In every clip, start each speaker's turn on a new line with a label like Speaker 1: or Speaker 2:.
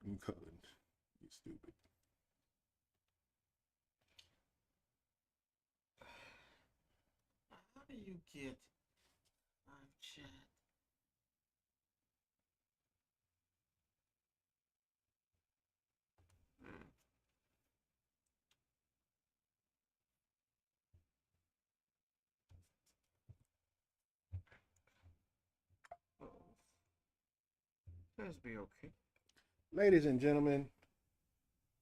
Speaker 1: I'm calling you stupid.
Speaker 2: How do you get live chat? Hmm. Oh, let's be okay.
Speaker 1: Ladies and gentlemen,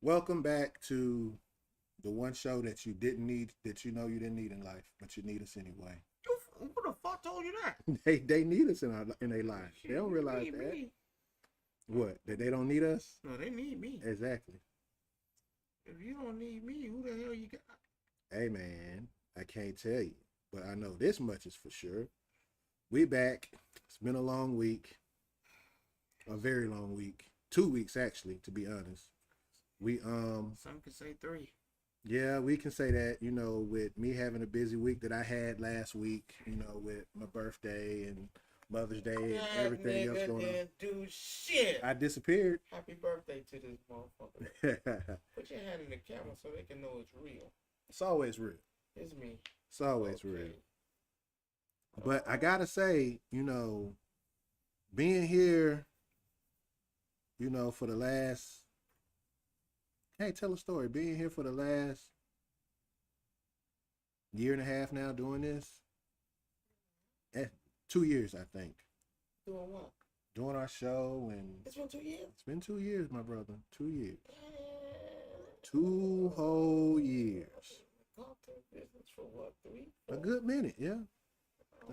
Speaker 1: welcome back to the one show that you didn't need, that you know you didn't need in life, but you need us anyway.
Speaker 2: Who the fuck told you that?
Speaker 1: They need us in their life.
Speaker 2: Shit,
Speaker 1: They don't
Speaker 2: you
Speaker 1: realize
Speaker 2: need
Speaker 1: that.
Speaker 2: me.
Speaker 1: What? That they don't need us?
Speaker 2: No, they need me.
Speaker 1: Exactly.
Speaker 2: If you don't need me, who the hell you got?
Speaker 1: Hey man, I can't tell you, but I know this much is for sure. We back. It's been a long week, a very long week. 2 weeks actually, to be honest. We
Speaker 2: Some could say 3.
Speaker 1: Yeah, we can say that, with me having a busy week that I had last week, with my birthday and Mother's Day and
Speaker 2: That
Speaker 1: everything else
Speaker 2: nigga
Speaker 1: going on.
Speaker 2: didn't do shit.
Speaker 1: I disappeared.
Speaker 2: Happy birthday to this motherfucker. Put your hand in the camera so they can know it's real.
Speaker 1: It's always real.
Speaker 2: It's me.
Speaker 1: It's always
Speaker 2: Okay.
Speaker 1: real. But I gotta say, being here, for the last, hey, tell a story. Being here for the last year and a half now doing this, 2 years, I think.
Speaker 2: Doing what?
Speaker 1: Doing our show, and
Speaker 2: It's been 2 years.
Speaker 1: it's been 2 years, my brother. 2 years. 2 whole years.
Speaker 2: Content business for what, 3?
Speaker 1: A good minute, yeah.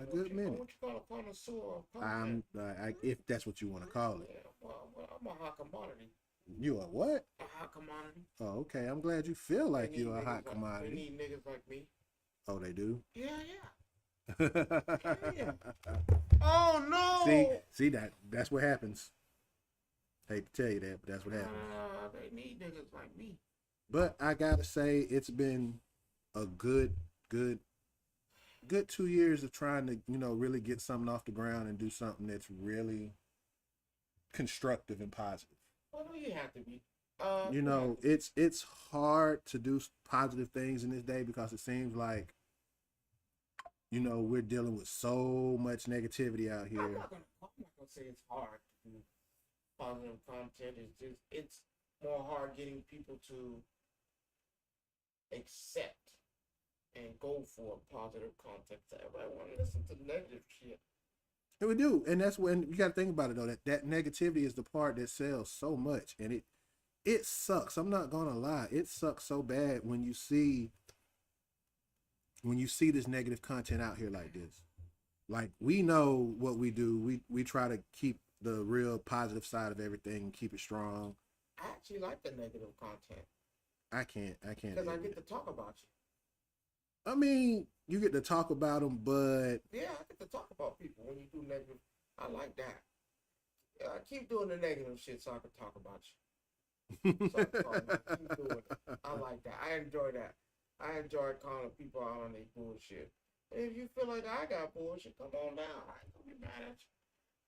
Speaker 1: A good minute.
Speaker 2: What you call a connoisseur of content?
Speaker 1: If that's what you want to call it.
Speaker 2: Yeah, well, I'm a hot commodity.
Speaker 1: You a what?
Speaker 2: A hot commodity.
Speaker 1: Oh, okay. I'm glad you feel like
Speaker 2: They need
Speaker 1: you're a
Speaker 2: niggas
Speaker 1: hot
Speaker 2: like- They
Speaker 1: commodity.
Speaker 2: need niggas like me.
Speaker 1: Oh, they do?
Speaker 2: Yeah, yeah. Yeah. Oh no!
Speaker 1: See that's what happens. Hate to tell you that, but that's what happens.
Speaker 2: They need niggas like me.
Speaker 1: But I gotta say, it's been a good 2 years of trying to, really get something off the ground and do something that's really constructive and positive.
Speaker 2: Well, no, you have to be.
Speaker 1: It's hard to do positive things in this day because it seems like, we're dealing with so much negativity out
Speaker 2: I'm
Speaker 1: here.
Speaker 2: not gonna say it's hard to do positive content. It's more hard getting people to accept and go for positive content. Everybody want to listen to negative shit.
Speaker 1: And we do, and that's when you got to think about it though. That negativity is the part that sells so much, and it sucks. I'm not gonna lie, it sucks so bad when you see this negative content out here like this. Like, we know what we do. We try to keep the real positive side of everything and keep it strong.
Speaker 2: I actually like the negative content
Speaker 1: I can't.
Speaker 2: because I get to talk about you.
Speaker 1: I mean, you get to talk about them, but
Speaker 2: Yeah, I get to talk about people when you do negative. I like that. Yeah, keep doing the negative shit so I can talk about you. So I can talk about you. Keep doing it. I like that. I enjoy that. I enjoy calling people out on their bullshit. And if you feel like I got bullshit, come on down. I ain't gonna be mad at you.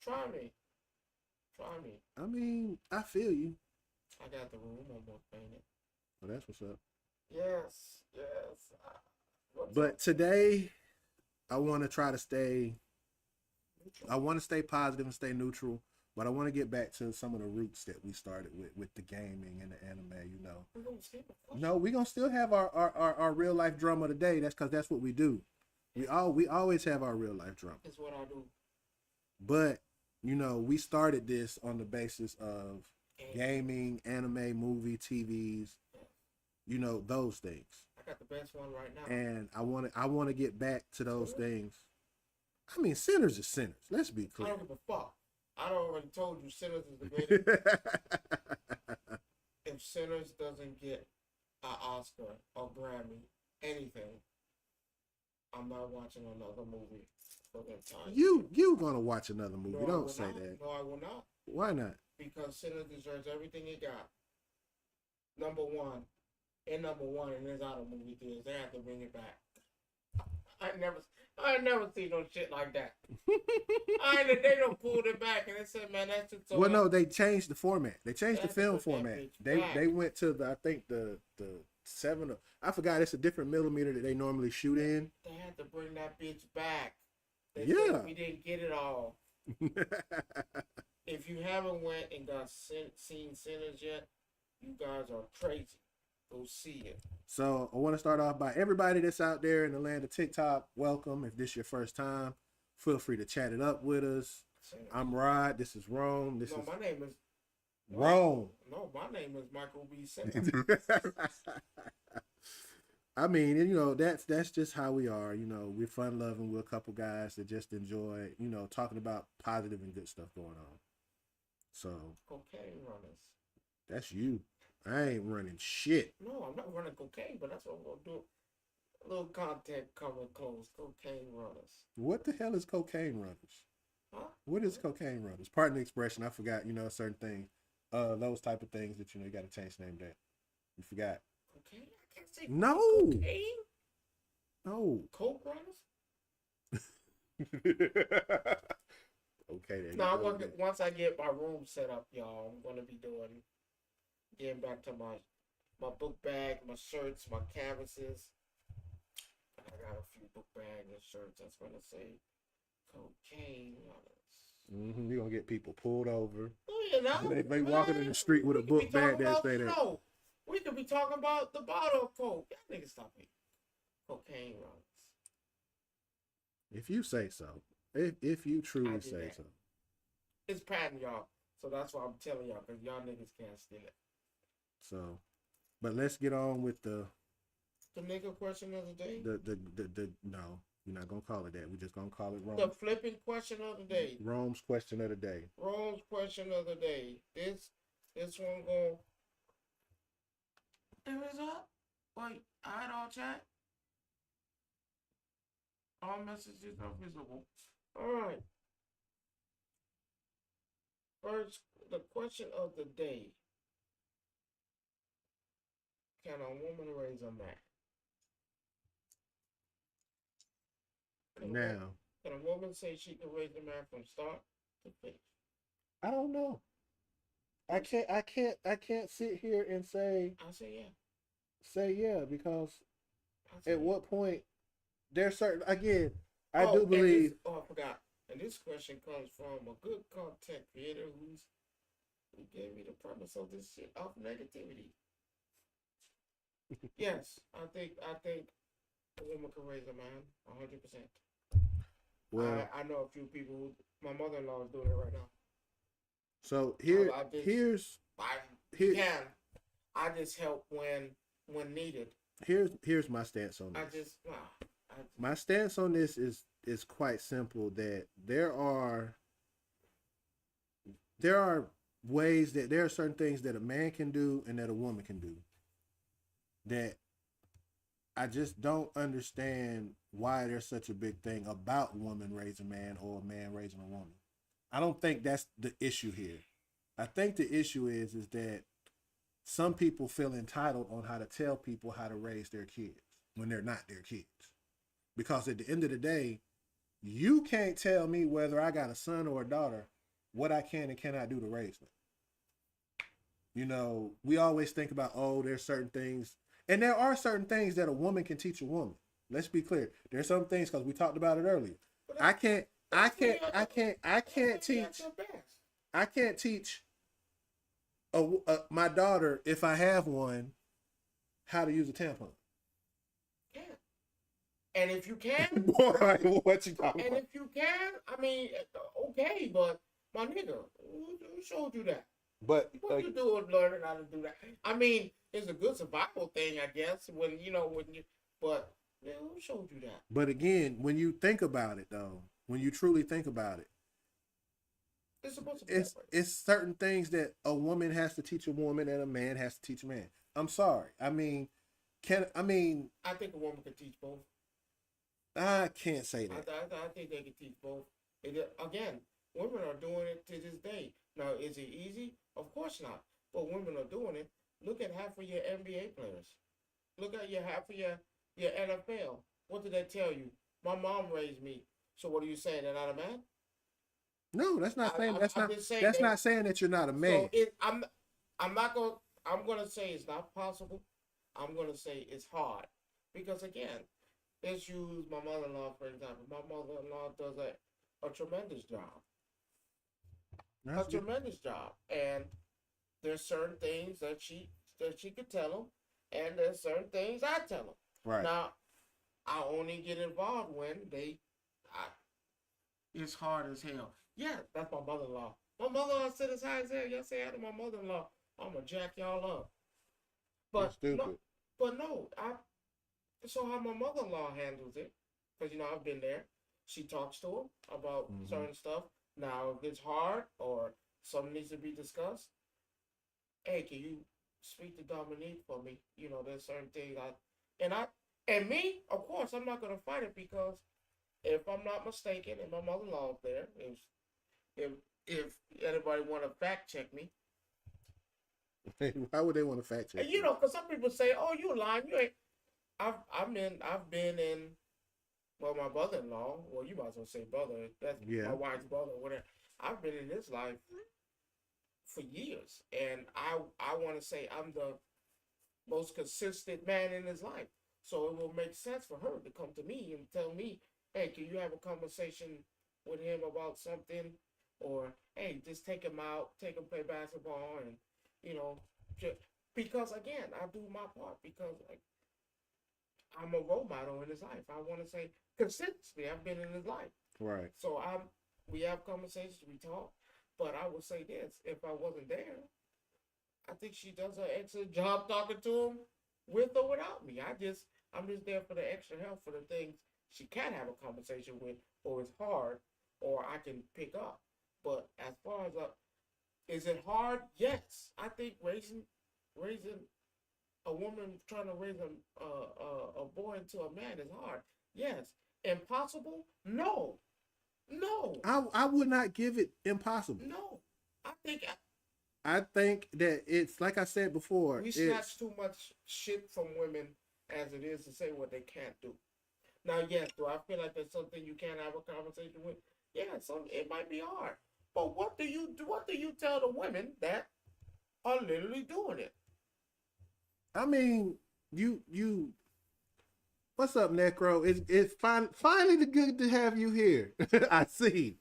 Speaker 2: Try me. Try me.
Speaker 1: I mean, I feel you.
Speaker 2: I got the room almost painted.
Speaker 1: Well, that's what's up.
Speaker 2: Yes, yes.
Speaker 1: But today, I want to try to stay. I want to stay positive and stay neutral, but I want to get back to some of the roots that we started with the gaming and the anime.
Speaker 2: We're gonna skip a
Speaker 1: No, we're gonna still have our real life drama today. That's because that's what we do. We always have our real life drama.
Speaker 2: It's what I do.
Speaker 1: But we started this on the basis of gaming, anime, movie, TVs, those things.
Speaker 2: I got the best one right now.
Speaker 1: And I want to get back to those things. I mean, Sinners is Sinners. Let's be
Speaker 2: I
Speaker 1: clear.
Speaker 2: don't give a fuck. I already told you Sinners is the greatest. If Sinners doesn't get an Oscar or Grammy, anything, I'm not watching another movie for that time.
Speaker 1: you gonna watch another movie?
Speaker 2: No, I
Speaker 1: Don't
Speaker 2: will
Speaker 1: say
Speaker 2: not.
Speaker 1: that.
Speaker 2: No, I will not.
Speaker 1: Why not?
Speaker 2: Because Sinners deserves everything it got. Number one, and it's out of movie theaters. They have to bring it back. I ain't never seen no shit like that. They don't pulled it back and they said, man, that's too so.
Speaker 1: Well, no, they changed the format. They changed the
Speaker 2: They had to
Speaker 1: film
Speaker 2: put that
Speaker 1: format.
Speaker 2: bitch
Speaker 1: They
Speaker 2: back.
Speaker 1: they went to the I think the 7 or, I forgot, it's a different millimeter that they normally shoot in.
Speaker 2: They had to bring that bitch back. They
Speaker 1: Yeah.
Speaker 2: said we didn't get it all. If you haven't went and seen Sinners yet, you guys are crazy. Go see it.
Speaker 1: So I want to start off by everybody that's out there in the land of TikTok. Welcome. If this is your first time, feel free to chat it up with us. I'm Rod. This is Rome. This
Speaker 2: No,
Speaker 1: is
Speaker 2: my name is
Speaker 1: Rome.
Speaker 2: No, my name is Michael B. Simmons.
Speaker 1: I mean, you know, that's just how we are. You know, we're fun loving. We're a couple guys that just enjoy, you know, talking about positive and good stuff going on. So
Speaker 2: Cocaine runners.
Speaker 1: that's you. I ain't running shit.
Speaker 2: No, I'm not running cocaine, but that's what I'm gonna do. A little content coming close. Cocaine runners.
Speaker 1: What the hell is cocaine runners?
Speaker 2: Huh?
Speaker 1: What is cocaine runners? Pardon the expression. I forgot. You know, certain things, those type of things that you know you got to change the name that. You forgot.
Speaker 2: Cocaine? I can't say
Speaker 1: No.
Speaker 2: cocaine.
Speaker 1: No.
Speaker 2: Coke runners?
Speaker 1: Okay then.
Speaker 2: No, once I get my room set up, y'all, I'm gonna be getting back to my book bag, my shirts, my canvases. I got a few book bags and shirts that's gonna say cocaine runners.
Speaker 1: You're gonna get people pulled over.
Speaker 2: Oh, you know,
Speaker 1: They walking in the street with a book bag that say that.
Speaker 2: No, we could be talking about the bottle of coke. Y'all niggas stop it. Cocaine runners.
Speaker 1: If you say so. If you
Speaker 2: I
Speaker 1: truly
Speaker 2: did
Speaker 1: say
Speaker 2: that.
Speaker 1: so.
Speaker 2: It's patent, y'all. So that's why I'm telling y'all, because y'all niggas can't steal it.
Speaker 1: So, but let's get on with the
Speaker 2: nigga question of the day?
Speaker 1: no, we're not gonna call it that. We're just gonna call it Rome.
Speaker 2: The flipping question of the day.
Speaker 1: Rome's question of the day.
Speaker 2: Rome's question of the day. This one go. There is up. Wait, I had all chat. All messages are visible. Alright. First, the question of the day. Can a woman raise a man?
Speaker 1: Now,
Speaker 2: can a woman say she can raise a man from start to finish?
Speaker 1: I don't know. I can't sit here and say
Speaker 2: I say yeah.
Speaker 1: Say yeah, because
Speaker 2: I
Speaker 1: at what point there's certain, again, I
Speaker 2: Oh,
Speaker 1: do believe
Speaker 2: I forgot. And this question comes from a good content creator who gave me the premise of this shit of negativity. Yes, I think a woman can raise a man 100%.
Speaker 1: well,
Speaker 2: I know a few people who, my mother-in-law is doing it right now.
Speaker 1: so
Speaker 2: I just help when needed.
Speaker 1: Here's my stance on this. My stance on this is quite simple, that there are ways, that there are certain things that a man can do and that a woman can do that I just don't understand why there's such a big thing about a woman raising a man or a man raising a woman. I don't think that's the issue here. I think the issue is that some people feel entitled on how to tell people how to raise their kids when they're not their kids. Because at the end of the day, you can't tell me whether I got a son or a daughter what I can and cannot do to raise them. You know, we always think about, oh, there's certain things, and there are certain things that a woman can teach a woman. Let's be clear. There's some things, because we talked about it earlier. I can't teach my daughter, if I have one, how to use a tampon.
Speaker 2: Yeah. And if you can,
Speaker 1: Boy, what you talking
Speaker 2: and
Speaker 1: about?
Speaker 2: if you can, I mean, okay, but my nigga, who showed you that?
Speaker 1: But
Speaker 2: What you doing learning how to do that? I mean, it's a good survival thing, I guess. But who showed you that?
Speaker 1: But again, when you think about it, though, when you truly think about it,
Speaker 2: It's supposed to be
Speaker 1: it's certain things that a woman has to teach a woman and a man has to teach a man. I'm sorry. I think a
Speaker 2: woman can teach both.
Speaker 1: I can't say that.
Speaker 2: I think they can teach both. Again, women are doing it to this day. Now, is it easy? Of course not. But women are doing it. Look at half of your NBA players. Look at half of your NFL. What did they tell you? My mom raised me. So what are you saying? They're not a man?
Speaker 1: No, that's not saying
Speaker 2: I'm just saying
Speaker 1: that's not saying that you're not a man.
Speaker 2: So I'm not going. I'm going to say it's not possible. I'm going to say it's hard because again, let's use my mother-in-law for example. My mother-in-law does a tremendous job.
Speaker 1: That's
Speaker 2: A
Speaker 1: good.
Speaker 2: tremendous job, and there's certain things that she could tell them, and there's certain things I tell them.
Speaker 1: Right.
Speaker 2: Now, I only get involved when I, it's hard as hell. Yeah, that's my mother-in-law. My mother-in-law sit as high as hell. Y'all say hi to my mother-in-law. I'm gonna jack y'all up.
Speaker 1: You're
Speaker 2: But
Speaker 1: stupid.
Speaker 2: no, but no, so how my mother-in-law handles it, because I've been there. She talks to him about certain stuff. Now, if it's hard or something needs to be discussed, hey, can you speak to Dominique for me? There's certain things and me, of course, I'm not gonna fight it because if I'm not mistaken, and my mother-in-law's there, if anybody want to fact check me,
Speaker 1: Why would they want to fact check?
Speaker 2: and because some people say, "Oh, you lying, you ain't." I've been in. Well, my brother-in-law. Well, you might as well say brother. That's
Speaker 1: Yeah.
Speaker 2: my wife's brother, whatever. I've been in his life for years, and I want to say I'm the most consistent man in his life. So it will make sense for her to come to me and tell me, "Hey, can you have a conversation with him about something?" Or, "Hey, just take him out, take him play basketball," and because again, I do my part because I'm a role model in his life. I want to say consistently, I've been in his life.
Speaker 1: Right.
Speaker 2: So we have conversations, we talk, but I would say this: if I wasn't there, I think she does an excellent job talking to him, with or without me. I'm just there for the extra help for the things she can have a conversation with, or it's hard, or I can pick up. But as far as is it hard? Yes, I think raising a woman trying to raise a boy into a man is hard. Yes. Impossible? No. No.
Speaker 1: I would not give it impossible.
Speaker 2: No.
Speaker 1: I think that it's like I said before.
Speaker 2: We snatch too much shit from women as it is to say what they can't do. Now, yes, do I feel like there's something you can't have a conversation with? Yeah, it might be hard. But what do you do? What do you tell the women that are literally doing it?
Speaker 1: I mean, you. What's up, Necro? It's finally good to have you here. I see.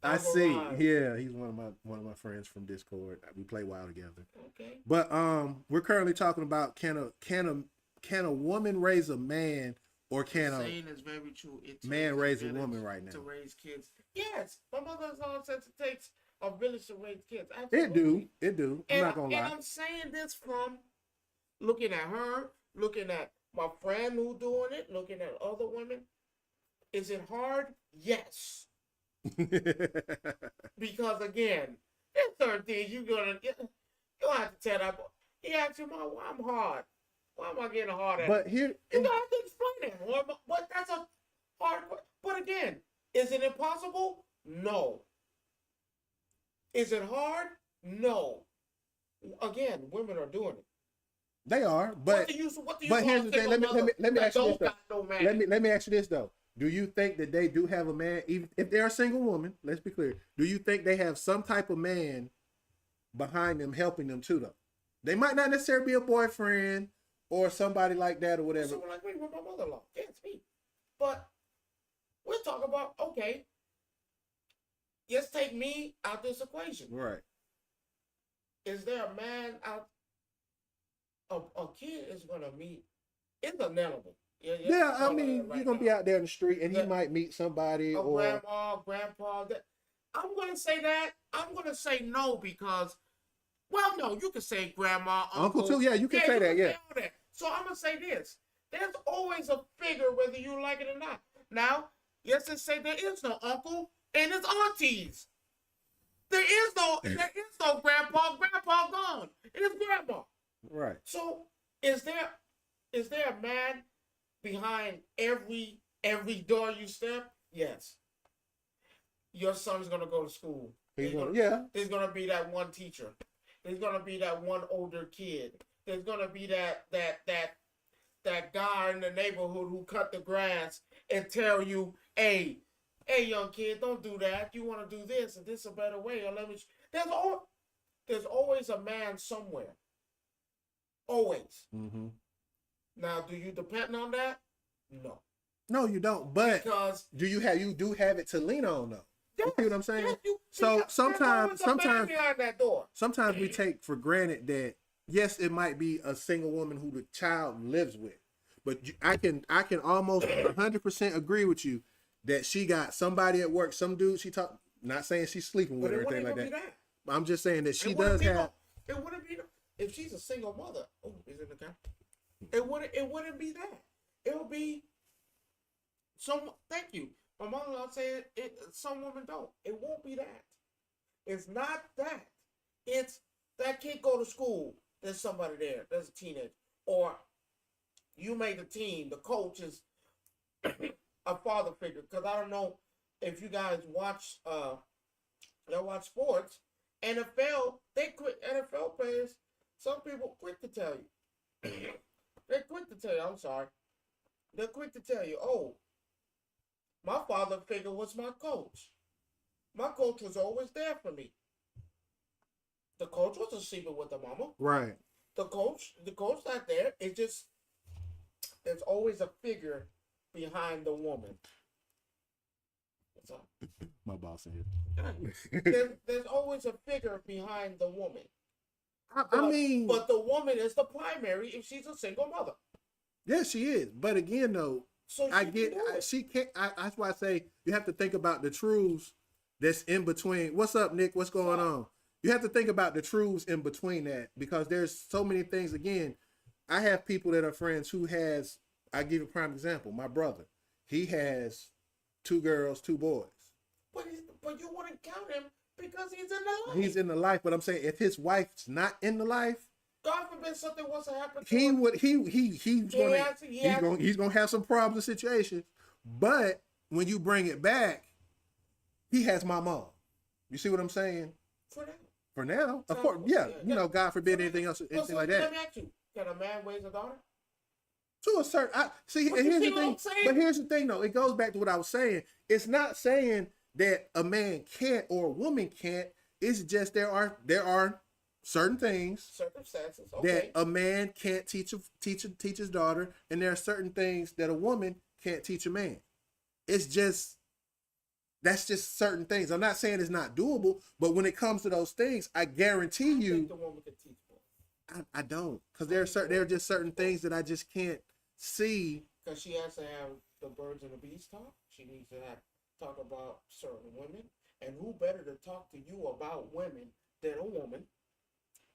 Speaker 1: I see. Yeah, he's one of my friends from Discord. We play WoW together.
Speaker 2: Okay.
Speaker 1: But we're currently talking about can a woman raise a man, or can a
Speaker 2: saying is very true.
Speaker 1: man raise a woman right now?
Speaker 2: To raise kids. Yes, my mother-in-law says it takes a village to raise kids. Absolutely.
Speaker 1: It do. I'm not gonna lie.
Speaker 2: And I'm saying this from looking at her, looking at my friend who doing it, looking at other women. Is it hard? Yes. Because again, there's certain things you have to tell that boy. He asked you, "Mom, why I'm hard? Why am I getting hard at?"
Speaker 1: But here,
Speaker 2: you gotta have to explain it. But that's a hard. But again, is it impossible? No. Is it hard? No. Again, women are doing it.
Speaker 1: they are, but but here's the thing. Let me ask you this though. Let me ask you this though. Do you think that they do have a man, even if they're a single woman? Let's be clear. Do you think they have some type of man behind them helping them too, though? They might not necessarily be a boyfriend or somebody like that or whatever.
Speaker 2: Someone like me with my mother-in-law. Yeah, it's me. But we're talking about, okay, let's take me out this equation.
Speaker 1: Right.
Speaker 2: Is there a man out? A kid is gonna meet. It's inevitable.
Speaker 1: Yeah, I mean, you're gonna be out there in the street, and he might meet somebody or
Speaker 2: grandpa. I'm gonna say that. I'm gonna say no because, well, no, you can say grandma,
Speaker 1: uncle too. Yeah, you can say that. Yeah.
Speaker 2: So I'm gonna say this: there's always a figure, whether you like it or not. Now, let's just say there is no uncle and it's aunties. There is no grandpa. Grandpa gone. It is grandma.
Speaker 1: Right.
Speaker 2: So is there a man behind every door you step? Yes. Your son's gonna go to school. There's gonna be that one teacher. There's gonna be that one older kid. There's gonna be that guy in the neighborhood who cut the grass and tell you, hey, young kid, don't do that. You want to do this, and this is a better way. Or let me. There's always a man somewhere. Always.
Speaker 1: Mm-hmm.
Speaker 2: Now, do you depend on that? No.
Speaker 1: No, you don't. But
Speaker 2: Because
Speaker 1: you do have it to lean on though.
Speaker 2: yes,
Speaker 1: You see what I'm saying?
Speaker 2: yes,
Speaker 1: So
Speaker 2: there's
Speaker 1: sometimes
Speaker 2: always a man behind that door.
Speaker 1: sometimes we take for granted that yes, it might be a single woman who the child lives with, but I can almost 100% agree with you that she got somebody at work, some dude she talk. Not saying she's sleeping with
Speaker 2: But
Speaker 1: or
Speaker 2: it
Speaker 1: anything
Speaker 2: wouldn't
Speaker 1: like
Speaker 2: even
Speaker 1: that.
Speaker 2: be that.
Speaker 1: I'm just saying that she
Speaker 2: It wouldn't
Speaker 1: does
Speaker 2: be
Speaker 1: have.
Speaker 2: no- It wouldn't be if she's a single mother. Oh, is it the guy? It wouldn't be that. It would be some. Thank you. My mother say it. Some women don't. It won't be that. It's not that. It's that kid go to school. There's somebody there. There's a teenager, or you made the team. The coach is a father figure. Because I don't know if you guys watch. They watch sports. NFL. They quit. NFL players. Some people quick to tell you. They're quick to tell you. I'm sorry. They're quick to tell you. Oh, my father figure was my coach. My coach was always there for me. The coach wasn't sleeping with the mama.
Speaker 1: Right.
Speaker 2: The coach not there. It's just there's always a figure behind the woman. That's all.
Speaker 1: My boss in here.
Speaker 2: There's always a figure behind the woman.
Speaker 1: I mean,
Speaker 2: but the woman is the primary if she's a single mother.
Speaker 1: yeah, she is. But again, though,
Speaker 2: So
Speaker 1: I get she can't. That's why I say you have to think about the truths that's in between. What's up, Nick? What's going on? You have to think about the truths in between that because there's so many things. Again, I have people that are friends who has. I give you a prime example. My brother, he has 2 girls, 2 boys.
Speaker 2: But you wouldn't count him because he's in the life.
Speaker 1: He's in the life, but I'm saying if his wife's not in the life,
Speaker 2: God forbid something was to happen to
Speaker 1: he
Speaker 2: him.
Speaker 1: would he's gonna have some problems and situations. But when you bring it back, he has my mom. You see what I'm saying?
Speaker 2: For now.
Speaker 1: For now, of course, yeah. You know, God forbid anything else, anything like that.
Speaker 2: Let me ask you: can a man raise a daughter?
Speaker 1: To a certain, see,
Speaker 2: But
Speaker 1: and
Speaker 2: you
Speaker 1: here's
Speaker 2: see
Speaker 1: the
Speaker 2: what
Speaker 1: thing.
Speaker 2: I'm saying?
Speaker 1: But here's the thing, though. It goes back to what I was saying. It's not saying that a man can't or a woman can't. It's just there are certain things
Speaker 2: Circumstances.
Speaker 1: that
Speaker 2: Okay.
Speaker 1: a man can't teach his daughter, and there are certain things that a woman can't teach a man. It's just that's just certain things. I'm not saying it's not doable, but when it comes to those things, I guarantee
Speaker 2: I
Speaker 1: you,
Speaker 2: think the woman could teach both.
Speaker 1: I don't, because there are just certain things that I just can't see.
Speaker 2: Because she has to have the birds and the bees talk. She needs to talk about certain women. And who better to talk to you about women than a woman?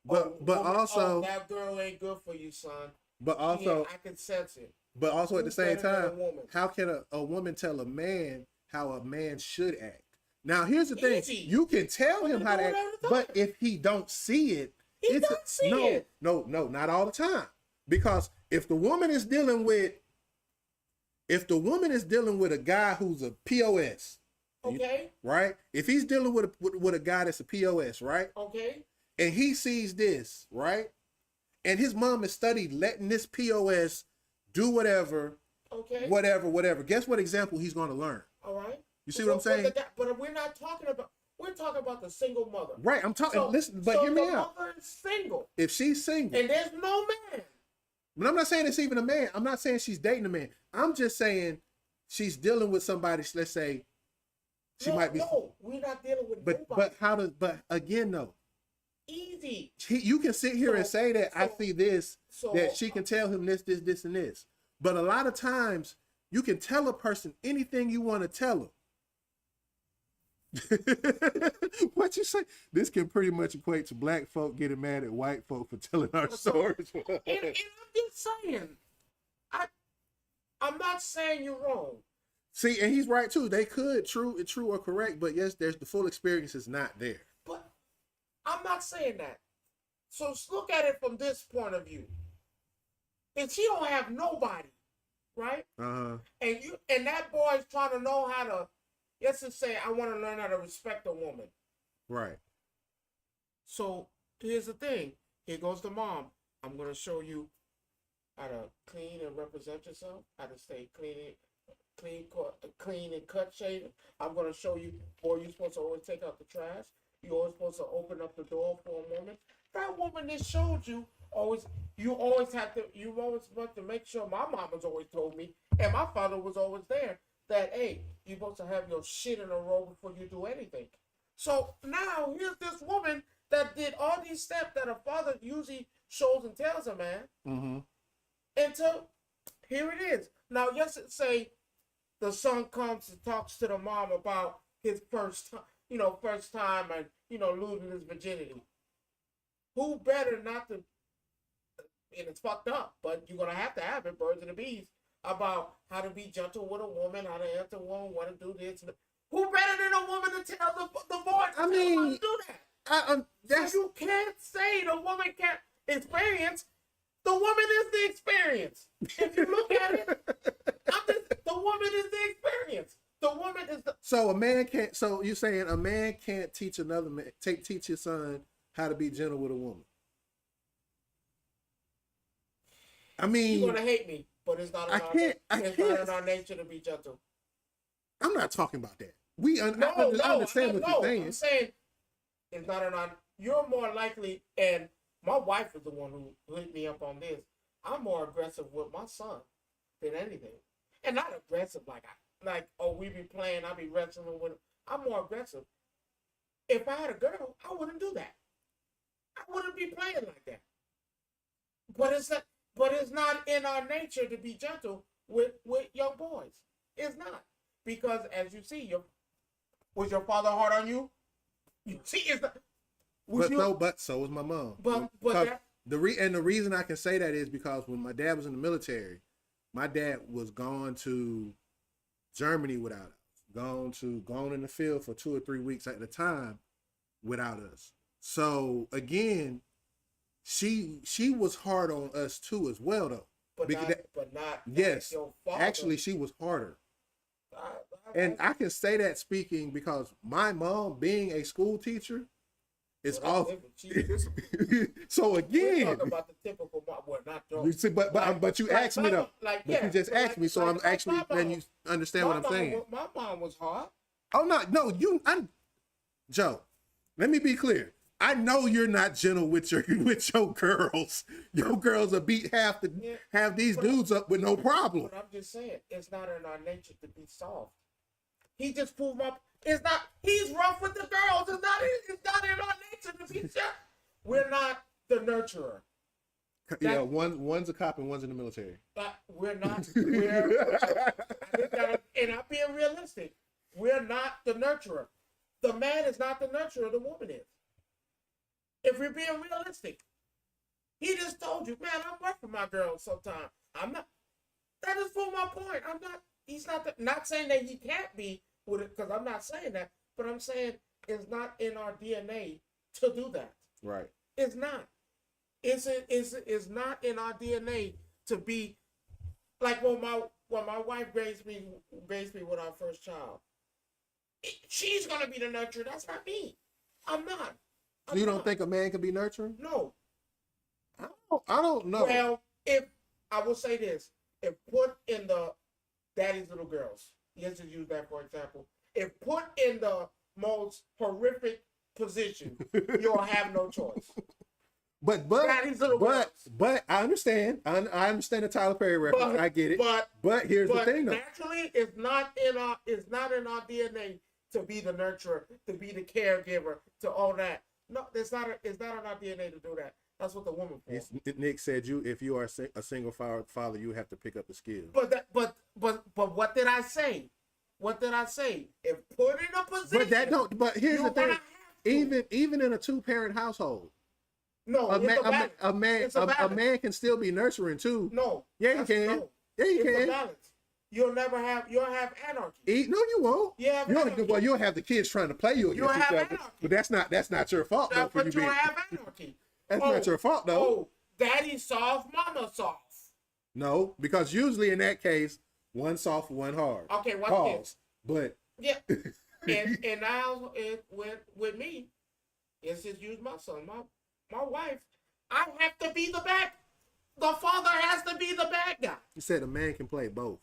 Speaker 1: But
Speaker 2: Woman,
Speaker 1: also
Speaker 2: that girl ain't good for you, son.
Speaker 1: but also
Speaker 2: I can sense it.
Speaker 1: but also at the
Speaker 2: Who's
Speaker 1: same
Speaker 2: better than a
Speaker 1: time,
Speaker 2: woman?
Speaker 1: how can a woman tell a man how a man should act? Now here's the thing:
Speaker 2: Easy.
Speaker 1: you can tell
Speaker 2: But
Speaker 1: him
Speaker 2: you
Speaker 1: how to
Speaker 2: do
Speaker 1: act,
Speaker 2: it every
Speaker 1: but
Speaker 2: time.
Speaker 1: if he don't see it,
Speaker 2: He does see it.
Speaker 1: No, not all the time. Because if the woman is dealing with a guy who's a POS,
Speaker 2: Okay.
Speaker 1: right? If he's dealing with a guy that's a POS, right?
Speaker 2: Okay.
Speaker 1: And he sees this, right? And his mom has studied letting this POS do whatever,
Speaker 2: Okay.
Speaker 1: whatever. Guess what example he's going to learn?
Speaker 2: All right.
Speaker 1: You see what I'm saying?
Speaker 2: But we're not talking about. We're talking about the single mother.
Speaker 1: Right. I'm talking. Listen, but
Speaker 2: so
Speaker 1: hear me
Speaker 2: the
Speaker 1: out.
Speaker 2: mother is single,
Speaker 1: If she's single,
Speaker 2: and there's no man.
Speaker 1: but I'm not saying it's even a man. I'm not saying she's dating a man. I'm just saying she's dealing with somebody. Let's say she might be.
Speaker 2: No, we're not dealing with
Speaker 1: But
Speaker 2: nobody.
Speaker 1: but again though,
Speaker 2: Easy.
Speaker 1: you can sit here and say that I see this,
Speaker 2: So
Speaker 1: that she can tell him this, and this. But a lot of times you can tell a person anything you want to tell them. What you say? This can pretty much equate to black folk getting mad at white folk for telling our stories.
Speaker 2: and I'm just saying, I'm not saying you're wrong.
Speaker 1: See, and he's right too. They could true or correct, but yes, there's the full experience is not there.
Speaker 2: But I'm not saying that. So look at it from this point of view. If she don't have nobody, right?
Speaker 1: Uh-huh.
Speaker 2: And that boy's trying to know how to, let's just say, I want to learn how to respect a woman.
Speaker 1: Right.
Speaker 2: So here's the thing. Here goes the mom. I'm gonna show you how to clean and represent yourself, how to stay clean, clean and cut shaven. I'm gonna show you, boy, you're supposed to always take out the trash. You're always supposed to open up the door for a woman. That woman that showed you always, you always have to, you always want to make sure. My mom has always told me, and my father was always there, that hey, you're supposed to have your shit in a row before you do anything. So now here's this woman that did all these steps that a father usually shows and tells a man.
Speaker 1: Mm-hmm.
Speaker 2: And so here it is. Now, yes, say the son comes and talks to the mom about his first time, first time and, losing his virginity. Who better not to, and it's fucked up, but you're going to have it, birds and the bees, about how to be gentle with a woman, how to answer a woman, what to do this. Who better than a woman to tell the boy to tell him how to do that? So you can't say the woman can't experience. The woman is the experience. If you look at it, the woman is the experience. The woman is the.
Speaker 1: So a man can't. So you're saying a man can't teach another man, teach his son how to be gentle with a woman? I mean,
Speaker 2: you're gonna hate me, but it's not. It's not in our nature to be gentle.
Speaker 1: I'm not talking about that. I understand what you're saying.
Speaker 2: I'm saying it's not in our. You're more likely, and my wife is the one who hit me up on this. I'm more aggressive with my son than anything, and not aggressive like we be playing. I be wrestling with him. I'm more aggressive. If I had a girl, I wouldn't do that. I wouldn't be playing like that. But it's not in our nature to be gentle with young boys. It's not, because as you see, was your father hard on you? You see, it's not.
Speaker 1: So was my mom.
Speaker 2: But
Speaker 1: the reason I can say that is because when my dad was in the military, my dad was gone to Germany without us, gone in the field for 2 or 3 weeks at a time without us. So again, she was hard on us too as well though.
Speaker 2: But not
Speaker 1: yes.
Speaker 2: Your father.
Speaker 1: Actually, she was harder. And I can say that speaking because my mom, being a school teacher, is off. So again,
Speaker 2: we're talking about the typical mom. Well, not yours.
Speaker 1: You see, but you asked me though. You just asked me, so I'm actually letting you understand what I'm saying.
Speaker 2: My mom was hard.
Speaker 1: Oh no, Joe. Let me be clear. I know you're not gentle with your girls. Your girls will beat half these dudes up with no problem.
Speaker 2: But I'm just saying, it's not in our nature to be soft. He just proved my. It's not. He's rough with the girls. It's not in our nature to be soft. We're not the nurturer.
Speaker 1: Yeah, one's a cop and one's in the military.
Speaker 2: We're not. And I'm being realistic. We're not the nurturer. The man is not the nurturer. The woman is. If we're being realistic, he just told you, man, I'm rough with my girls sometimes. I'm not. That is for my point. I'm not. He's not. Not saying that he can't be with it, because I'm not saying that. But I'm saying it's not in our DNA to do that.
Speaker 1: Right.
Speaker 2: It's not. It's not in our DNA to be like when my wife raised me with our first child. She's gonna be the nurturer. That's not me. I'm not.
Speaker 1: You don't think a man can be nurturing?
Speaker 2: No.
Speaker 1: I don't know.
Speaker 2: Well, if I will say this, if put in the daddy's little girls, let's just use that for example. If put in the most horrific position, you'll have no choice.
Speaker 1: But I understand. I understand the Tyler Perry reference. I get it. But here's the thing, though.
Speaker 2: Naturally, it's not in our DNA to be the nurturer, to be the caregiver, to all that. No, it's not in our DNA to do that. That's what the woman for.
Speaker 1: Nick said if you are a single father, you have to pick up the skills.
Speaker 2: But what did I say? What did I say? If put in a position. But here's the thing.
Speaker 1: Even in a 2-parent household.
Speaker 2: No,
Speaker 1: a man can still be nurturing too.
Speaker 2: No.
Speaker 1: Yeah, he can.
Speaker 2: No.
Speaker 1: Yeah, he can.
Speaker 2: A balance. You'll have anarchy.
Speaker 1: No, you won't. You'll have the kids trying to play you against each other. But that's not your fault though.
Speaker 2: But you'll have anarchy.
Speaker 1: That's not your fault though.
Speaker 2: Oh, daddy soft, mama soft.
Speaker 1: No, because usually in that case, one soft, one hard.
Speaker 2: Okay, watch this.
Speaker 1: But
Speaker 2: yeah, and now with me, let's just use my son, my wife. I have to be the bad. The father has to be the bad guy.
Speaker 1: You said a man can play both.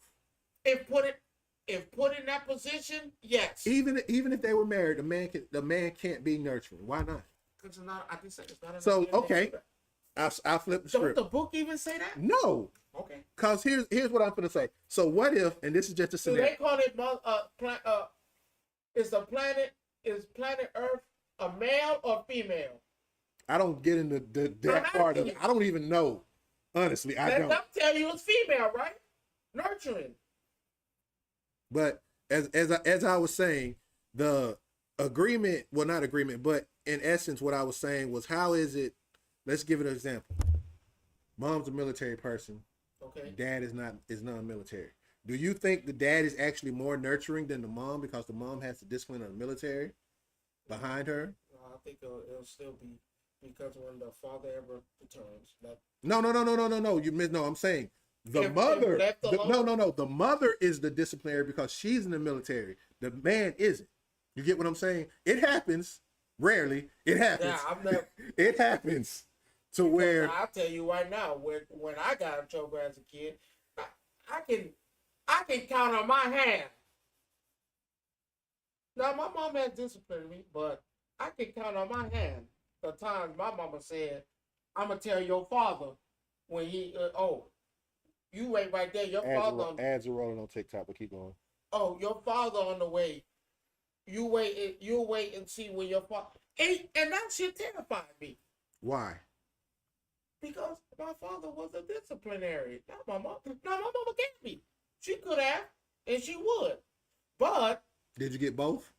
Speaker 2: if put in that position, yes.
Speaker 1: Even if they were married, the man can't be nurturing. Why not?
Speaker 2: Because it's not. I just said it's not.
Speaker 1: So okay, I'll flip the
Speaker 2: Don't
Speaker 1: script.
Speaker 2: the book even say that?
Speaker 1: No,
Speaker 2: Okay.
Speaker 1: cause here's what I'm gonna say. So what if, and this is just a
Speaker 2: Do
Speaker 1: scenario.
Speaker 2: they call it is planet Earth a male or female?
Speaker 1: I don't get into that part of it. I don't even know. Honestly, I don't.
Speaker 2: Let them tell you it's female, right? Nurturing.
Speaker 1: But as I was saying, the agreement, well, not agreement, but in essence, what I was saying was, how is it? Let's give it an example. Mom's a military person.
Speaker 2: Okay.
Speaker 1: Dad is non-military. Do you think the dad is actually more nurturing than the mom because the mom has the discipline of the military behind her?
Speaker 2: I think it'll still be because when the father ever returns.
Speaker 1: No. You miss. No, I'm saying the mother. No. The mother is the disciplinary because she's in the military. The man isn't. You get what I'm saying? It happens. Rarely. It happens.
Speaker 2: Yeah, I'm not.
Speaker 1: It happens to where
Speaker 2: I'll tell you right now, when I got in trouble as a kid, I can count on my hand. Now my mom has disciplined me, but I can count on my hand the times my mama said, "I'm gonna tell your father when he you wait right there, your father."
Speaker 1: Ads are rolling on TikTok, but keep going.
Speaker 2: Oh, your father on the way. You wait and see when your father. And that shit terrified me.
Speaker 1: Why?
Speaker 2: Because my father was a disciplinary. Not my mom. No, my mama gave me. She could have, and she would. But
Speaker 1: Did you get both?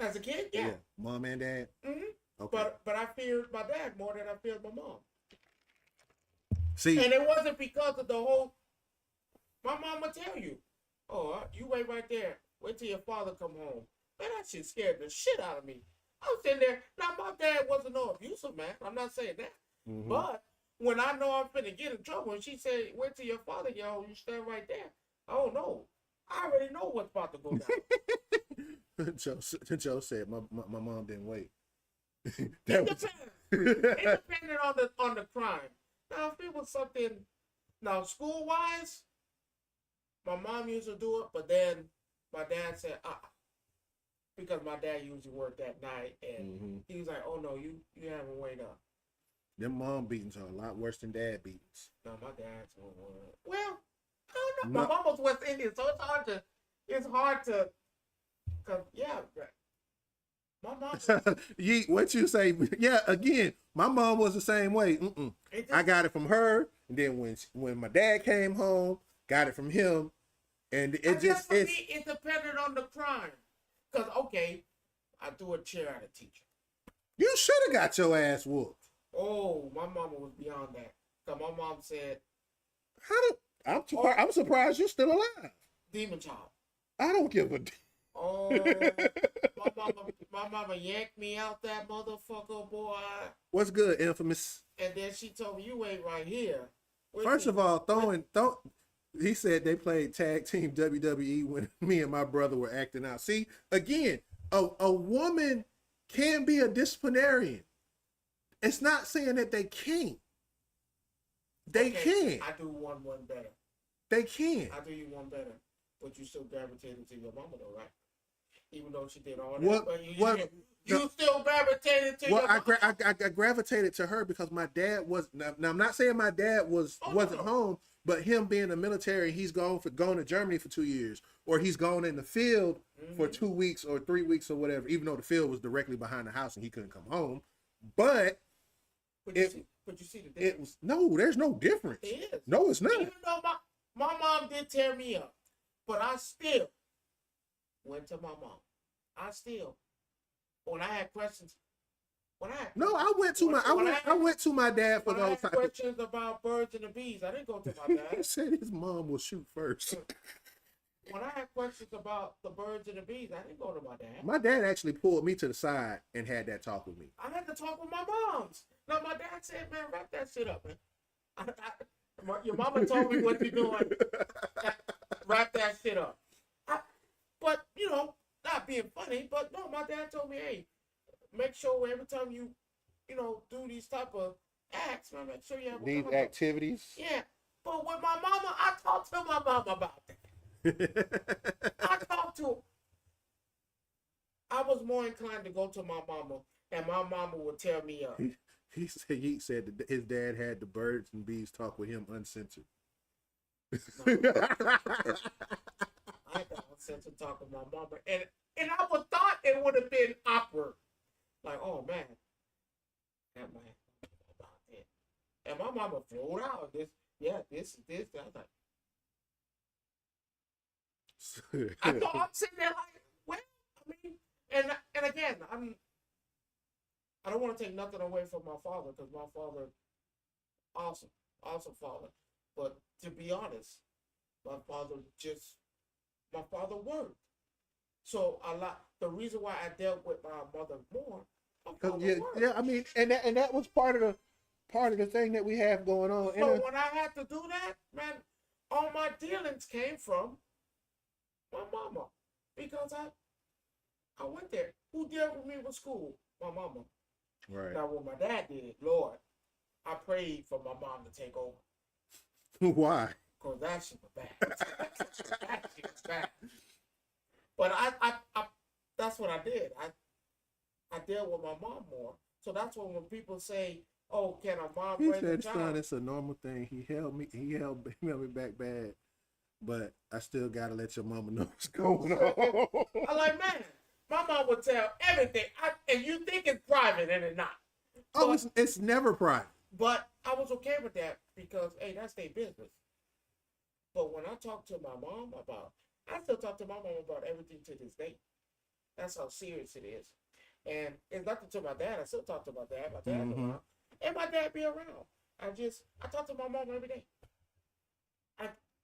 Speaker 2: as a kid, yeah.
Speaker 1: Mom and dad?
Speaker 2: Mm-hmm.
Speaker 1: Okay.
Speaker 2: But I feared my dad more than I feared my mom.
Speaker 1: See,
Speaker 2: And it wasn't because of the whole. My mom would tell you, you wait right there. Wait till your father come home. Man, that shit scared the shit out of me. I was sitting there. Now, my dad wasn't no abusive man. I'm not saying that.
Speaker 1: mhm.
Speaker 2: But when I know I'm finna get in trouble, and she said, wait till your father, you stand right there. Oh, no. I already know what's about to go down.
Speaker 1: Joe said my mom didn't wait.
Speaker 2: It depends. It depended on the crime. Now, if it was something, school-wise, my mom used to do it, but then my dad said, because my dad usually worked that night, and he was like, oh, no, you haven't waited up.
Speaker 1: Them mom beatings are a lot worse than dad beatings.
Speaker 2: No, my dad's one. Well, I don't know. My mom was West Indian, so it's hard to, cause yeah, my mom.
Speaker 1: What you say? Yeah, again, my mom was the same way. I got it from her, and then when my dad came home, got it from him, and it
Speaker 2: depended on the crime. Cause okay, I threw a chair at a teacher.
Speaker 1: You should have got your ass whooped.
Speaker 2: Oh, my mama was beyond that. Cause my mom said,
Speaker 1: I'm surprised you're still alive.
Speaker 2: Demon child.
Speaker 1: I don't give a.
Speaker 2: Oh, my mama yanked me out that motherfucker, boy.
Speaker 1: What's good, infamous?
Speaker 2: And then she told me, you wait right here.
Speaker 1: First of all, he said they played tag team WWE when me and my brother were acting out. See, again, a woman can be a disciplinarian. It's not saying that they can't. They can.
Speaker 2: I do one better.
Speaker 1: They can.
Speaker 2: I do you one better. But you still gravitated to your mama, though, right? Even though she did all that. You still gravitated to your mama?
Speaker 1: I gravitated to her because my dad was. Now I'm not saying my dad wasn't home, but him being in the military, he's going to Germany for 2 years, or he's gone in the field for 2 weeks or 3 weeks or whatever. Even though the field was directly behind the house and he couldn't come home, but
Speaker 2: you see the difference?
Speaker 1: There's no difference.
Speaker 2: It is.
Speaker 1: No, it's not.
Speaker 2: Even though my mom did tear me up, but I still went to my mom. When I had questions, I went to my dad for those questions about birds and the bees. I didn't go to my dad.
Speaker 1: He said his mom will shoot first.
Speaker 2: When I had questions about the birds and the bees, I didn't go to my dad.
Speaker 1: My dad actually pulled me to the side and had that talk with me.
Speaker 2: I had to talk with my moms. Now my dad said, "Man, wrap that shit up, man." Your mama told me what you're doing. Wrap that shit up. But not being funny, but no, my dad told me, hey, make sure every time you do these type of acts, man, make sure you have
Speaker 1: these activities.
Speaker 2: Yeah. But with my mama, I talked to my mama about that. I talked to. I was more inclined to go to my mama, and my mama would tell me,
Speaker 1: he said that his dad had the birds and bees talk with him uncensored.
Speaker 2: no, I had that sense of talk with my mama, and I would thought it would have been awkward, like, oh man, that man about it, and my mama threw it out. This, yeah, this. I was like, I thought I'm sitting there like, well, I mean, and again, I don't want to take nothing away from my father because my father, awesome father, but to be honest, my father worked. So a lot. The reason why I dealt with my mother more, my father
Speaker 1: yeah,
Speaker 2: worked.
Speaker 1: yeah. I mean, and that was part of the thing that we have going on.
Speaker 2: So when I had to do that, man, all my dealings came from my mama because I went there. Who dealt with me with school? My mama.
Speaker 1: Right.
Speaker 2: Now when my dad did it, Lord, I prayed for my mom to take over.
Speaker 1: Why?
Speaker 2: Because that shit was bad. That shit was bad. But I that's what I did. I dealt with my mom more. So that's when people say, "Oh, can a mom
Speaker 1: He
Speaker 2: raise a
Speaker 1: said,
Speaker 2: child?"
Speaker 1: "Son, it's a normal thing. He held me back bad, but I still gotta let your mama know what's going on."
Speaker 2: I'm like, man, my mom would tell everything, and you think it's private, and it's not.
Speaker 1: Oh, it's never private.
Speaker 2: But I was okay with that because, hey, that's their business. But when I talk to my mom about, I still talk to my mom about everything to this day. That's how serious it is. And it's nothing to my dad. I still talk to my dad. My dad's around. And my dad be around. I talk to my mom every day.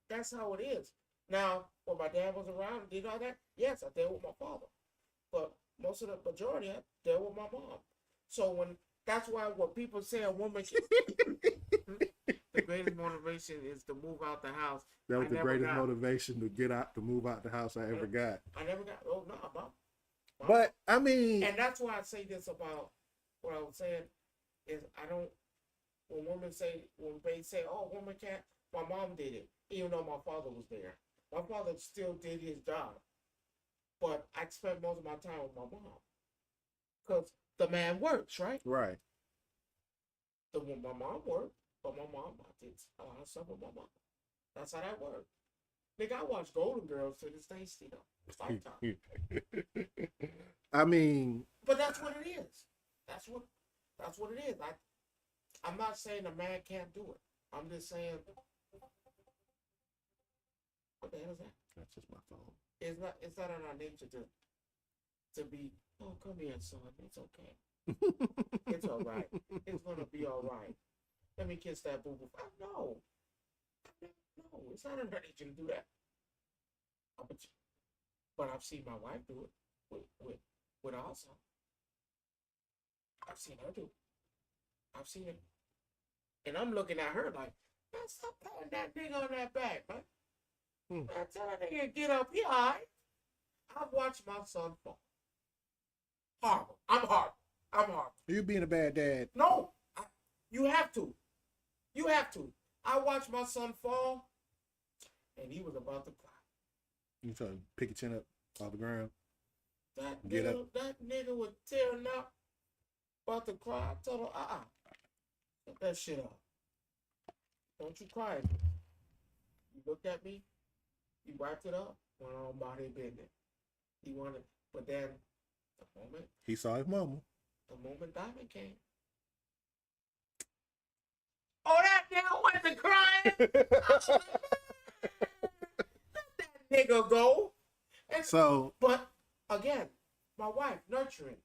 Speaker 2: That's how it is. Now, when my dad was around and did all that, yes, I dealt with my father. But most of the majority, I dealt with my mom. So that's why when people say a woman the greatest motivation is to move out the house.
Speaker 1: That was the greatest motivation to move out the house I ever got.
Speaker 2: I never got. Oh no, mom.
Speaker 1: But I mean,
Speaker 2: and that's why I say this about what I was saying is I don't. When they say, "Oh, woman can't," my mom did it, even though my father was there. My father still did his job, but I spent most of my time with my mom because the man works, right?
Speaker 1: Right.
Speaker 2: When my mom worked, but my mom, I did a lot of stuff with my mom. That's how that worked. Nigga, I watch Golden Girls to this day still. Lifetime.
Speaker 1: I mean,
Speaker 2: but that's what it is. That's what it is. I'm not saying a man can't do it. I'm just saying, what the hell is that?
Speaker 1: That's just my phone.
Speaker 2: It's not in our nature to be, oh, come here, son. It's okay. It's all right. It's gonna be all right. Let me kiss that boo boo. No, it's not in our nature to do that. But I've seen my wife do it with our son. I've seen her do it. I've seen it. And I'm looking at her like, man, stop patting that nigga on that back, man. Man, tell that nigga to get up. He all right. I've watched my son fall. Horrible. I'm horrible.
Speaker 1: You being a bad dad.
Speaker 2: No. You have to. You have to. I watched my son fall, and he was about to cry.
Speaker 1: You trying to pick your chin up off the ground?
Speaker 2: That nigga was tearing up, about to cry. I told him, get that shit up. Don't you cry. He looked at me. He wiped it up. Went on about his business. He wanted, but then the moment
Speaker 1: he saw his mama.
Speaker 2: The moment Diamond came. Oh, that nigga went to crying. Let that nigga go. And
Speaker 1: so,
Speaker 2: but again, my wife nurturing.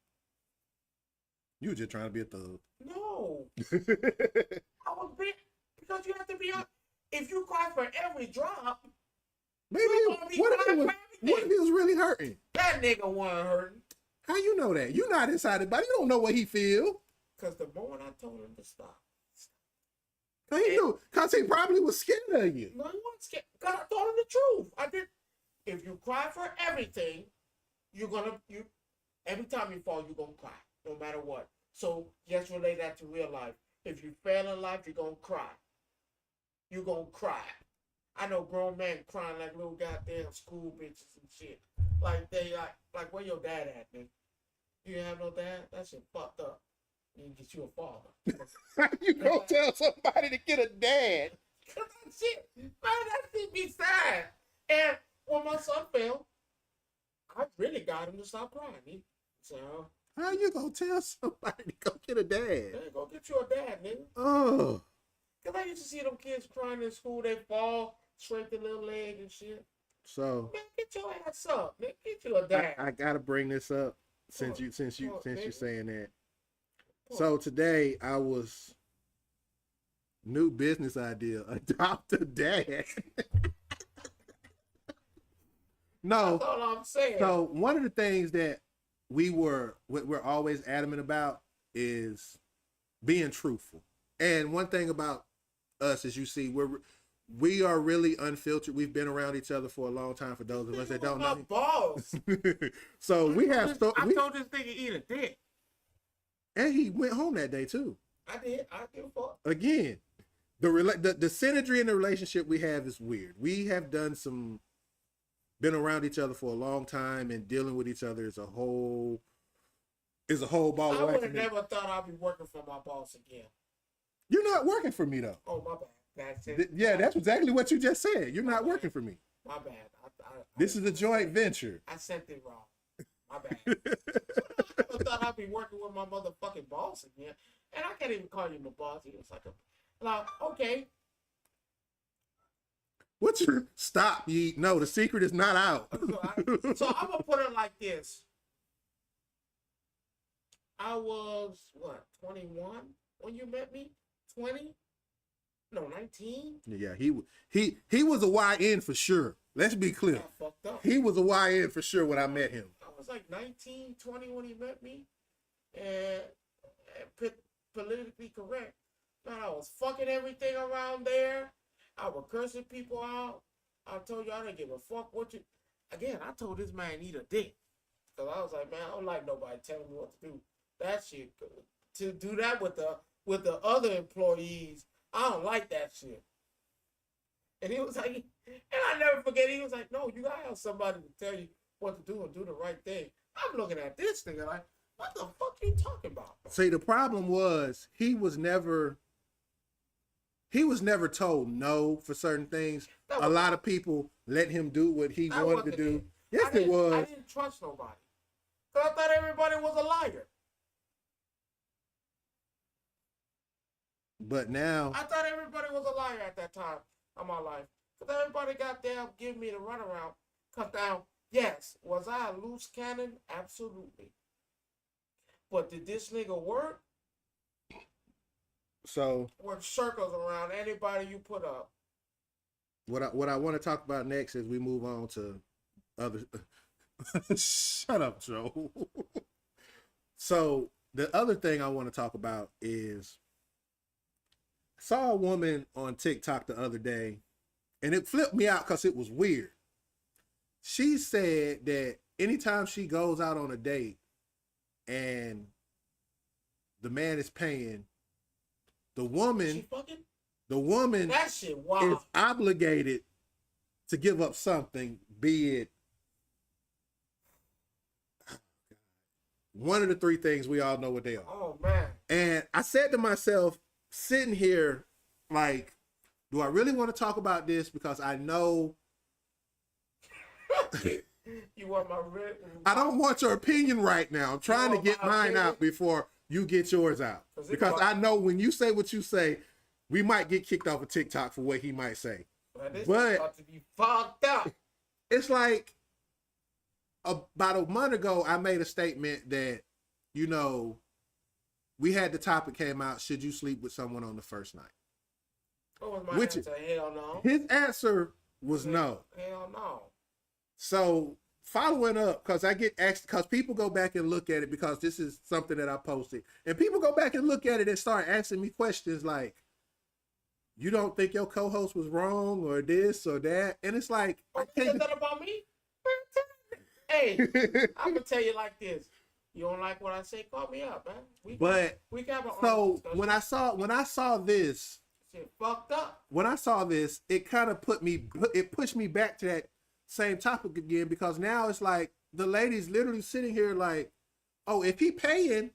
Speaker 1: You were just trying to be a thug.
Speaker 2: No, I was being because you have to be up. If you cry for every drop,
Speaker 1: maybe what if he was really hurting?
Speaker 2: That nigga wasn't hurting.
Speaker 1: How you know that? You not inside it, but you don't know what he feel.
Speaker 2: Because the moment I told him to stop.
Speaker 1: How he knew? Because he probably was scared of you.
Speaker 2: No, he wasn't scared. Because I told him the truth. I did. If you cry for everything, every time you fall, you're going to cry. No matter what. So, just relate that to real life. If you fail in life, you're going to cry. You're going to cry. I know grown men crying like little goddamn school bitches and shit. Like they like where your dad at, nigga? You ain't have no dad? That shit fucked up. You get you a father.
Speaker 1: How you gonna tell somebody to get a dad?
Speaker 2: Cause that shit, man, that shit be sad. And when my son fell, I really got him to stop crying. So,
Speaker 1: How you gonna tell somebody to go get a dad?
Speaker 2: hey, go get you a dad, nigga.
Speaker 1: Oh,
Speaker 2: Cause I used to see them kids crying in school. They fall, scrape their little leg and shit.
Speaker 1: so
Speaker 2: Man, get your ass up, nigga. Get you a dad.
Speaker 1: I gotta bring this up since
Speaker 2: Come on,
Speaker 1: you're
Speaker 2: baby.
Speaker 1: saying that.
Speaker 2: Come
Speaker 1: So today I was new business idea: adopt a dad. No,
Speaker 2: That's all I'm saying.
Speaker 1: so one of the things that we're always adamant about is being truthful. And one thing about us, as you see, we are really unfiltered. We've been around each other for a long time. For those of us that don't
Speaker 2: my
Speaker 1: know,
Speaker 2: balls.
Speaker 1: so we have.
Speaker 2: I told this nigga eat a dick.
Speaker 1: And he went home that day too.
Speaker 2: I did. I give a fuck.
Speaker 1: Again, the synergy in the relationship we have is weird. We have been around each other for a long time, and dealing with each other is a whole ball
Speaker 2: I
Speaker 1: of
Speaker 2: would
Speaker 1: wax.
Speaker 2: have never thought I'd be working for my boss again.
Speaker 1: You're not working for me though.
Speaker 2: Oh, my bad. That's it.
Speaker 1: Yeah, that's exactly what you just said. You're not working for me.
Speaker 2: My bad.
Speaker 1: This is a joint venture.
Speaker 2: I sent it wrong. My bad. I never thought I'd be working with my motherfucking boss again. And I can't even call you my boss. He was like, okay.
Speaker 1: What's your stop? No, the secret is not out.
Speaker 2: So I'm going to put it like this. I was, 21 when you met me? 20? No, 19?
Speaker 1: Yeah, he was a YN for sure. Let's be clear.
Speaker 2: I fucked up.
Speaker 1: He was a YN for sure when I met him.
Speaker 2: I was like 19, 20 when he met me. And politically correct. Man, I was fucking everything around there. I was cursing people out. I told you I didn't give a fuck what you... Again, I told this man eat a dick. Because I was like, man, I don't like nobody telling me what to do. That shit, to do that with the other employees, I don't like that shit. And he was like, and I never forget, he was like, no, you gotta have somebody to tell you what to do and do the right thing. I'm looking at this nigga like, what the fuck are you talking about?
Speaker 1: See, the problem was he was never told no for certain things. A lot of people let him do what he wanted to do. Yes, it was.
Speaker 2: I didn't trust nobody. Because I thought everybody was a liar.
Speaker 1: But now,
Speaker 2: I thought everybody was a liar at that time of my life. Because everybody got there giving me the runaround. Because now, yes, was I a loose cannon? Absolutely. But did this nigga work?
Speaker 1: so
Speaker 2: Work circles around anybody you put up.
Speaker 1: what I want to talk about next as we move on to other. Shut up, Joe. So the other thing I want to talk about is I saw a woman on TikTok the other day, and it flipped me out because it was weird. She said that anytime she goes out on a date and the man is paying, the
Speaker 2: She
Speaker 1: woman
Speaker 2: fucking? That shit
Speaker 1: is
Speaker 2: wild.
Speaker 1: obligated to give up something, be it one of the three things we all know what they are.
Speaker 2: Oh, man.
Speaker 1: And I said to myself, sitting here, like, do I really want to talk about this? Because I know
Speaker 2: You want my red?
Speaker 1: I don't want your opinion right now. I'm trying to get mine out before you get yours out. Because I know when you say what you say, we might get kicked off of TikTok for what he might say.
Speaker 2: This
Speaker 1: But-
Speaker 2: is about to be fucked up.
Speaker 1: It's like about a month ago, I made a statement that, you know, we had the topic came out, should you sleep with someone on the first night?
Speaker 2: What was my
Speaker 1: Which-
Speaker 2: answer? Hell no.
Speaker 1: His answer was no.
Speaker 2: Hell no.
Speaker 1: So following up, because I get asked, because people go back and look at it, because this is something that I posted, and people go back and look at it and start asking me questions like, you don't think your co-host was wrong or this or that? And it's like, I
Speaker 2: What you said
Speaker 1: can't.
Speaker 2: that about me? Hey, I'm gonna tell you like this. You don't like what I say? Call me up, man.
Speaker 1: But
Speaker 2: we can have an
Speaker 1: so
Speaker 2: honest discussion.
Speaker 1: when I saw this,
Speaker 2: Shit fucked up.
Speaker 1: When I saw this, it kind of it pushed me back to that same topic again, because now it's like the lady's literally sitting here like, oh, if he paying,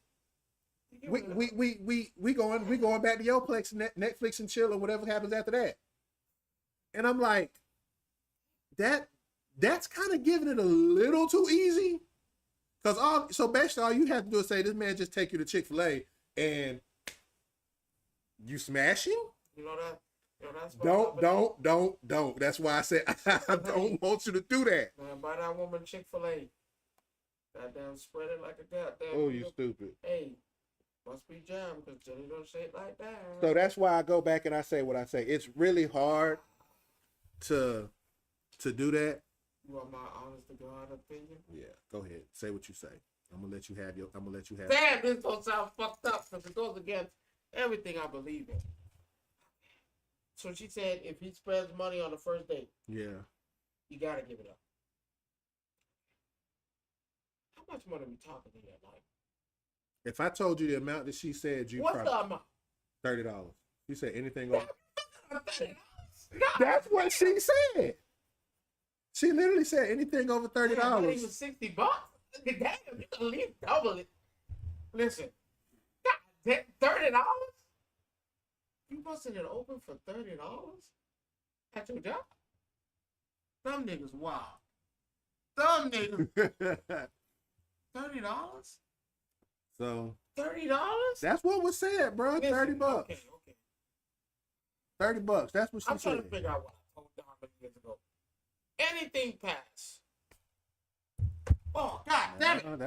Speaker 1: we going back to your place, Netflix and chill, or whatever happens after that. And I'm like, that's kind of giving it a little too easy. So basically all you have to do is say, this man just take you to Chick-fil-A and you smash him?
Speaker 2: You know that? That's
Speaker 1: Don't. That's why I said I don't want you to do that.
Speaker 2: Man, buy that woman Chick-fil-A. Goddamn, spread it like a goddamn.
Speaker 1: Oh, you stupid.
Speaker 2: Hey, must be jammed because Jenny don't say it like that.
Speaker 1: So that's why I go back and I say what I say. It's really hard to do that.
Speaker 2: You want my honest to God opinion?
Speaker 1: Yeah, go ahead. Say what you say. I'm gonna let you have.
Speaker 2: Damn, this don't sound fucked up because it goes against everything I believe in. So she said, if he spends money on the first date,
Speaker 1: yeah,
Speaker 2: you gotta give it up. How much money are we talking here, like?
Speaker 1: If I told you the amount that she said, you
Speaker 2: what's
Speaker 1: probably
Speaker 2: the amount?
Speaker 1: $30. You said anything over.
Speaker 2: $30?
Speaker 1: That's what she said. She literally said anything over $30.
Speaker 2: Not even $60. Damn, you can at least double it. Listen, God, $30? You busted it open for $30 at your job? Them niggas wild. Them niggas $30?
Speaker 1: So
Speaker 2: $30?
Speaker 1: that's what was said, bro.
Speaker 2: Listen,
Speaker 1: $30.
Speaker 2: Okay.
Speaker 1: $30. That's what she
Speaker 2: I'm
Speaker 1: said.
Speaker 2: trying to figure out what I told Don years ago. Anything past. Oh, God damn it.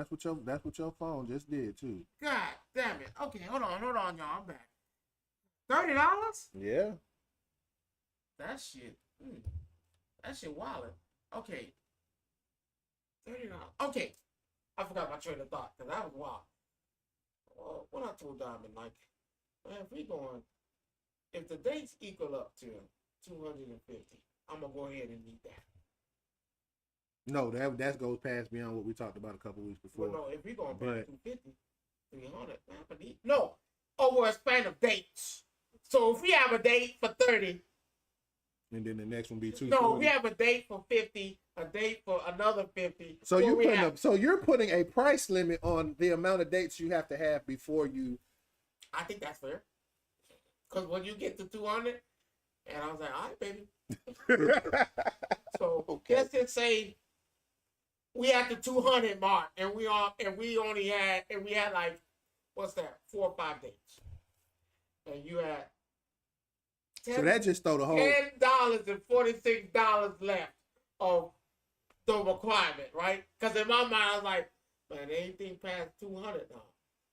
Speaker 1: That's what your phone just did too.
Speaker 2: God damn it. Okay, hold on, y'all. I'm back. $30?
Speaker 1: Yeah.
Speaker 2: That shit. That shit wild. Okay. $30. Okay. I forgot my train of thought because that was wild. Well, what I told Diamond, like, man, if the dates equal up to 250, I'm gonna go ahead and need that.
Speaker 1: No, that goes past beyond what we talked about a couple weeks before.
Speaker 2: Well, no, if we gonna pay 250, 300, man, I need no over a span of dates. So if we have a date for 30,
Speaker 1: and then the next one be 240.
Speaker 2: no, we have a date for 50, a date for another 50.
Speaker 1: So you're putting a price limit on the amount of dates you have to have before you.
Speaker 2: I think that's fair. Because when you get to 200, and I was like, all right, baby. So
Speaker 1: okay.
Speaker 2: Let's just say we at the 200 mark, and we had like, what's that, 4 or 5 dates, and you had
Speaker 1: so that just throw the whole
Speaker 2: $10 and $46 left of the requirement, right? Because in my mind, I was like, man, anything past 200 now,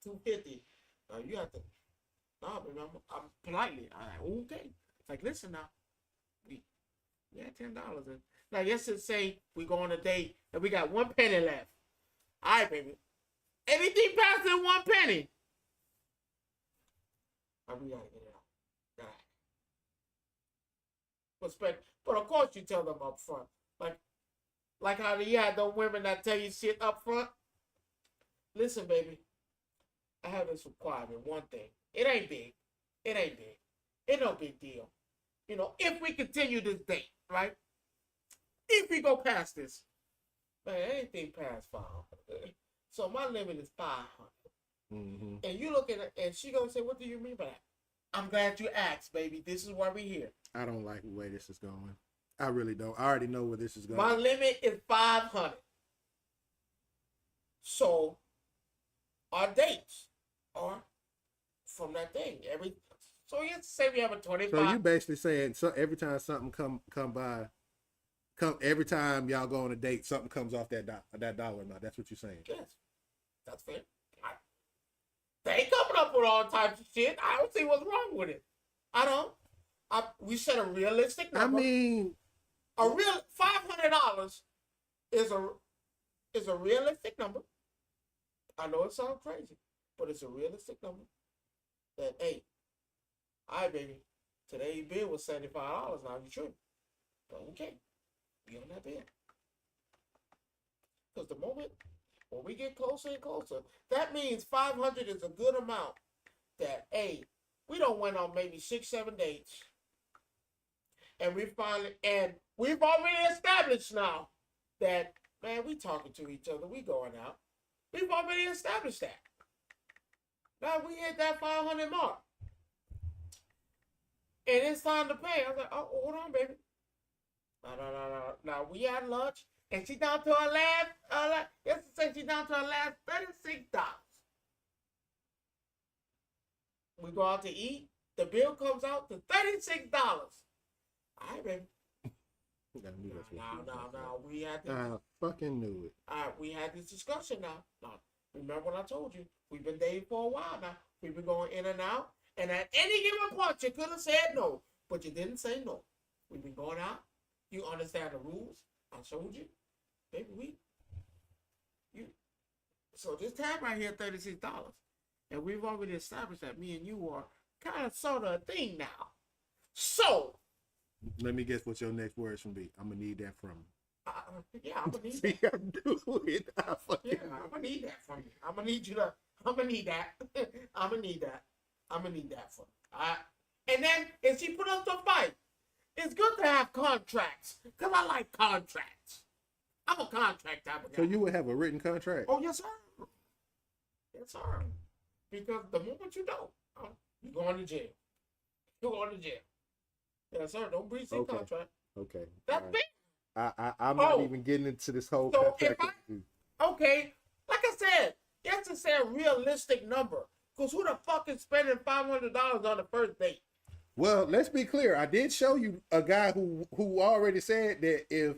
Speaker 2: 250, now you have to. No, but I'm politely. I'm like, okay. It's like, listen now, we had $10 in. Now, let's just say we go on a date and we got 1 penny left. All right, baby. Anything past than 1 penny, we gotta get it out. But of course you tell them up front, like how you had those women that tell you shit up front. Listen, baby, I have this requirement. One thing. It ain't big. It no big deal. You know, if we continue this date, right? If we go past this, man, anything past 500. So my limit is 500.
Speaker 1: Mm-hmm.
Speaker 2: And you look at it, and she gonna say, "What do you mean by that?" I'm glad you asked, baby. This is why we're here.
Speaker 1: I don't like the way this is going. I really don't. I already know where this is going.
Speaker 2: My limit is 500. So our dates are from that thing. So you say we have a 25.
Speaker 1: So you basically saying every time something come by, every time y'all go on a date, something comes off that dollar amount. That's what you're saying.
Speaker 2: Yes, that's fair. They ain't coming up with all types of shit. I don't see what's wrong with it. I don't. We set a realistic number.
Speaker 1: I mean,
Speaker 2: a real $500 is a realistic number. I know it sounds crazy, but it's a realistic number. That, hey, all right, baby, today's bill was $75. Now you tripping. Okay, be on that bill. Because the moment when we get closer and closer, that means 500 is a good amount. That, hey, we don't went on maybe 6-7 dates, and we've already established now that, man, we talking to each other, we going out. We've already established that. Now we hit that 500 mark, and it's time to pay. I was like, oh, hold on, baby. No. Now we had lunch, and she down to her last. Yesterday she down to her last $36. We go out to eat. The bill comes out to $36. All right, baby.
Speaker 1: I knew that's what you
Speaker 2: No.
Speaker 1: were
Speaker 2: We had this.
Speaker 1: I fucking knew it.
Speaker 2: We had this discussion now. Now, remember what I told you? We've been dating for a while now. We've been going in and out. And at any given point, you could have said no, but you didn't say no. We've been going out. You understand the rules. I showed you. Baby, so this tab right here, $36. And we've already established that me and you are kind of sort of a thing now. So,
Speaker 1: Let me guess what your next words from be. I'm gonna need that from you.
Speaker 2: yeah, I'm gonna need
Speaker 1: See,
Speaker 2: that.
Speaker 1: I do it. I fucking
Speaker 2: Yeah, I'm gonna need that from you. I'm gonna need that. I'm gonna need that from you. All right. And then if she put up the fight, it's good to have contracts because I like contracts. I'm a contract type of guy.
Speaker 1: So you would have a written contract?
Speaker 2: Oh yes, sir. Yes, sir. Because the moment you don't, you're going to jail. You're going to jail. Yes, sir. Don't breach the
Speaker 1: Okay.
Speaker 2: contract.
Speaker 1: Okay.
Speaker 2: That's
Speaker 1: All
Speaker 2: big.
Speaker 1: right. I'm not
Speaker 2: Oh.
Speaker 1: even getting into this whole
Speaker 2: So
Speaker 1: contract.
Speaker 2: if Okay, like I said, you have to say a realistic number. Because who the fuck is spending $500 on the first date?
Speaker 1: Well, let's be clear. I did show you a guy who already said that if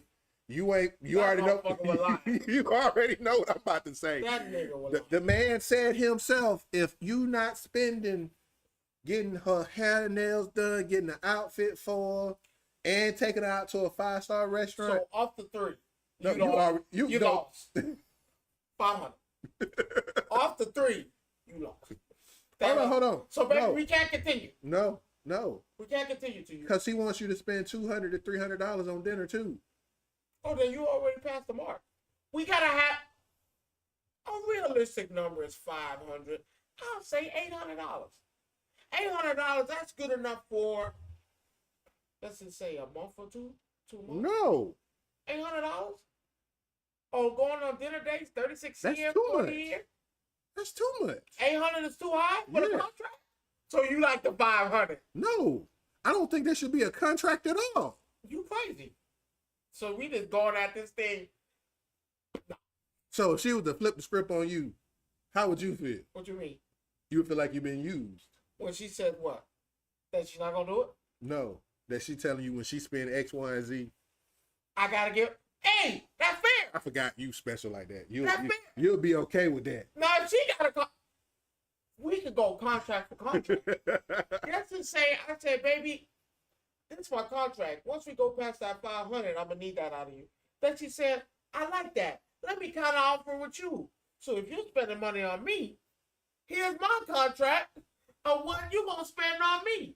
Speaker 1: you ain't, you
Speaker 2: That
Speaker 1: already know,
Speaker 2: motherfucker was lying.
Speaker 1: you already know what I'm about to say.
Speaker 2: That nigga was
Speaker 1: The man said himself, if you not spending, getting her hair and nails done, getting an outfit for her, and taking her out to a 5-star restaurant,
Speaker 2: So off the three,
Speaker 1: no,
Speaker 2: you
Speaker 1: you don't.
Speaker 2: lost. 500. Off the three, you lost.
Speaker 1: Hold on.
Speaker 2: So baby,
Speaker 1: No.
Speaker 2: we can't continue.
Speaker 1: No,
Speaker 2: We can't continue to you.
Speaker 1: because he wants you to spend $200 to $300 on dinner too.
Speaker 2: Oh, then you already passed the mark. We gotta have a realistic number is 500. I'll say $800. $800. That's good enough for, let's just say, a month or two. 2 months.
Speaker 1: No,
Speaker 2: $800. Oh, going on dinner dates, 36
Speaker 1: That's
Speaker 2: CM
Speaker 1: too
Speaker 2: for
Speaker 1: much.
Speaker 2: the year.
Speaker 1: that's too much.
Speaker 2: 800 is too high for the
Speaker 1: Yeah.
Speaker 2: contract. So you like the 500?
Speaker 1: No, I don't think there should be a contract at all.
Speaker 2: You crazy? So we just going at this thing.
Speaker 1: So if she was to flip the script on you, how would you feel?
Speaker 2: What you mean?
Speaker 1: You would feel like you've been used.
Speaker 2: When she said what? That she's not gonna do it?
Speaker 1: No, that she telling you when she spend X, Y, and Z.
Speaker 2: I gotta give. Hey, that's fair.
Speaker 1: I forgot you special like that.
Speaker 2: That's fair.
Speaker 1: You'll be okay with that.
Speaker 2: Now if she gotta go, we could go contract for contract. That's to say, I said, baby, this is my contract. Once we go past that 500, I'm gonna need that out of you. Then she said, I like that. Let me kind of offer with you. So if you're spending money on me, here's my contract of what you're gonna spend on me,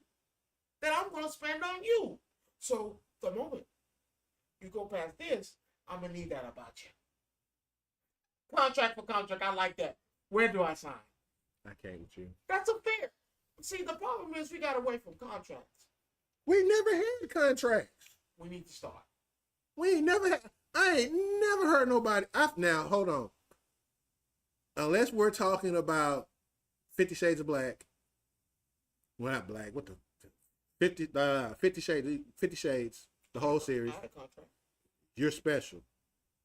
Speaker 2: that I'm gonna spend on you. So the moment you go past this, I'm gonna need that about you. Contract for contract, I like that. Where do I sign?
Speaker 1: I can't with you.
Speaker 2: That's a fair. See, the problem is we got away from contracts.
Speaker 1: We never had contracts.
Speaker 2: We need to start.
Speaker 1: We ain't never had. I ain't never heard nobody. Now hold on. Unless we're talking about 50 Shades of Black. Well, not Black. What the 50 Shades, the whole series.
Speaker 2: I had a contract.
Speaker 1: You're special.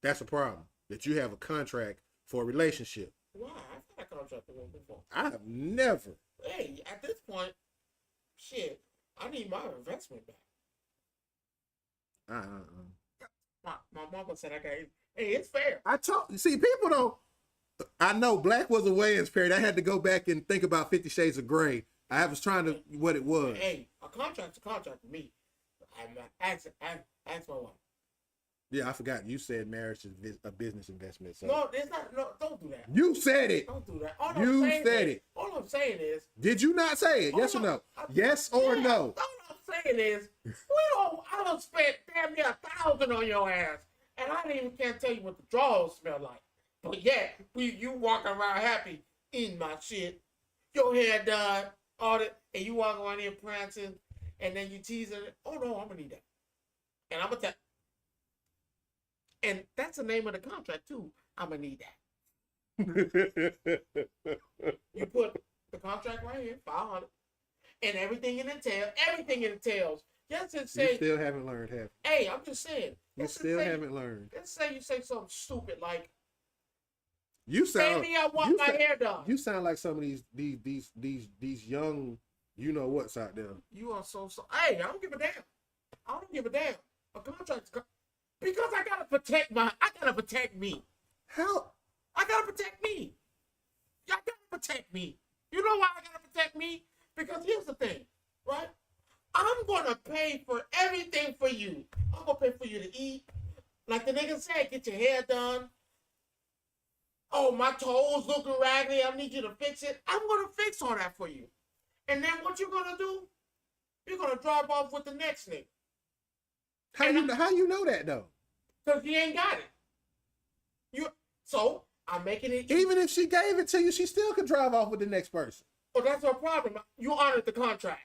Speaker 1: That's a problem. That you have a contract for a relationship.
Speaker 2: Why? I've had a contract with one before.
Speaker 1: I have never.
Speaker 2: Hey, at this point, shit, I need my investment back. My mama said I got it. Hey, it's fair.
Speaker 1: See, people don't. I know Black was a weighing period. I had to go back and think about 50 Shades of Grey. I was trying to what it was.
Speaker 2: Hey, a contract's a contract for me. Ask my wife.
Speaker 1: Yeah, I forgot. You said marriage is a business investment. So
Speaker 2: No, it's not. No, don't do that.
Speaker 1: you said it.
Speaker 2: Don't do that.
Speaker 1: You said it.
Speaker 2: All I'm saying is.
Speaker 1: Did you not say it? Yes or no? Yes or
Speaker 2: Yeah,
Speaker 1: no?
Speaker 2: All I'm saying is, I don't spend damn near $1,000 on your ass, and I didn't even can't tell you what the drawers smell like. But yeah, you walking around happy, eating my shit, your hair done, all that, and you walk around here prancing, and then you teasing it. Oh no, I'm gonna need that, and I'm gonna tell. And that's the name of the contract too. I'm gonna need that. You put the contract right here, 500, and everything it entails. Just to
Speaker 1: You
Speaker 2: say,
Speaker 1: still haven't learned, have you?
Speaker 2: hey, I'm just saying.
Speaker 1: You
Speaker 2: Let's just
Speaker 1: still
Speaker 2: say-
Speaker 1: haven't learned.
Speaker 2: Let's say you say something stupid like,
Speaker 1: You sound.
Speaker 2: "Baby, I want
Speaker 1: you
Speaker 2: my
Speaker 1: sound-
Speaker 2: hair done."
Speaker 1: You sound like some of these young, you know what's out there.
Speaker 2: You are so. Hey, I don't give a damn. I don't give a damn. A contract's because I gotta protect me.
Speaker 1: How?
Speaker 2: I gotta protect me. Y'all gotta protect me. You know why I gotta protect me? Because here's the thing, right? I'm gonna pay for everything for you. I'm gonna pay for you to eat. Like the nigga said, get your hair done. Oh, my toes looking raggedy. I need you to fix it. I'm gonna fix all that for you. And then what you gonna do? You're gonna drive off with the next nigga.
Speaker 1: How you know that though?
Speaker 2: Because he ain't got it. So I'm making it easy.
Speaker 1: Even if she gave it to you, she still could drive off with the next person.
Speaker 2: Oh, that's her problem. You honored the contract.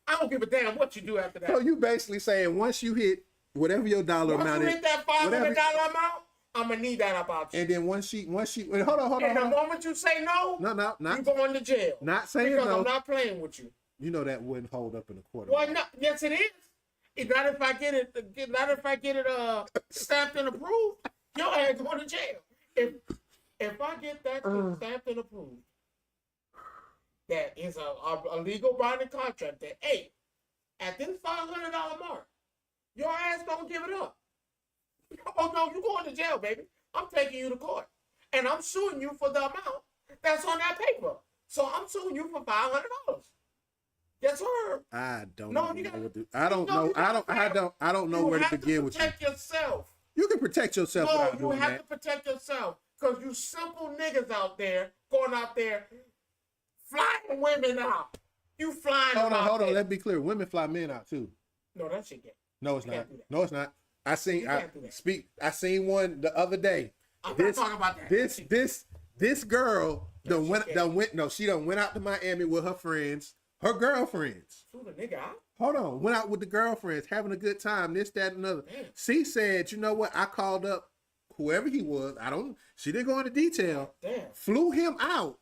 Speaker 2: I don't give a damn what you do after that.
Speaker 1: So you basically saying once you hit whatever your dollar
Speaker 2: Once
Speaker 1: amount
Speaker 2: you
Speaker 1: is,
Speaker 2: hit that $500 amount, I'm gonna need that about you.
Speaker 1: and then once she wait, hold on.
Speaker 2: And the moment you say no,
Speaker 1: No,
Speaker 2: you
Speaker 1: not
Speaker 2: going to jail.
Speaker 1: not saying
Speaker 2: Because
Speaker 1: no.
Speaker 2: I'm not playing with you.
Speaker 1: You know that wouldn't hold up in a court.
Speaker 2: Well, no, yes, it is. It's not if I get it stamped and approved. Your ass going to jail. If I get that shit stamped and approved, that is a legal binding contract. That hey, at this $500 mark, your ass don't give it up. Oh no, you going to jail, baby. I'm taking you to court, and I'm suing you for the amount that's on that paper. So I'm suing you for $500. Yes, sir.
Speaker 1: I don't
Speaker 2: No,
Speaker 1: know
Speaker 2: you gotta-
Speaker 1: what to, I don't
Speaker 2: no,
Speaker 1: know.
Speaker 2: you
Speaker 1: I
Speaker 2: gotta-
Speaker 1: don't know
Speaker 2: You
Speaker 1: where to
Speaker 2: have
Speaker 1: begin with you.
Speaker 2: protect yourself.
Speaker 1: You can protect yourself
Speaker 2: No,
Speaker 1: without
Speaker 2: you
Speaker 1: doing
Speaker 2: have
Speaker 1: that.
Speaker 2: to protect yourself because you simple niggas out there going out there flying women out. You flying them out
Speaker 1: Hold on.
Speaker 2: there.
Speaker 1: Let's be clear. Women fly men out too.
Speaker 2: No, that shit get.
Speaker 1: No, it's
Speaker 2: You
Speaker 1: not.
Speaker 2: can't do that.
Speaker 1: No, it's not. I
Speaker 2: You can't do that.
Speaker 1: I seen one the other day.
Speaker 2: I'm
Speaker 1: This
Speaker 2: not talking about that.
Speaker 1: this girl
Speaker 2: No,
Speaker 1: she done went out to Miami with her friends, her girlfriends.
Speaker 2: Shoot a nigga out.
Speaker 1: Hold on, went out with the girlfriends, having a good time, this, that, and another.
Speaker 2: Damn.
Speaker 1: She said, you know what? I called up whoever he was. She didn't go into detail.
Speaker 2: Damn.
Speaker 1: Flew him out.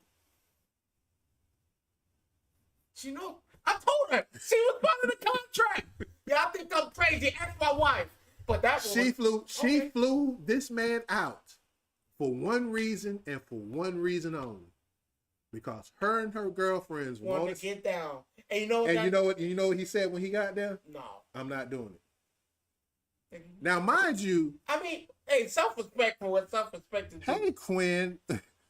Speaker 2: She know. I told her. She was part of the contract. Y'all think I'm crazy. Ask my wife. But that
Speaker 1: She
Speaker 2: Okay.
Speaker 1: flew this man out for one reason and for one reason only. Because her and her girlfriends
Speaker 2: wanted
Speaker 1: wanted
Speaker 2: to get down. And you know what?
Speaker 1: and you know what he said when he got there?
Speaker 2: No.
Speaker 1: I'm not doing it. Now, mind you,
Speaker 2: I mean, hey, self-respect for what self-respect is.
Speaker 1: hey Quinn,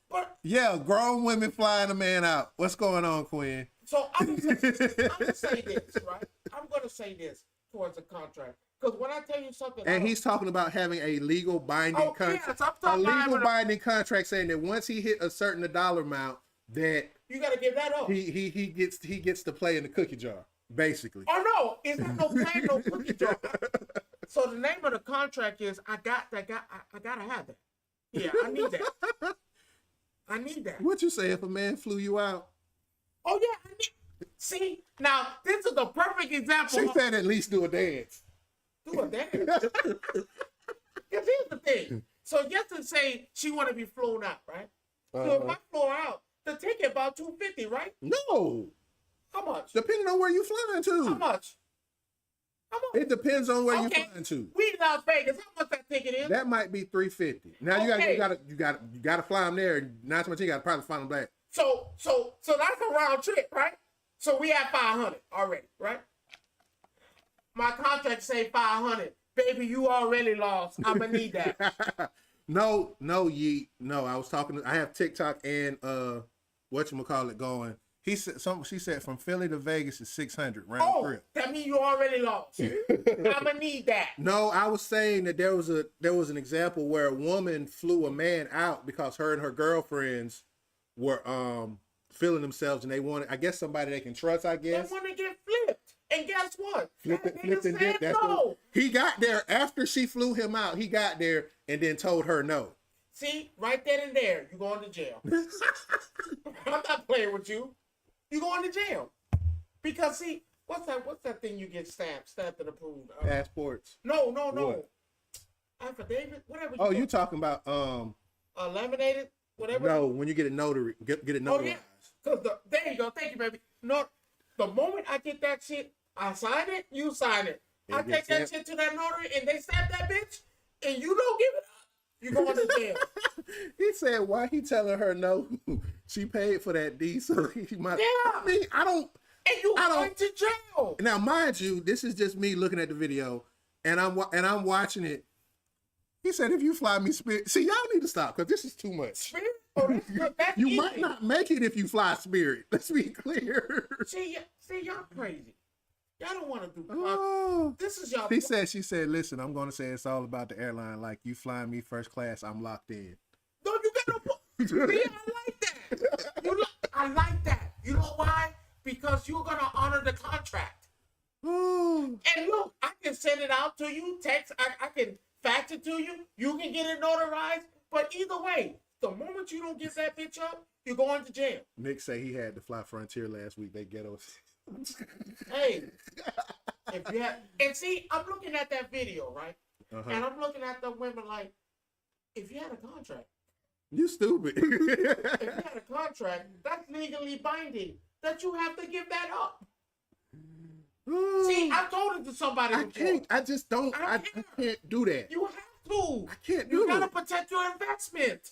Speaker 2: But
Speaker 1: yeah, grown women flying a man out. What's going on, Quinn?
Speaker 2: so I'm gonna say this, right? I'm gonna say this towards the contract. Because when I tell you something,
Speaker 1: And he's talking about having a legal binding
Speaker 2: Oh, yes,
Speaker 1: contract.
Speaker 2: I'm
Speaker 1: A
Speaker 2: talking about
Speaker 1: legal
Speaker 2: having a-
Speaker 1: binding contract saying that once he hit a certain dollar amount, that
Speaker 2: you gotta give that up.
Speaker 1: he gets to play in the cookie jar, basically.
Speaker 2: Oh no, it's not no plan, no cookie jar. So the name of the contract is I gotta have that. Yeah, I need that. I need that.
Speaker 1: What you say if a man flew you out?
Speaker 2: Oh yeah, I need. See, now this is the perfect example.
Speaker 1: She
Speaker 2: of-
Speaker 1: said at least do a dance.
Speaker 2: Do a dance. Because here's the thing. So just to say she want to be flown out, right? So if I flew her out, the ticket about $250, right?
Speaker 1: No,
Speaker 2: How much?
Speaker 1: depending on where you flying
Speaker 2: How
Speaker 1: to.
Speaker 2: much? How much?
Speaker 1: It depends on where
Speaker 2: Okay.
Speaker 1: you flying to.
Speaker 2: We in Las Vegas. How much that ticket is?
Speaker 1: That might be $350. Now
Speaker 2: Okay.
Speaker 1: you gotta fly them there. And not so much you gotta probably fly them back.
Speaker 2: So that's a round trip, right? So we at 500 already, right? My contract say 500. Baby, you already lost. I'ma need that.
Speaker 1: No, Yeet. No, I was talking. I have TikTok and whatchamacallit going. She said from Philly to Vegas is 600 round
Speaker 2: Oh,
Speaker 1: trip.
Speaker 2: that means you already lost. I'ma need that.
Speaker 1: No, I was saying that there was an example where a woman flew a man out because her and her girlfriends were feeling themselves and they wanted, I guess, somebody they can trust. I
Speaker 2: They
Speaker 1: guess
Speaker 2: want to get flipped. And guess what?
Speaker 1: flipped
Speaker 2: That
Speaker 1: and
Speaker 2: nigga
Speaker 1: dip.
Speaker 2: said
Speaker 1: That's
Speaker 2: no.
Speaker 1: what he got there after she flew him out. He got there and then told her no.
Speaker 2: See, right then and there, you going to jail. I'm not playing with you. You going to jail. Because see, what's that thing you get stamped and approved?
Speaker 1: Passports.
Speaker 2: No.
Speaker 1: What?
Speaker 2: Affidavit, whatever.
Speaker 1: Oh, you talking about
Speaker 2: laminated, whatever.
Speaker 1: No, when you get it notary, get it notarized.
Speaker 2: Oh yeah, because there you go. Thank you, baby. No, the moment I get that shit, I sign it. You sign it. I take that shit to that notary, and they stamp that bitch, and you don't give it up. You going to jail.
Speaker 1: He said, "Why he telling her no? She paid for that D, so he might."
Speaker 2: Yeah.
Speaker 1: I mean, I don't.
Speaker 2: And you going to jail.
Speaker 1: Now, mind you, this is just me looking at the video, and I'm watching it. He said, "If you fly me Spirit, see, y'all need to stop because this is too much.
Speaker 2: Spirit? Oh, that's
Speaker 1: You
Speaker 2: easy.
Speaker 1: might not make it if you fly Spirit. Let's be clear."
Speaker 2: See, y'all crazy. Y'all don't want to do.
Speaker 1: Oh.
Speaker 2: This is y'all.
Speaker 1: She said, "Listen, I'm going to say it's all about the airline. Like you flying me first class, I'm locked in."
Speaker 2: No, you got no. See, I like that. I like that. You know why? Because you're gonna honor the contract.
Speaker 1: Oh.
Speaker 2: And look, I can send it out to you, text. I can fax it to you. You can get it notarized. But either way, the moment you don't get that bitch up, you're going to jail.
Speaker 1: Nick say he had to fly Frontier last week. They ghetto.
Speaker 2: Hey, if you have, and see, I'm looking at that video, right? And I'm looking at the women like, if you had a contract,
Speaker 1: you stupid.
Speaker 2: if you had a contract, that's legally binding. That you have to give that up. See, I told it to somebody
Speaker 1: I
Speaker 2: before.
Speaker 1: can't. I just don't. I can't do that.
Speaker 2: You have to.
Speaker 1: I can't do
Speaker 2: You gotta
Speaker 1: it.
Speaker 2: protect your investment.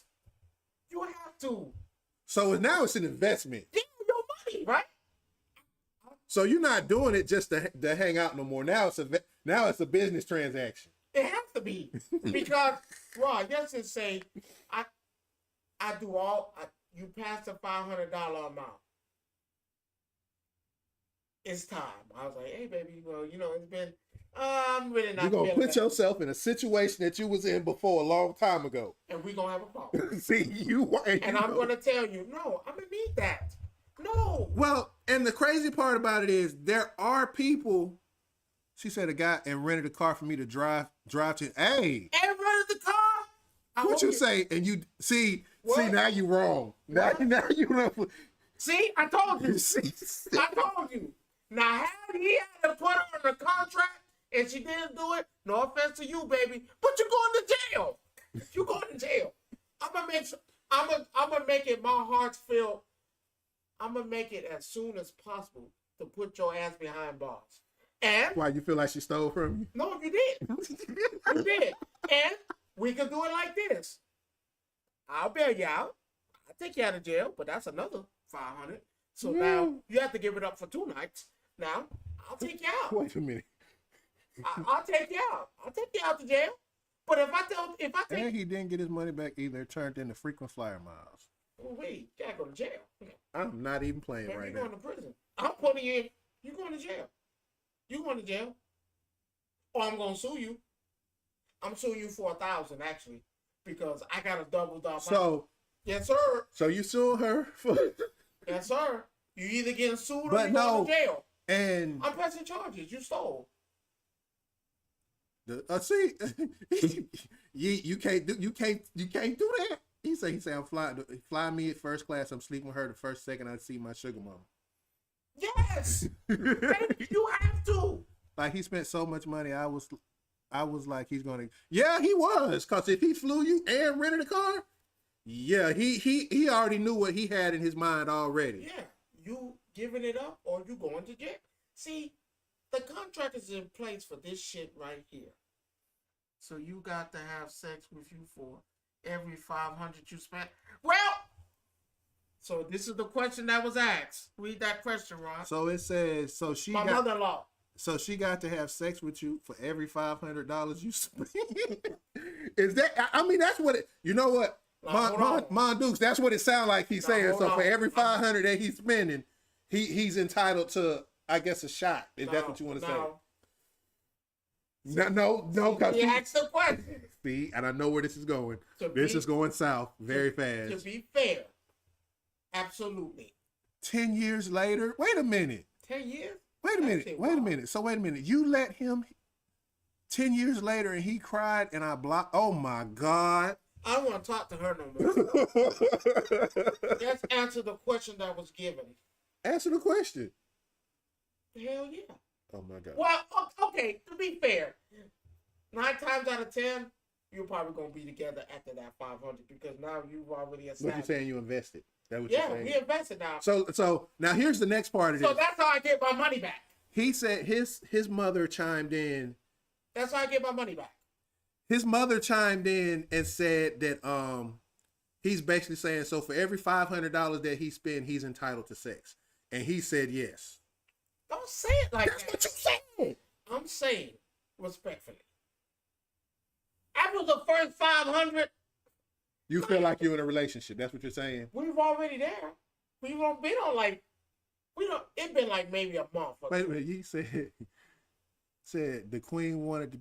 Speaker 2: You have to.
Speaker 1: So now it's an investment.
Speaker 2: Yeah, your money, right?
Speaker 1: So you're not doing it just to hang out no more. Now it's a business transaction.
Speaker 2: It has to be because Rod, let's just say I do all. You pass the $500 amount. It's time. I was like, hey, baby, well, it's been. I'm really not.
Speaker 1: You're gonna put yourself in a situation that you was in before a long time ago,
Speaker 2: and we're gonna have a problem.
Speaker 1: See you,
Speaker 2: and I'm gonna tell you, no, I'm gonna need that. No.
Speaker 1: Well, and the crazy part about it is there are people. She said a guy and rented a car for me to drive to. Hey,
Speaker 2: and rented the car.
Speaker 1: What you say? And you see
Speaker 2: What?
Speaker 1: now you wrong. Now you wrong.
Speaker 2: See, I told you. I told you. Now, he had to put her on the contract, and she didn't do it. No offense to you, baby, but you're going to jail. You're going to jail. I'm gonna make it my heart's feel. I'm gonna make it as soon as possible to put your ass behind bars. And
Speaker 1: why you feel like she stole from you?
Speaker 2: No, you did. You did. And we can do it like this. I'll bail you out. I'll take you out of jail, but that's another $500. So now you have to give it up for 2 nights. Now I'll take you out.
Speaker 1: Wait a minute.
Speaker 2: I'll take you out. I'll take you out to jail. But if I take,
Speaker 1: and he didn't get his money back either. It turned into frequent flyer miles.
Speaker 2: oh wait, you gotta go to jail.
Speaker 1: I'm not even playing
Speaker 2: Maybe
Speaker 1: right
Speaker 2: you're
Speaker 1: now.
Speaker 2: going to prison. I'm putting you in. You're going to jail. You're going to jail. Or I'm going to sue you. I'm suing you for 1,000 actually, because I got a double down.
Speaker 1: So
Speaker 2: yes, sir.
Speaker 1: So you suing her for?
Speaker 2: Yes, sir. You either getting sued or
Speaker 1: But
Speaker 2: you
Speaker 1: no,
Speaker 2: going to jail.
Speaker 1: And
Speaker 2: I'm pressing charges. You stole.
Speaker 1: See, you can't do that. He say I'm fly me at first class. I'm sleeping with her the first second I see my sugar mama.
Speaker 2: Yes, baby, you have to.
Speaker 1: Like he spent so much money. I was like he's gonna. Yeah, he was. Cause if he flew you and rented a car, yeah, he already knew what he had in his mind already.
Speaker 2: Yeah, you giving it up or you going to jail. See, the contract is in place for this shit right here. So you got to have sex with you for every 500 you spent. Well, so this is the question that was asked. Read that question, Ron.
Speaker 1: So it says,
Speaker 2: My mother-in-law.
Speaker 1: So she got to have sex with you for every $500 you spend. Is that? I mean, that's what it. You know what, Mondukes, that's what it sounds like he's saying. So for every 500 that he's spending, he's entitled to, I guess, a shot. If that's what you want to say. No, because
Speaker 2: he asked the question.
Speaker 1: See, and I know where this is going. This is going south very fast.
Speaker 2: To be fair, absolutely.
Speaker 1: 10 years later, wait a minute.
Speaker 2: 10 years?
Speaker 1: Wait a minute. So wait a minute. You let him 10 years later and he cried and I blocked. Oh my God.
Speaker 2: I don't want to talk to her no more. Let's answer the question that was given.
Speaker 1: Answer the question.
Speaker 2: Hell yeah.
Speaker 1: Oh my God.
Speaker 2: Well, okay. To be fair, 9 times out of 10, you're probably gonna be together after that 500 because now you've already
Speaker 1: What
Speaker 2: established.
Speaker 1: you saying? You invested? That what
Speaker 2: Yeah,
Speaker 1: you're saying?
Speaker 2: we invested now.
Speaker 1: So now here's the next part of
Speaker 2: So
Speaker 1: this.
Speaker 2: that's how I get my money back.
Speaker 1: He said his mother chimed in.
Speaker 2: That's how I get my money back.
Speaker 1: His mother chimed in and said that he's basically saying, so for every $500 that he spent, he's entitled to sex, and he said yes.
Speaker 2: Don't say it like
Speaker 1: That's
Speaker 2: that.
Speaker 1: what you said.
Speaker 2: I'm saying respectfully. After the first 500,
Speaker 1: You feel like you're in a relationship. That's what you're saying.
Speaker 2: we've already there. We've been on like it's been like maybe a month.
Speaker 1: Wait a minute. He said the queen wanted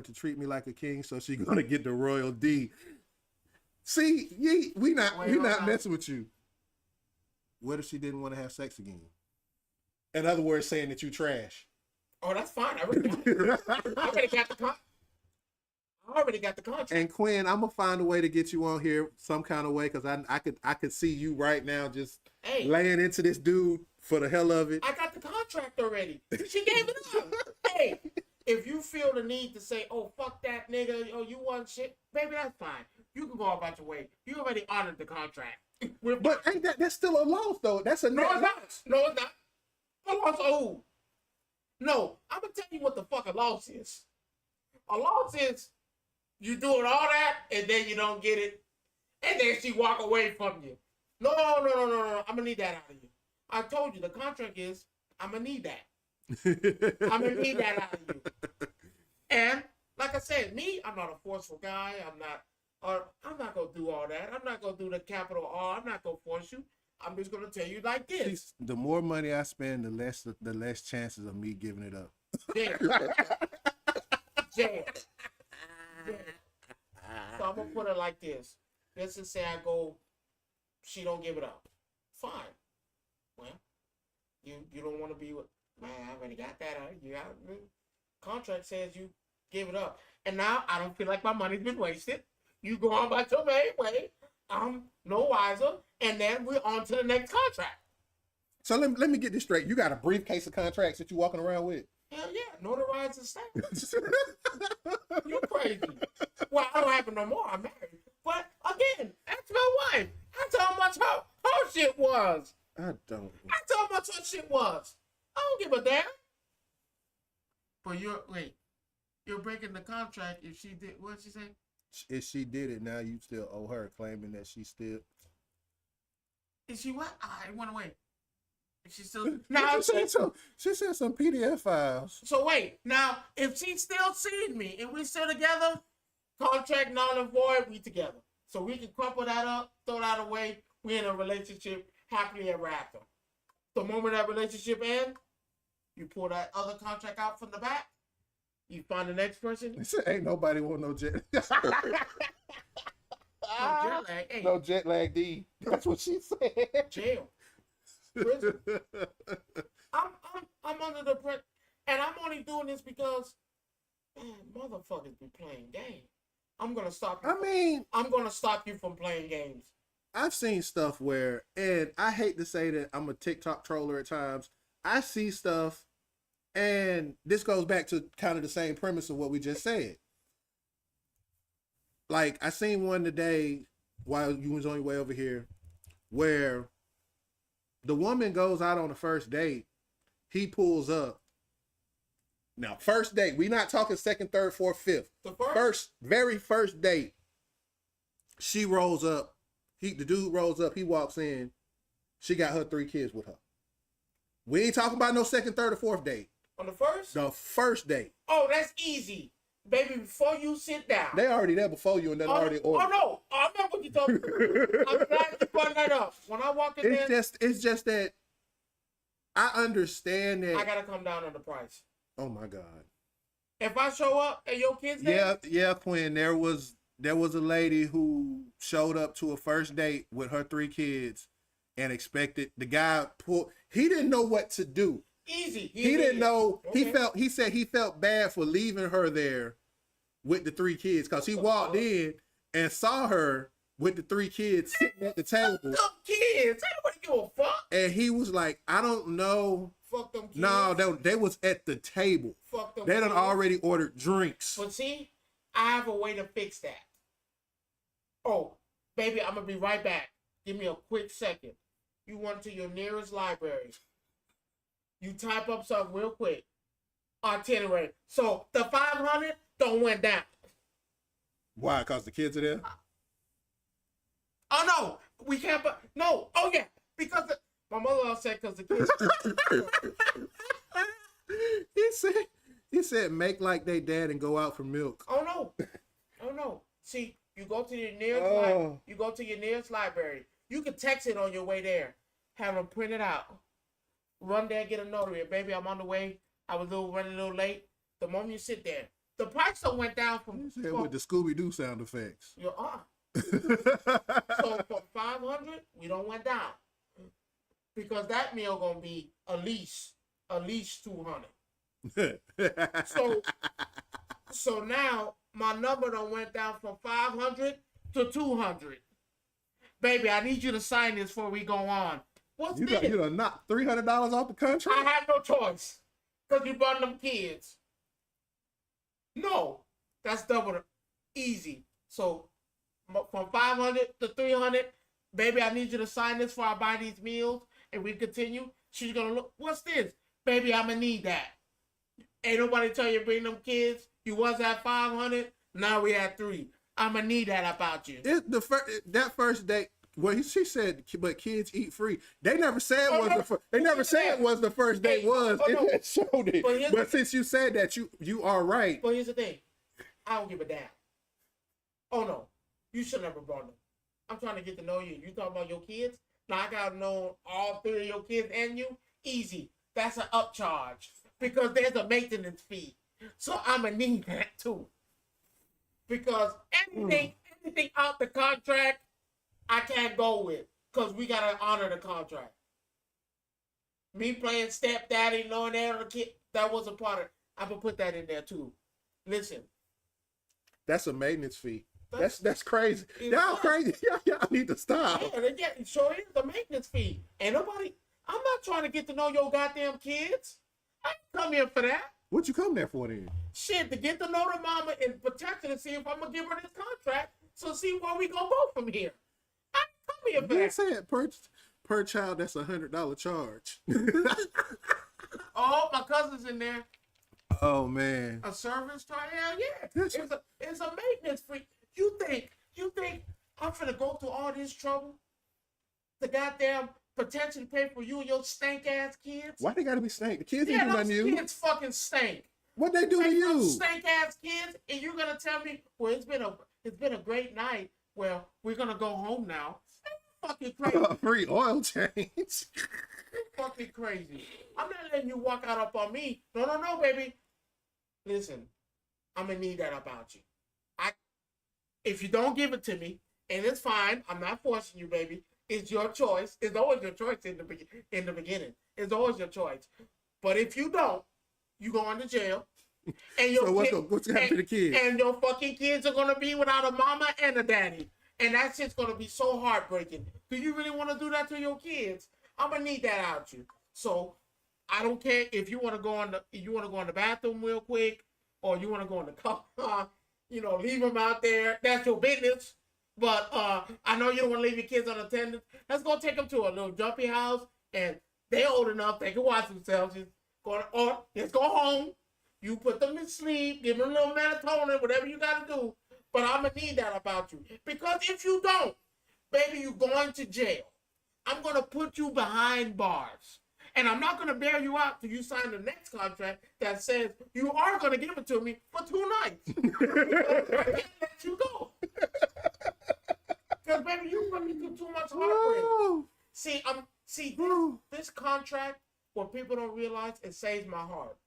Speaker 1: to treat me like a king, so she's gonna get the royal D. See, we not messing with you. What if she didn't want to have sex again? In other words, saying that you trash.
Speaker 2: Oh, that's fine. I already got it. I already got the contract.
Speaker 1: And Quinn, I'm gonna find a way to get you on here some kind of way, because I could see you right now just laying into this dude for the hell of it.
Speaker 2: I got the contract already. She gave it up. Hey, if you feel the need to say, "Oh fuck that nigga," "Oh you want shit," baby, that's fine. You can go about your way. You already honored the contract.
Speaker 1: But ain't that's still a loss though? That's a
Speaker 2: No,
Speaker 1: net
Speaker 2: it's not. No, it's not. A loss of who? No, I'm gonna tell you what the fuck a loss is. A loss is you doing all that and then you don't get it, and then she walk away from you. No. I'm gonna need that out of you. I told you the contract is I'm gonna need that. I'm gonna need that out of you. And like I said, I'm not a forceful guy. I'm not gonna do all that. I'm not gonna do the capital R. I'm not gonna force you. I'm just gonna tell you like this.
Speaker 1: The more money I spend, the less chances of me giving it up.
Speaker 2: Jam. So I'm gonna put it like this. Let's just say I go, she don't give it up. Fine. Well, you don't want to be with, man, I already got that. You got contract says you give it up. And now I don't feel like my money's been wasted. You go on about your merry way. I'm no wiser. And then we're on to the next contract.
Speaker 1: So let me get this straight. You got a briefcase of contracts that you walking around with?
Speaker 2: Hell yeah, notarized and stamp. You crazy. Well, I don't have it no more. I'm married. But again, that's my wife. That's how much her shit was.
Speaker 1: I don't.
Speaker 2: That's how much her shit was. I don't give a damn. But you're breaking the contract if she did, what'd she say?
Speaker 1: If she did it, now you still owe her, claiming that she still.
Speaker 2: Is she what? It went away. If she still. Now,
Speaker 1: she said some PDF files.
Speaker 2: So wait, now if she still sees me and we still together, contract null and void, we together. So we can crumple that up, throw that away. We in a relationship happily ever after. The moment that relationship ends, you pull that other contract out from the back. You find the next person.
Speaker 1: Ain't nobody want no jet.
Speaker 2: No jet lag. Hey,
Speaker 1: No jet lag D. That's what she said.
Speaker 2: jail. Prison. I'm under the pressure, and I'm only doing this because, man, motherfuckers be playing games. I'm gonna stop you. I'm gonna stop you from playing games.
Speaker 1: I've seen stuff where, and I hate to say that I'm a TikTok troller at times. I see stuff, and this goes back to kind of the same premise of what we just said. Like, I seen one today while you was on your way over here, where the woman goes out on the first date, he pulls up. Now, first date, we not talking second, third, fourth, fifth.
Speaker 2: The
Speaker 1: Very first date, she rolls up. The dude rolls up, he walks in. She got her 3 kids with her. We ain't talking about no second, third, or fourth date.
Speaker 2: On the first?
Speaker 1: The first date.
Speaker 2: Oh, that's easy. Baby, before you sit down.
Speaker 1: They already there before you and then already ordered.
Speaker 2: Oh, no. I remember what you told me. I'm glad you brought that up. When I walk in there.
Speaker 1: It's just that I understand that.
Speaker 2: I got to come down on the price.
Speaker 1: Oh, my God.
Speaker 2: If I show up and your kids there?
Speaker 1: Yeah, Quinn. There was a lady who showed up to a first date with her 3 kids and expected the guy he didn't know what to do.
Speaker 2: Easy.
Speaker 1: He didn't know.
Speaker 2: Okay.
Speaker 1: He said he felt bad for leaving her there with the 3 kids because he walked in and saw her with the 3 kids sitting at the table.
Speaker 2: Fuck kids. Ain't nobody give a fuck.
Speaker 1: And he was like, I don't know
Speaker 2: Fuck them kids.
Speaker 1: No, they was at the table.
Speaker 2: Fuck them
Speaker 1: They done
Speaker 2: kids.
Speaker 1: already ordered drinks.
Speaker 2: But see, I have a way to fix that. Oh, baby, I'm gonna be right back. Give me a quick second. You went to your nearest library. You type up something real quick. Itinerary. So the 500 don't went down.
Speaker 1: Why? Cause the kids are there.
Speaker 2: Oh no, we can't. No. Oh yeah, because my mother said because the kids.
Speaker 1: he said make like they dad and go out for milk.
Speaker 2: Oh no. Oh no. See, you go to your nearest you go to your nearest library. You can text it on your way there. Have them print it out. Run there, get a notary. Baby, I'm on the way. I was running a little late. The moment you sit there, the price don't went down from.
Speaker 1: He said with the Scooby Doo sound effects.
Speaker 2: You are. So from 500, we don't went down because that meal gonna be at least 200. So now my number done went down from 500 to 200. Baby, I need you to sign this before we go on. What's this?
Speaker 1: You done knocked $300 off the contract?
Speaker 2: I had no choice because you brought them kids. No, that's double easy. So from 500 to 300, baby, I need you to sign this before I buy these meals and we continue. She's gonna look. What's this, baby? I'm gonna need that. Ain't nobody tell you to bring them kids. You was at 500. Now we at 3. I'm gonna need that about you.
Speaker 1: That first date. Well, she said, but kids eat free. They never said They never said it was the first date was. It just showed it. But since you said that, you are right.
Speaker 2: But here's the thing, I don't give a damn. Oh no, you should never brought them. I'm trying to get to know you. You talking about your kids? Now I gotta know all 3 of your kids and you. Easy. That's an upcharge because there's a maintenance fee. So I'm gonna need that too. Because anything out the contract, I can't go with because we gotta honor the contract. Me playing stepdaddy, knowing that kid, that was a part of. I'm gonna put that in there too. Listen,
Speaker 1: that's a maintenance fee. That's crazy. Y'all crazy. Y'all need to stop.
Speaker 2: Yeah, sure is the maintenance fee. Ain't nobody. I'm not trying to get to know your goddamn kids. I ain't come here for that.
Speaker 1: What you come there for then?
Speaker 2: Shit, to get to know the mama and protect her and see if I'm gonna give her this contract. So see where we gonna go from here. I ain't come here for that.
Speaker 1: Said per child, that's $100 charge.
Speaker 2: Oh, my cousin's in there.
Speaker 1: Oh man.
Speaker 2: A service charge? Hell yeah. It's a maintenance fee. You think I'm finna go through all this trouble to goddamn potentially pay for you and your stank ass kids?
Speaker 1: Why they gotta be stank? The kids ain't do nothing to you.
Speaker 2: Kids fucking stink.
Speaker 1: What they do to you?
Speaker 2: Stank ass kids, and you're gonna tell me, well, it's been a great night. Well, we're gonna go home now. Fucking crazy.
Speaker 1: Free oil change.
Speaker 2: Fucking crazy. I'm not letting you walk out up on me. No, baby. Listen, I'm gonna need that about you. If you don't give it to me, and it's fine, I'm not forcing you, baby. It's your choice. It's always your choice in the beginning. It's always your choice. But if you don't, you going to jail. And your
Speaker 1: what's gonna happen to the kids?
Speaker 2: And your fucking kids are gonna be without a mama and a daddy. And that shit's gonna be so heartbreaking. Do you really want to do that to your kids? I'm gonna need that out of you. So I don't care if you want to go in the bathroom real quick, or you want to go in the car. Leave them out there. That's your business. But I know you don't want to leave your kids unattended. Let's go take them to a little jumpy house, and they're old enough they can watch themselves. Or let's go home. You put them to sleep, give them a little melatonin, whatever you got to do. But I'm going to need that about you. Because if you don't, baby, you're going to jail. I'm going to put you behind bars. And I'm not going to bail you out till you sign the next contract that says you are going to give it to me for 2 nights. I can't let you go. Because, baby, you put me through too much heartbreak. See, this contract, what people don't realize, it saves my heart.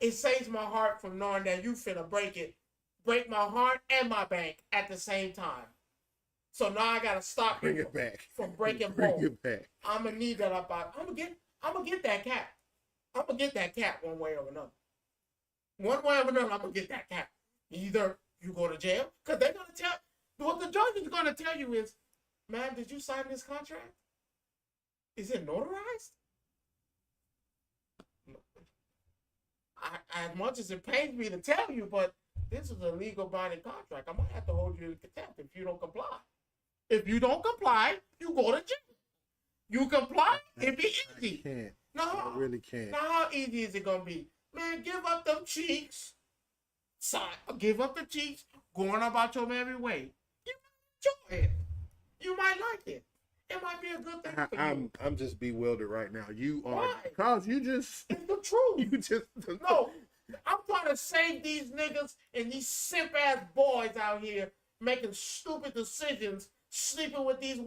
Speaker 2: It saves my heart from knowing that you finna break my heart and my bank at the same time. So now I gotta stop
Speaker 1: Bring it back.
Speaker 2: From breaking
Speaker 1: Bring
Speaker 2: both.
Speaker 1: it back.
Speaker 2: I'm gonna need that up. I'm gonna get that cat. I'm gonna get that cat one way or another. One way or another, I'm gonna get that cat. Either you go to jail, because they're gonna tell. What the judge is gonna tell you is, man, did you sign this contract? Is it notarized? as much as it pains me to tell you, but this is a legal binding contract. I might have to hold you in contempt if you don't comply. If you don't comply, you go to jail. You comply, it be easy.
Speaker 1: I can't.
Speaker 2: No,
Speaker 1: I really can't.
Speaker 2: now how easy is it gonna be? Man, give up them cheeks. Give up the cheeks. Going about your merry way. You might enjoy it. You might like it. It might be a good thing for you.
Speaker 1: I'm just bewildered right now. You are
Speaker 2: Why?
Speaker 1: because you just
Speaker 2: It's the truth.
Speaker 1: you just
Speaker 2: No, I'm trying to save these niggas and these simp ass boys out here making stupid decisions, sleeping with these,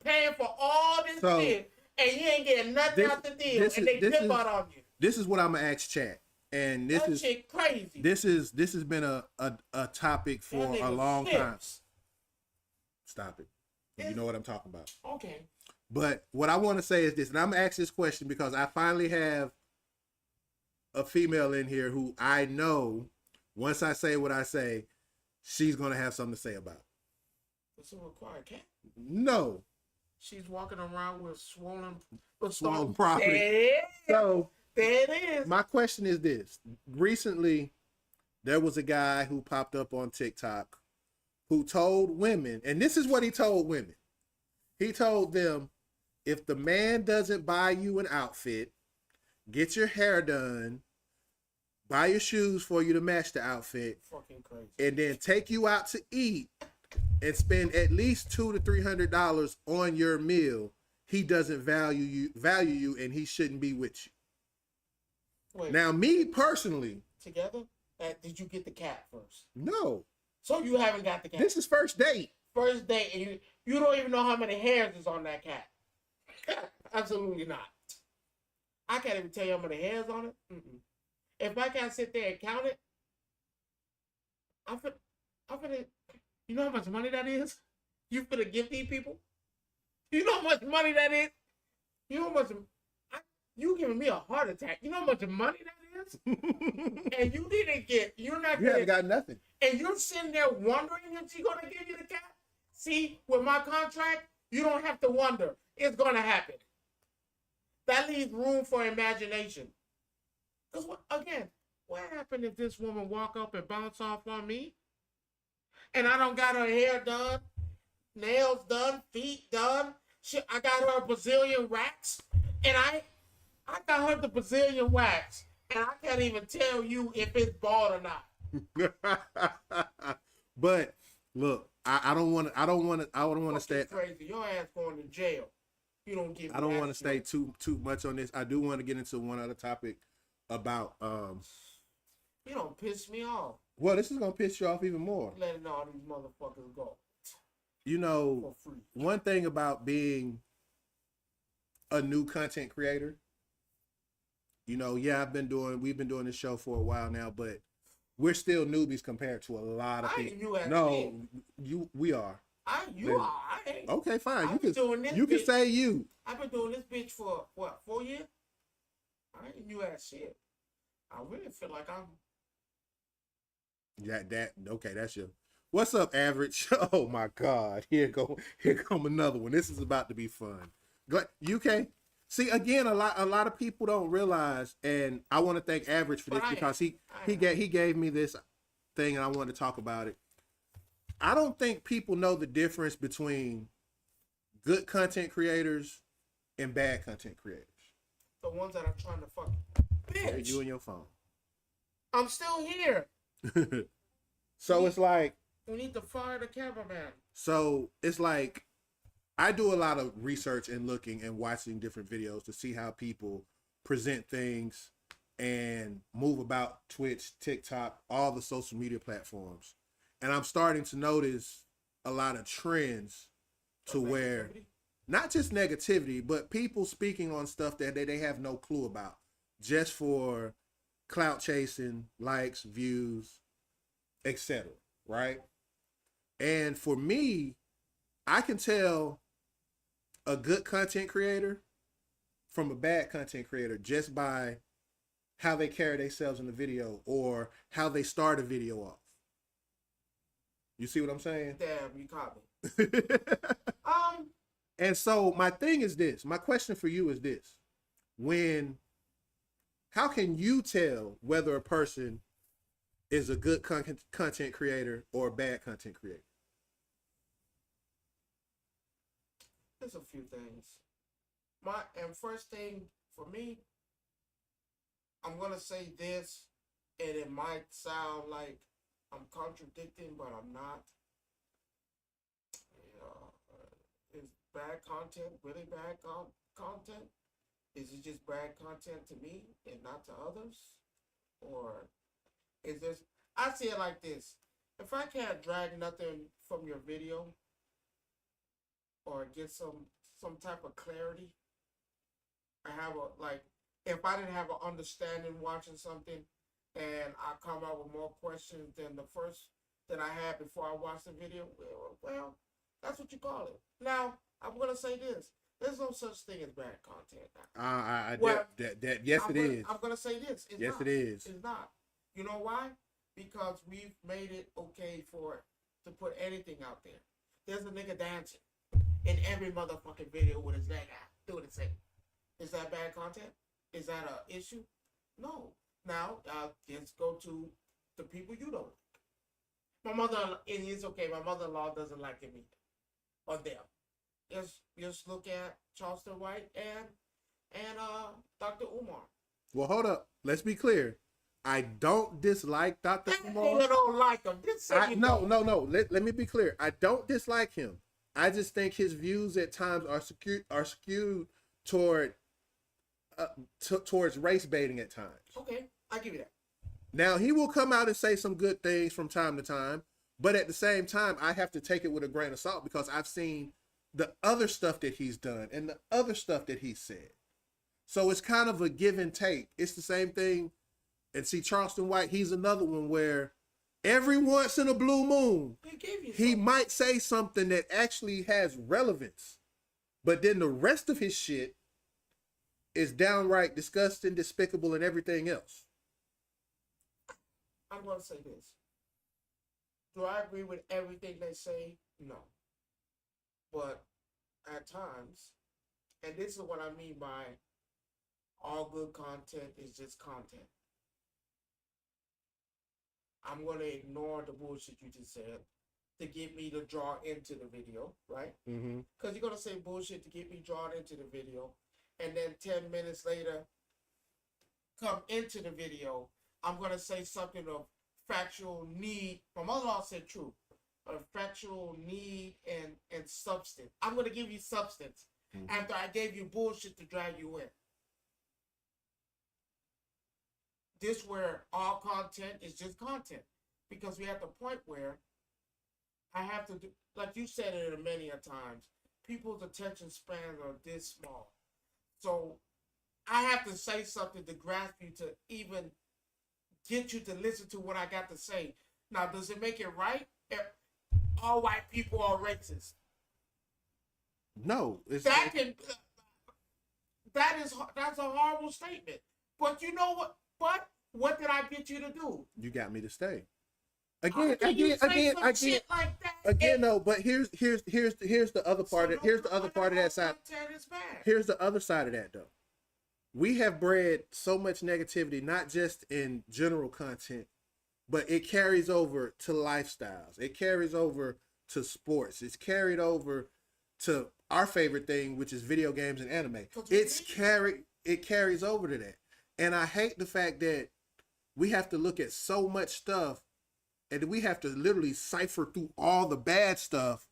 Speaker 2: paying for all this
Speaker 1: So,
Speaker 2: shit, and you ain't getting nothing out the deal, and they dip out on you.
Speaker 1: This is what I'm gonna ask chat, and this
Speaker 2: That
Speaker 1: is
Speaker 2: shit crazy.
Speaker 1: this has been a topic for
Speaker 2: That
Speaker 1: a
Speaker 2: nigga
Speaker 1: long
Speaker 2: shit.
Speaker 1: time. Stop it. You know what I'm talking about.
Speaker 2: Okay.
Speaker 1: But what I want to say is this, and I'm gonna ask this question because I finally have a female in here who I know once I say what I say, she's gonna have something to say about.
Speaker 2: It's a required cat.
Speaker 1: No.
Speaker 2: She's walking around with swollen
Speaker 1: Property.
Speaker 2: There,
Speaker 1: So
Speaker 2: there it is.
Speaker 1: my question is this. Recently, there was a guy who popped up on TikTok who told women, and this is what he told women. He told them, if the man doesn't buy you an outfit, get your hair done, buy your shoes for you to match the outfit,
Speaker 2: Fucking crazy.
Speaker 1: and then take you out to eat and spend at least $200 to $300 on your meal, he doesn't value you, and he shouldn't be with you.
Speaker 2: Wait,
Speaker 1: Now, me personally,
Speaker 2: together? Did you get the cat first?
Speaker 1: no.
Speaker 2: So you haven't got the cat.
Speaker 1: This is first date.
Speaker 2: First date, and you don't even know how many hairs is on that cat. Absolutely not. I can't even tell you how many hairs on it. Mm-mm. If I can't sit there and count it, I'm finna, you know how much money that is? You finna give these people? You know how much money that is? You know how much, you giving me a heart attack. You know how much money that is? And you didn't get, you're not
Speaker 1: You haven't got nothing.
Speaker 2: and you're sitting there wondering if she's gonna give you the cat. See, with my contract, you don't have to wonder. It's gonna happen. That leaves room for imagination. Because what happened if this woman walk up and bounce off on me? And I don't got her hair done, nails done, feet done. Shit, I got her a Brazilian wax. And I got her the Brazilian wax. And I can't even tell you if it's bald or not.
Speaker 1: But look, I don't want to stay.
Speaker 2: Crazy. Your ass going to jail. You don't get.
Speaker 1: I don't want to stay too much on this. I do want to get into one other topic about
Speaker 2: You don't piss me off.
Speaker 1: Well, this is gonna piss you off even more.
Speaker 2: Letting all these motherfuckers go
Speaker 1: You know,
Speaker 2: for free.
Speaker 1: one thing about being a new content creator, you know, yeah, we've been doing this show for a while now, but we're still newbies compared to a lot of
Speaker 2: I
Speaker 1: people.
Speaker 2: ain't new ass
Speaker 1: No, we are.
Speaker 2: I ain't.
Speaker 1: Okay, fine.
Speaker 2: I've been doing this
Speaker 1: You can
Speaker 2: bitch.
Speaker 1: say you.
Speaker 2: I've been doing this bitch for what, 4 years? I ain't new ass shit. I really feel like I'm.
Speaker 1: Okay, that's your. What's up, average? Oh my God, here come another one. This is about to be fun. Go, UK. See, again, a lot of people don't realize, and I want to thank Average for this because he gave me this thing, and I wanted to talk about it. I don't think people know the difference between good content creators and bad content creators.
Speaker 2: The ones that are trying to fuck.
Speaker 1: Yeah,
Speaker 2: Bitch,
Speaker 1: you and your phone.
Speaker 2: I'm still here.
Speaker 1: So it's like.
Speaker 2: We need to fire the cameraman.
Speaker 1: So it's like I do a lot of research and looking and watching different videos to see how people present things and move about Twitch, TikTok, all the social media platforms. And I'm starting to notice a lot of trends to where not just negativity, but people speaking on stuff that they have no clue about just for clout chasing, likes, views, etc. Right? And for me, I can tell a good content creator from a bad content creator just by how they carry themselves in the video or how they start a video off. You see what I'm saying?
Speaker 2: Damn, you caught me.
Speaker 1: And so my thing is this. My question for you is this. When how can you tell whether a person is a good content creator or a bad content creator?
Speaker 2: There's a few things. First thing for me, I'm gonna say this, and it might sound like I'm contradicting, but I'm not. Is bad content really bad content? Is it just bad content to me and not to others? Or is this? I see it like this: if I can't drag nothing from your video or get some type of clarity, I have a like. If I didn't have an understanding watching something, and I come out with more questions than the first that I had before I watched the video, well, that's what you call it. Now, I'm gonna say this: there's no such thing as bad content now.
Speaker 1: Yes, it is.
Speaker 2: I'm gonna say this:
Speaker 1: yes, it is.
Speaker 2: It's not. You know why? Because we've made it okay to put anything out there. There's a nigga dancing in every motherfucking video with his leg out, doing the same. Is that bad content? Is that an issue? No. Now, let's go to the people you don't like. My mother, and it's okay. My mother-in-law doesn't like him either. Or them. Just look at Charleston White and Dr. Umar.
Speaker 1: Well, hold up. Let's be clear. I don't dislike Dr. Umar.
Speaker 2: You don't like him.
Speaker 1: No. Let me be clear. I don't dislike him. I just think his views at times are skewed toward towards race baiting at times.
Speaker 2: Okay, I give you that.
Speaker 1: Now he will come out and say some good things from time to time, but at the same time, I have to take it with a grain of salt because I've seen the other stuff that he's done and the other stuff that he said. So it's kind of a give and take. It's the same thing. And see, Charleston White, he's another one where every once in a blue moon, he might say something that actually has relevance, but then the rest of his shit is downright disgusting, despicable, and everything else.
Speaker 2: I'm going to say this. Do I agree with everything they say? No. But at times, and this is what I mean by all good content is just content. I'm going to ignore the bullshit you just said to get me to draw into the video, right? Because you're going to say bullshit to get me drawn into the video. And then 10 minutes later, come into the video, I'm going to say something of factual need. My mother-in-law said true. Factual need and substance. I'm going to give you substance after I gave you bullshit to drag you in. This where all content is just content. Because we're at the point where I have to do, like you said it many a times, people's attention spans are this small. So I have to say something to grasp you to even get you to listen to what I got to say. Now, does it make it right if all white people are racist?
Speaker 1: No.
Speaker 2: That's a horrible statement. But you know what? But what did I get you to do?
Speaker 1: You got me to stay.
Speaker 2: Again.
Speaker 1: No. But here's the other part. Here's the other part of that side. Here's the other side of that though. We have bred so much negativity, not just in general content, but it carries over to lifestyles. It carries over to sports. It's carried over to our favorite thing, which is video games and anime. It carries over to that. And I hate the fact that we have to look at so much stuff and we have to literally cipher through all the bad stuff.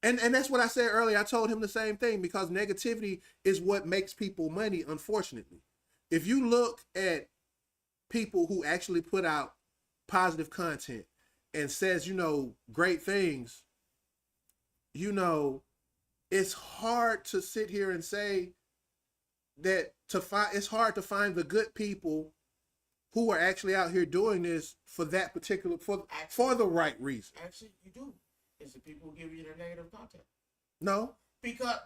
Speaker 1: And that's what I said earlier. I told him the same thing because negativity is what makes people money, unfortunately. If you look at people who actually put out positive content and says, great things, it's hard to sit here and say that it's hard to find the good people who are actually out here doing this for that particular, for the right reason.
Speaker 2: Actually, you do. It's the people who give you the negative content.
Speaker 1: No.
Speaker 2: Because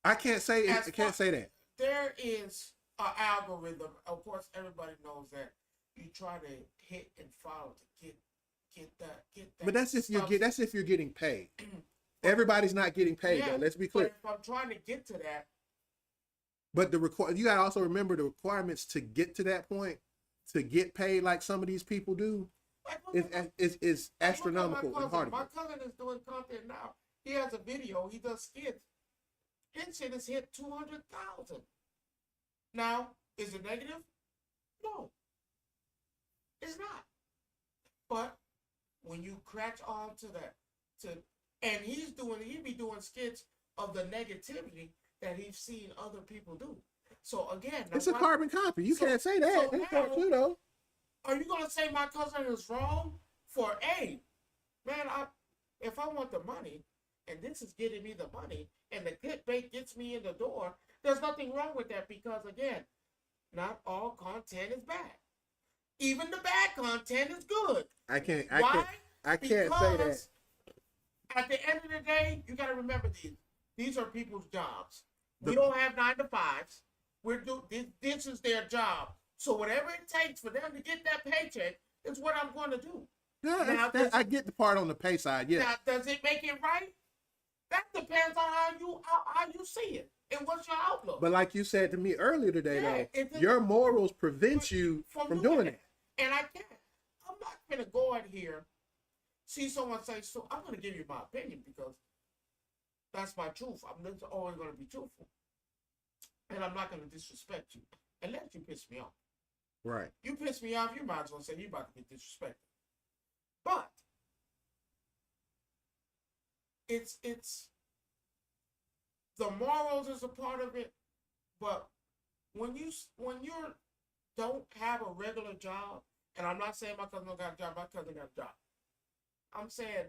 Speaker 1: I can't say that.
Speaker 2: There is an algorithm. Of course, everybody knows that you try to hit and follow to get that.
Speaker 1: But that's if you're getting paid. Everybody's not getting paid though. Let's be clear.
Speaker 2: But if I'm trying to get to that,
Speaker 1: But you gotta also remember the requirements to get to that point, to get paid like some of these people do, is astronomical and hard.
Speaker 2: My cousin is doing content now. He has a video. He does skits. His shit has hit 200,000. Now, is it negative? No, it's not. But when you crash on to that, and he be doing skits of the negativity that he's seen other people do. So again,
Speaker 1: it's a carbon copy. You can't say that.
Speaker 2: So
Speaker 1: That's not true though.
Speaker 2: Are you gonna say my cousin is wrong for man? If I want the money, and this is getting me the money, and the clickbait gets me in the door, there's nothing wrong with that because again, not all content is bad. Even the bad content is good. I can't say that. At the end of the day, you got to remember these are people's jobs. We don't have 9 to 5s. This is their job. So whatever it takes for them to get that paycheck is what I'm going to do.
Speaker 1: Yeah, I get the part on the pay side. Yeah.
Speaker 2: Now, does it make it right? That depends on how you see it and what's your outlook.
Speaker 1: But like you said to me earlier today, though, your morals prevent you from doing it.
Speaker 2: And I can't. I'm not going to go out here, see someone say, so I'm going to give you my opinion because that's my truth. I'm always going to be truthful. And I'm not going to disrespect you unless you piss me off.
Speaker 1: Right.
Speaker 2: You piss me off, you might as well say you're about to get disrespected. But it's the morals is a part of it, but when you don't have a regular job, and I'm not saying my cousin don't got a job, my cousin got a job. I'm saying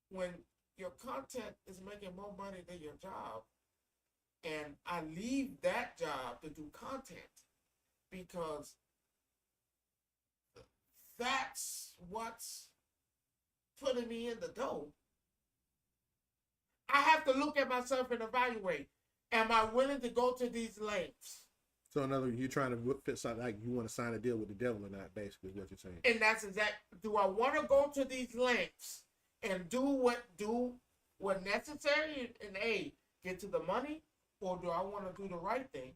Speaker 2: when your content is making more money than your job, and I leave that job to do content because that's what's putting me in the dough. I have to look at myself and evaluate. Am I willing to go to these lengths?
Speaker 1: So in other words, you're trying to fit something like you want to sign a deal with the devil or not, basically is what you're saying.
Speaker 2: And that's do I want to go to these lengths and do what necessary and get to the money? Or do I want to do the right thing?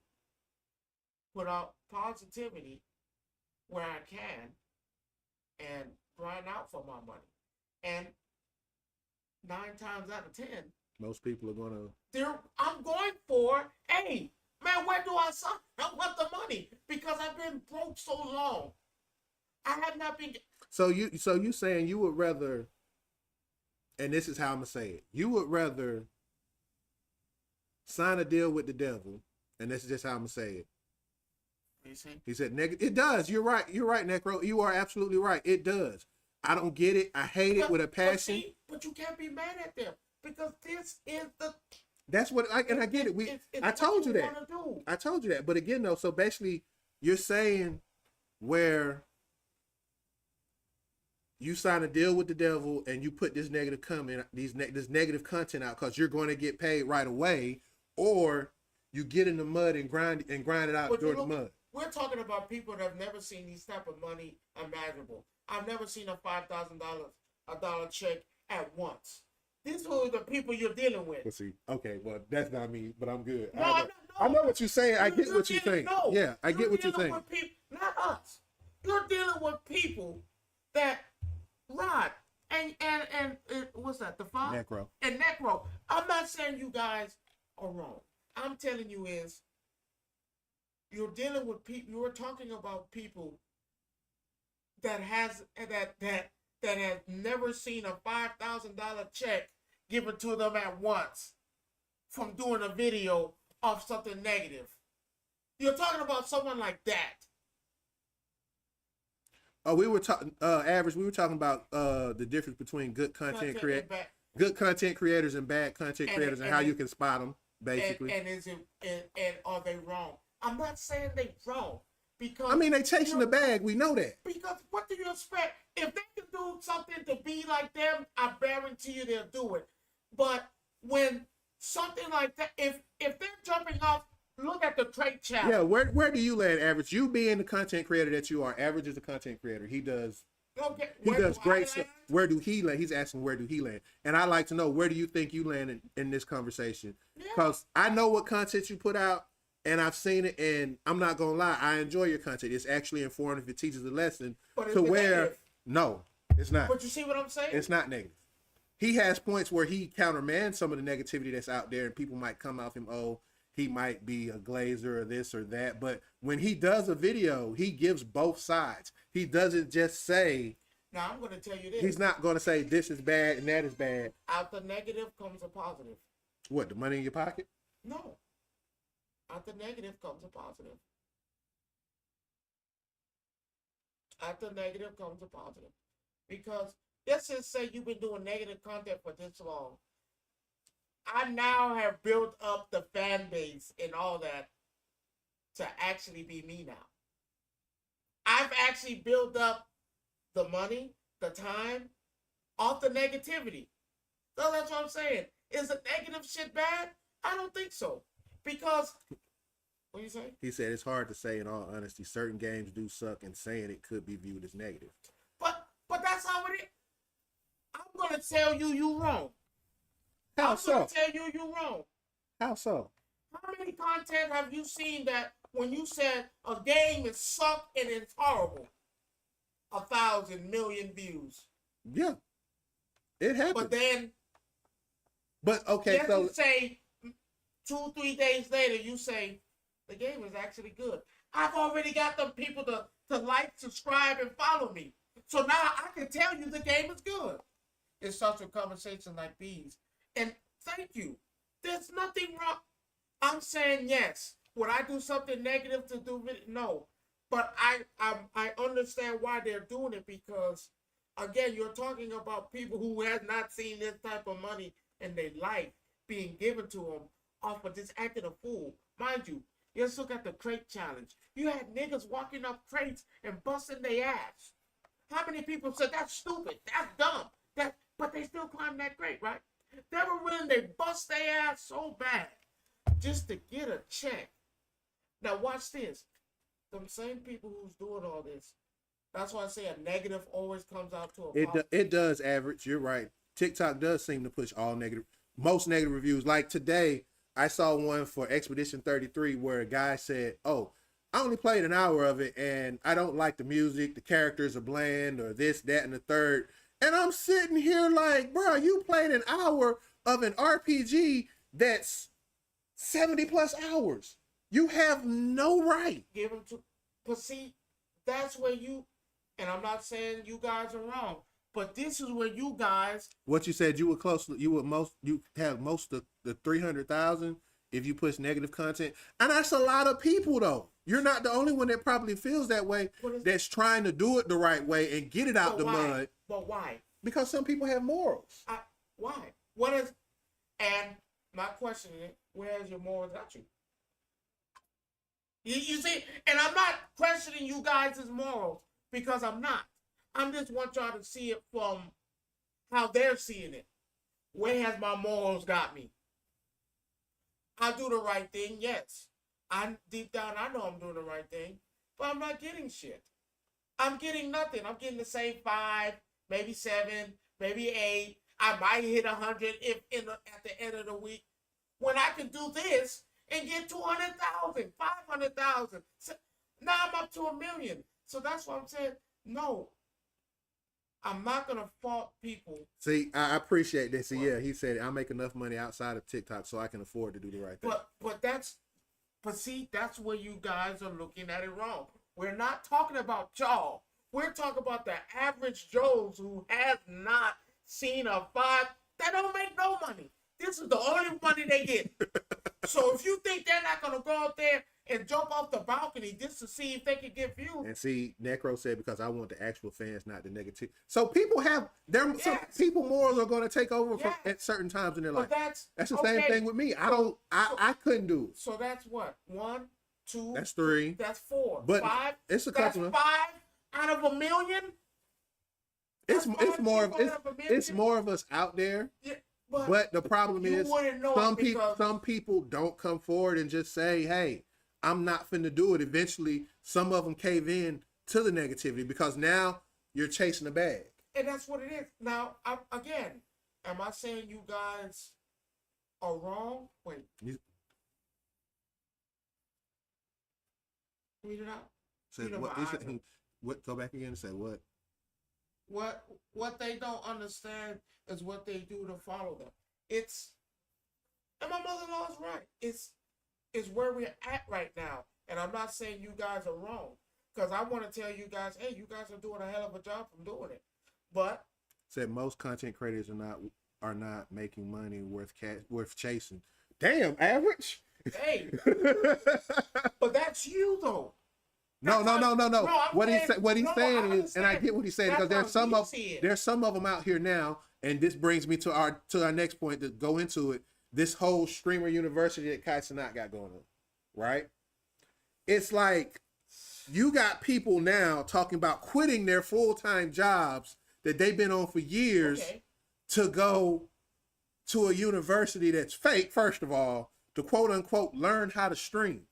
Speaker 2: Put out positivity where I can and grind out for my money. And 9 times out of 10,
Speaker 1: most people are gonna.
Speaker 2: I'm going for, man, where do I sign? I want the money because I've been broke so long. I have not been.
Speaker 1: So you saying you would rather, and this is how I'm gonna say it. You would rather sign a deal with the devil, and this is just how I'm gonna say it. He said, it does. You're right. You're right, Necro. You are absolutely right. It does. I don't get it. I hate it with a passion.
Speaker 2: But you can't be mad at them because this is the.
Speaker 1: That's what I get it. I told you that. I told you that. But again, though, so basically, you're saying where you sign a deal with the devil and you put this negative comment, this negative content out because you're going to get paid right away, or you get in the mud and grind it out during the mud.
Speaker 2: We're talking about people that have never seen these type of money imaginable. I've never seen a $5,000 check at once. These are the people you're dealing with.
Speaker 1: Let's see. Okay, well, that's not me, but I'm good.
Speaker 2: No,
Speaker 1: I know what you're saying. I get what you're saying.
Speaker 2: No,
Speaker 1: yeah, I get what you're saying.
Speaker 2: Not us. You're dealing with people that Rod and what's that? The five?
Speaker 1: Necro.
Speaker 2: And Necro. I'm not saying you guys are wrong. I'm telling you is you're dealing with people. You're talking about people that has never seen a $5,000 check given to them at once from doing a video of something negative. You're talking about someone like that.
Speaker 1: Oh, we were talking average. We were talking about the difference between good content creators and bad content creators, and how you can spot them, basically.
Speaker 2: And are they wrong? I'm not saying they're wrong because
Speaker 1: I mean they chasing the bag. We know that.
Speaker 2: Because what do you expect? If they can do something to be like them, I guarantee you they'll do it. But when something like that, if they're jumping off. Look at the trade chat.
Speaker 1: Yeah, where do you land, Average? You being the content creator that you are, Average is a content creator. He does great stuff. Where do he land? He's asking where do he land? And I like to know where do you think you land in this conversation? Because I know what content you put out, and I've seen it, and I'm not gonna lie, I enjoy your content. It's actually informative. It teaches a lesson
Speaker 2: But
Speaker 1: to
Speaker 2: it's
Speaker 1: where
Speaker 2: negative.
Speaker 1: no, it's not.
Speaker 2: But you see what I'm saying?
Speaker 1: It's not negative. He has points where he countermands some of the negativity that's out there, and people might come off him, oh, he might be a glazer or this or that. But when he does a video, he gives both sides. He doesn't just say,
Speaker 2: Now I'm going to tell you this.
Speaker 1: he's not going to say this is bad and that is bad.
Speaker 2: Out the negative comes a positive.
Speaker 1: What, the money in your pocket?
Speaker 2: No. Out the negative comes a positive. Out the negative comes a positive. Because let's just say you've been doing negative content for this long. I now have built up the fan base and all that to actually be me now. I've actually built up the money, the time, off the negativity. So that's what I'm saying. Is the negative shit bad? I don't think so. Because, what do you say?
Speaker 1: He said it's hard to say in all honesty. Certain games do suck, and saying it could be viewed as negative.
Speaker 2: But that's how it is. I'm going to tell you wrong.
Speaker 1: How
Speaker 2: I'm
Speaker 1: so?
Speaker 2: going to tell you wrong.
Speaker 1: How so?
Speaker 2: How many content have you seen that when you said a game is suck and it's horrible, 1,000 million views?
Speaker 1: Yeah, it happens.
Speaker 2: But then,
Speaker 1: okay,
Speaker 2: let's
Speaker 1: so
Speaker 2: just say 2-3 days later, you say the game is actually good. I've already got them people to like, subscribe, and follow me. So now I can tell you the game is good. It starts with conversations like these. And thank you. There's nothing wrong. I'm saying yes. Would I do something negative to do it? No. But I understand why they're doing it because, again, you're talking about people who have not seen this type of money in their life being given to them off of just acting a fool. Mind you, let's look at the crate challenge. You had niggas walking up crates and busting their ass. How many people said that's stupid, that's dumb, but they still climbed that crate, right? They were willing to bust their ass so bad just to get a check. Now watch this. Them same people who's doing all this. That's why I say a negative always comes out to a positive.
Speaker 1: it does average. You're right. TikTok does seem to push most negative reviews. Like today, I saw one for Expedition 33 where a guy said, "Oh, I only played an hour of it and I don't like the music. The characters are bland or this, that, and the third." And I'm sitting here like, bro, you played an hour of an RPG that's 70 plus hours. You have no right.
Speaker 2: Give them to, but see, that's where you, and I'm not saying you guys are wrong, but this is where you guys.
Speaker 1: What you said, you have most of the 300,000 if you push negative content, and that's a lot of people though. You're not the only one that probably feels that way. That's trying to do it the right way and get it out the mud.
Speaker 2: But why?
Speaker 1: Because some people have morals.
Speaker 2: Why? What is? And my question is, where has your morals got you? You see, and I'm not questioning you guys' morals because I'm not. I just want y'all to see it from how they're seeing it. Where has my morals got me? I do the right thing, yes. Deep down, I know I'm doing the right thing, but I'm not getting shit. I'm getting nothing. I'm getting the same 5, maybe 7, maybe 8. I might hit 100 at the end of the week. When I can do this and get 200,000, 500,000. So now I'm up to 1 million. So that's what I'm saying. No, I'm not gonna fault people.
Speaker 1: See, I appreciate this. See, yeah, he said I make enough money outside of TikTok so I can afford to do the right thing.
Speaker 2: But see, that's where you guys are looking at it wrong. We're not talking about y'all. We're talking about the average Joes who has not seen a 5. They don't make no money. This is the only money they get. So if you think they're not gonna go out there and jump off the balcony just to see if they can get views.
Speaker 1: And see, Necro said because I want the actual fans, not the negative. So people have some people morals are going to take over at certain times in their life.
Speaker 2: That's
Speaker 1: the same thing with me. I couldn't do it.
Speaker 2: So that's what 1, 2.
Speaker 1: That's 3.
Speaker 2: That's 4.
Speaker 1: But
Speaker 2: 5.
Speaker 1: It's a couple.
Speaker 2: That's 5 out of 1 million.
Speaker 1: It's more of us out there.
Speaker 2: Yeah,
Speaker 1: but the problem is some people don't come forward and just say, "Hey, I'm not finna do it." Eventually, some of them cave in to the negativity because now you're chasing a bag.
Speaker 2: And that's what it is. Now, again, am I saying you guys are wrong? Wait. Read it out.
Speaker 1: Said
Speaker 2: You know
Speaker 1: what?
Speaker 2: my
Speaker 1: He
Speaker 2: eyes
Speaker 1: said, what? Go back again and say what?
Speaker 2: what they don't understand is what they do to follow them. It's and my mother-in-law is right. It's where we're at right now. And I'm not saying you guys are wrong. Because I want to tell you guys, hey, you guys are doing a hell of a job from doing it. But
Speaker 1: Said most content creators are not making money worth chasing. Damn, average.
Speaker 2: hey, but that's you though.
Speaker 1: No. What he's saying
Speaker 2: I
Speaker 1: is, and I get what he's saying,
Speaker 2: That's
Speaker 1: because
Speaker 2: how he see it.
Speaker 1: there's some of them out here now, and this brings me to our next point to go into it. This whole streamer university that Kai Cenat got going on, right? It's like you got people now talking about quitting their full-time jobs that they've been on for years to go to a university that's fake, first of all, to quote unquote learn how to stream.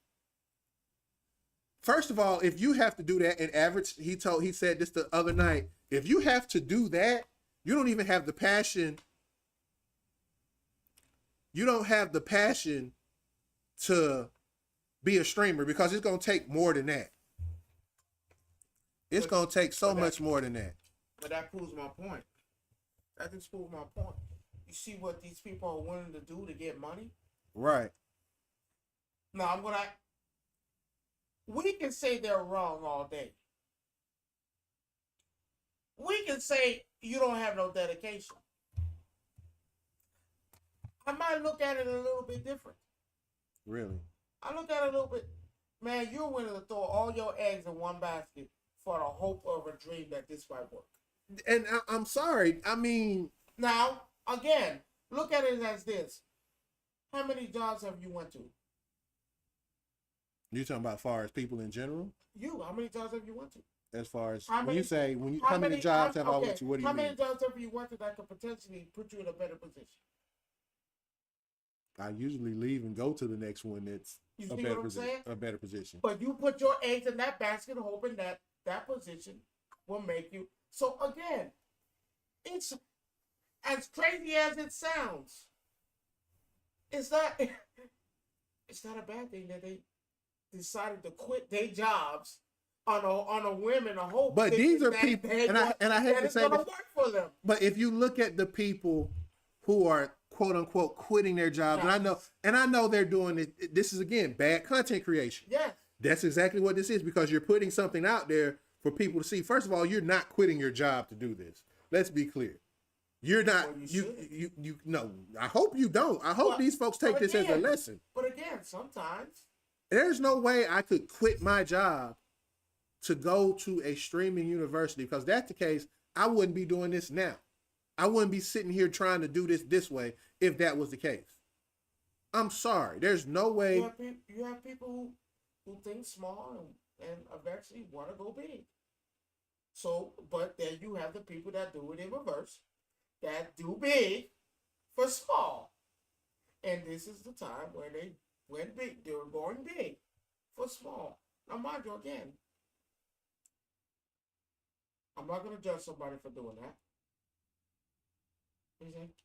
Speaker 1: First of all, if you have to do that, and average, he said this the other night, if you have to do that, you don't even have the passion. You don't have the passion to be a streamer, because it's going to take more than that. It's going to take so much more than that.
Speaker 2: But that proves my point. That just proves my point. You see what these people are willing to do to get money?
Speaker 1: Right.
Speaker 2: Now, we can say they're wrong all day. We can say you don't have no dedication. I might look at it a little bit different.
Speaker 1: Really?
Speaker 2: I look at it a little bit, man, you're willing to throw all your eggs in one basket for the hope of a dream that this might work.
Speaker 1: And I'm sorry. I mean,
Speaker 2: now, again, look at it as this. How many jobs have you went to?
Speaker 1: You talking about far as people in general?
Speaker 2: How many jobs have you went to?
Speaker 1: As far as
Speaker 2: How many
Speaker 1: jobs have I went to? What do you mean?
Speaker 2: How many jobs have you went to that could potentially put you in a better position?
Speaker 1: I usually leave and go to the next one that's a better position.
Speaker 2: But you put your eggs in that basket hoping that that position will make you. So again, it's as crazy as it sounds. It's not a bad thing that they decided to quit their jobs on a whim and a hope.
Speaker 1: But these are people, and I hate to say this,
Speaker 2: work for them.
Speaker 1: But if you look at the people who are quote unquote quitting their jobs, and I know they're doing it. This is again bad content creation.
Speaker 2: Yes.
Speaker 1: That's exactly what this is, because you're putting something out there for people to see. First of all, you're not quitting your job to do this. Let's be clear. You're not. Well, you no. I hope you don't. I hope these folks take this as a lesson.
Speaker 2: But again, sometimes
Speaker 1: there's no way I could quit my job to go to a streaming university, because if that's the case, I wouldn't be doing this now. I wouldn't be sitting here trying to do this way if that was the case. I'm sorry. There's no way.
Speaker 2: You have people who think small and eventually want to go big. So, but then you have the people that do it in reverse, that do big for small. And this is the time where they went big. They were going big for small. Now, mind you, again, I'm not going to judge somebody for doing that.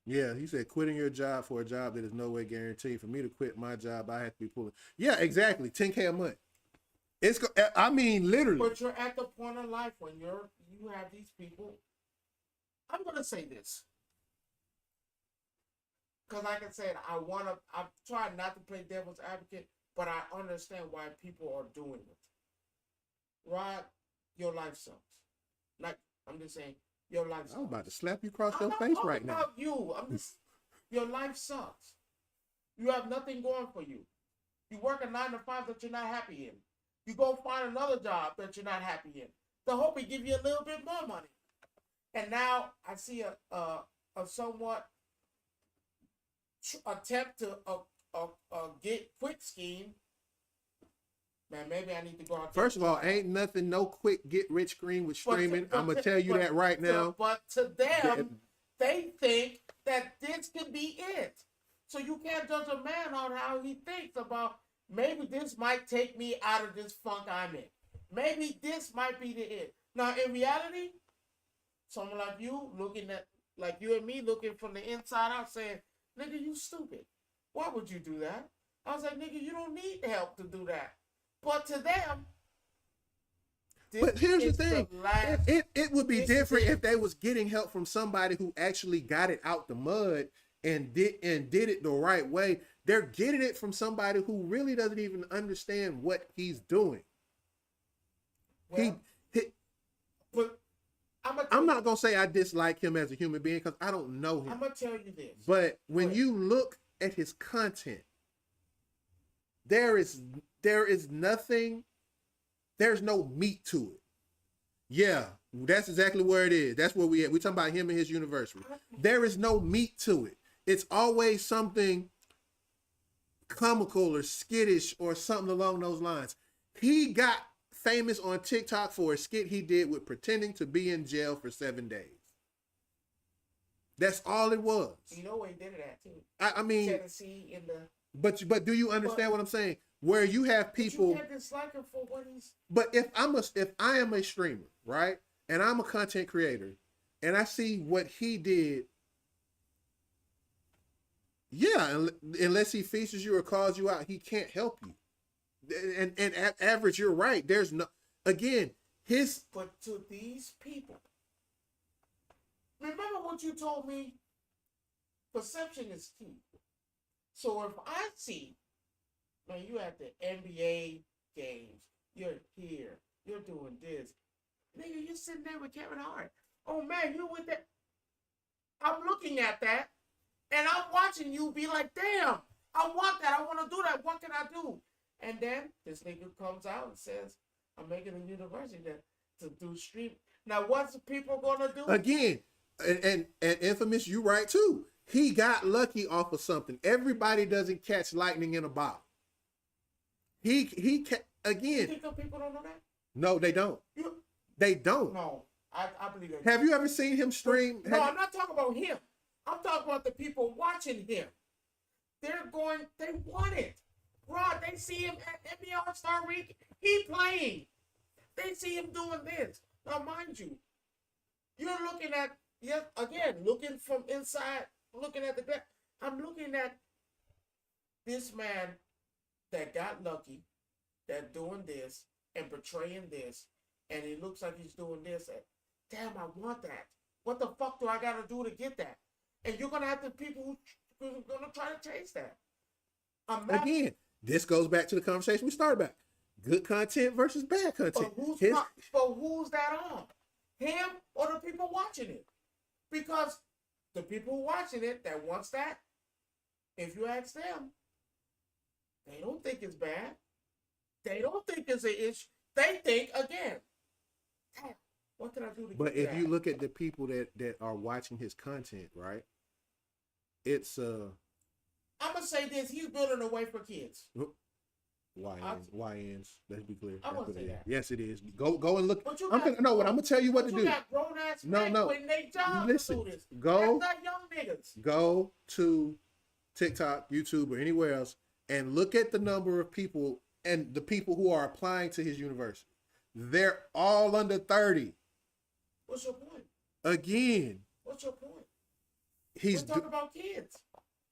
Speaker 1: Yeah, he said quitting your job for a job that is no way guaranteed. For me to quit my job, I have to be pulling. Yeah, exactly. $10K a month. I mean, literally.
Speaker 2: But you're at the point of life when you have these people. I'm gonna say this because like I said, I'm trying not to play devil's advocate, but I understand why people are doing it. Rod, your life sucks. Like I'm just saying. Your life sucks.
Speaker 1: I'm about to slap you across your face right now.
Speaker 2: Your life sucks. You have nothing going for you. You work a 9 to 5 that you're not happy in. You go find another job that you're not happy in. The hope it give you a little bit more money. And now I see a somewhat attempt to get quick scheme. Man, maybe I need to go out.
Speaker 1: First of all, ain't nothing no quick get rich scheme with streaming. I'm gonna tell you that right now.
Speaker 2: But to them, they think that this could be it. So you can't judge a man on how he thinks about maybe this might take me out of this funk I'm in. Maybe this might be the it. Now in reality, someone like you like you and me looking from the inside out saying, nigga, you stupid. Why would you do that? I was like, nigga, you don't need help to do that. But to them,
Speaker 1: But here's the
Speaker 2: is
Speaker 1: thing.
Speaker 2: last.
Speaker 1: It would be
Speaker 2: This is
Speaker 1: different
Speaker 2: it.
Speaker 1: if they was getting help from somebody who actually got it out the mud and did it the right way. They're getting it from somebody who really doesn't even understand what he's doing.
Speaker 2: Well,
Speaker 1: he
Speaker 2: but
Speaker 1: I'm not gonna say I dislike him as a human being because I don't know him.
Speaker 2: I'm gonna tell you this.
Speaker 1: But when
Speaker 2: Right.
Speaker 1: you look at his content, there is nothing, there's no meat to it. Yeah, that's exactly where it is. That's where we at. We're talking about him and his university. There is no meat to it. It's always something comical or skittish or something along those lines. He got famous on TikTok for a skit he did with pretending to be in jail for 7 days. That's all it was.
Speaker 2: You know where he did it at too.
Speaker 1: I mean,
Speaker 2: Tennessee in the.
Speaker 1: but do you understand what I'm saying? Where you have people.
Speaker 2: But you can't dislike him for what he's.
Speaker 1: But if I am a streamer, right, and I'm a content creator, and I see what he did, yeah, unless he features you or calls you out, he can't help you. And average, you're right. There's no, again, his.
Speaker 2: But to these people, remember what you told me? Perception is key. So if I see, man, you at the NBA games, you're here, you're doing this, nigga, you're sitting there with Kevin Hart. Oh man, you with that? I'm looking at that, and I'm watching you be like, damn, I want that. I want to do that. What can I do? And then this nigga comes out and says, I'm making a university to do stream. Now, what's the people gonna do?
Speaker 1: Again, and Infamous, you right too. He got lucky off of something. Everybody doesn't catch lightning in a bottle. Again.
Speaker 2: You think the people don't know that?
Speaker 1: No, they don't. They don't.
Speaker 2: No, I believe that.
Speaker 1: Have you ever seen him stream?
Speaker 2: No, I'm not talking about him. I'm talking about the people watching him. They want it. Rod, they see him at NBA All-Star Week. He playing. They see him doing this. Now, mind you, you're looking at, looking from inside, looking at the back. I'm looking at this man that got lucky, that doing this and portraying this, and it looks like he's doing this. And, damn, I want that. What the fuck do I got to do to get that? And you're going to have the people who are going to try to chase that.
Speaker 1: Again, this goes back to the conversation we started about. Good content versus bad content.
Speaker 2: But who's that on? Him or the people watching it? Because the people watching it that wants that, if you ask them, they don't think it's bad. They don't think it's an issue. They think, again, damn, what can I do to get
Speaker 1: But if
Speaker 2: that?
Speaker 1: you look at the people that are watching his content, right? It's
Speaker 2: I'm gonna say this: he's building a way for kids.
Speaker 1: YNs. Let's be clear.
Speaker 2: I won't say that.
Speaker 1: Yes, it is. Go and look.
Speaker 2: But you
Speaker 1: I'm gonna tell you what to do.
Speaker 2: You got grown ass men quitting their jobs to do this.
Speaker 1: Go.
Speaker 2: That's not young niggas.
Speaker 1: Go to TikTok, YouTube, or anywhere else, and look at the number of people and the people who are applying to his university. They're all under 30.
Speaker 2: What's your point?
Speaker 1: Again.
Speaker 2: What's your point?
Speaker 1: We're
Speaker 2: talking about kids.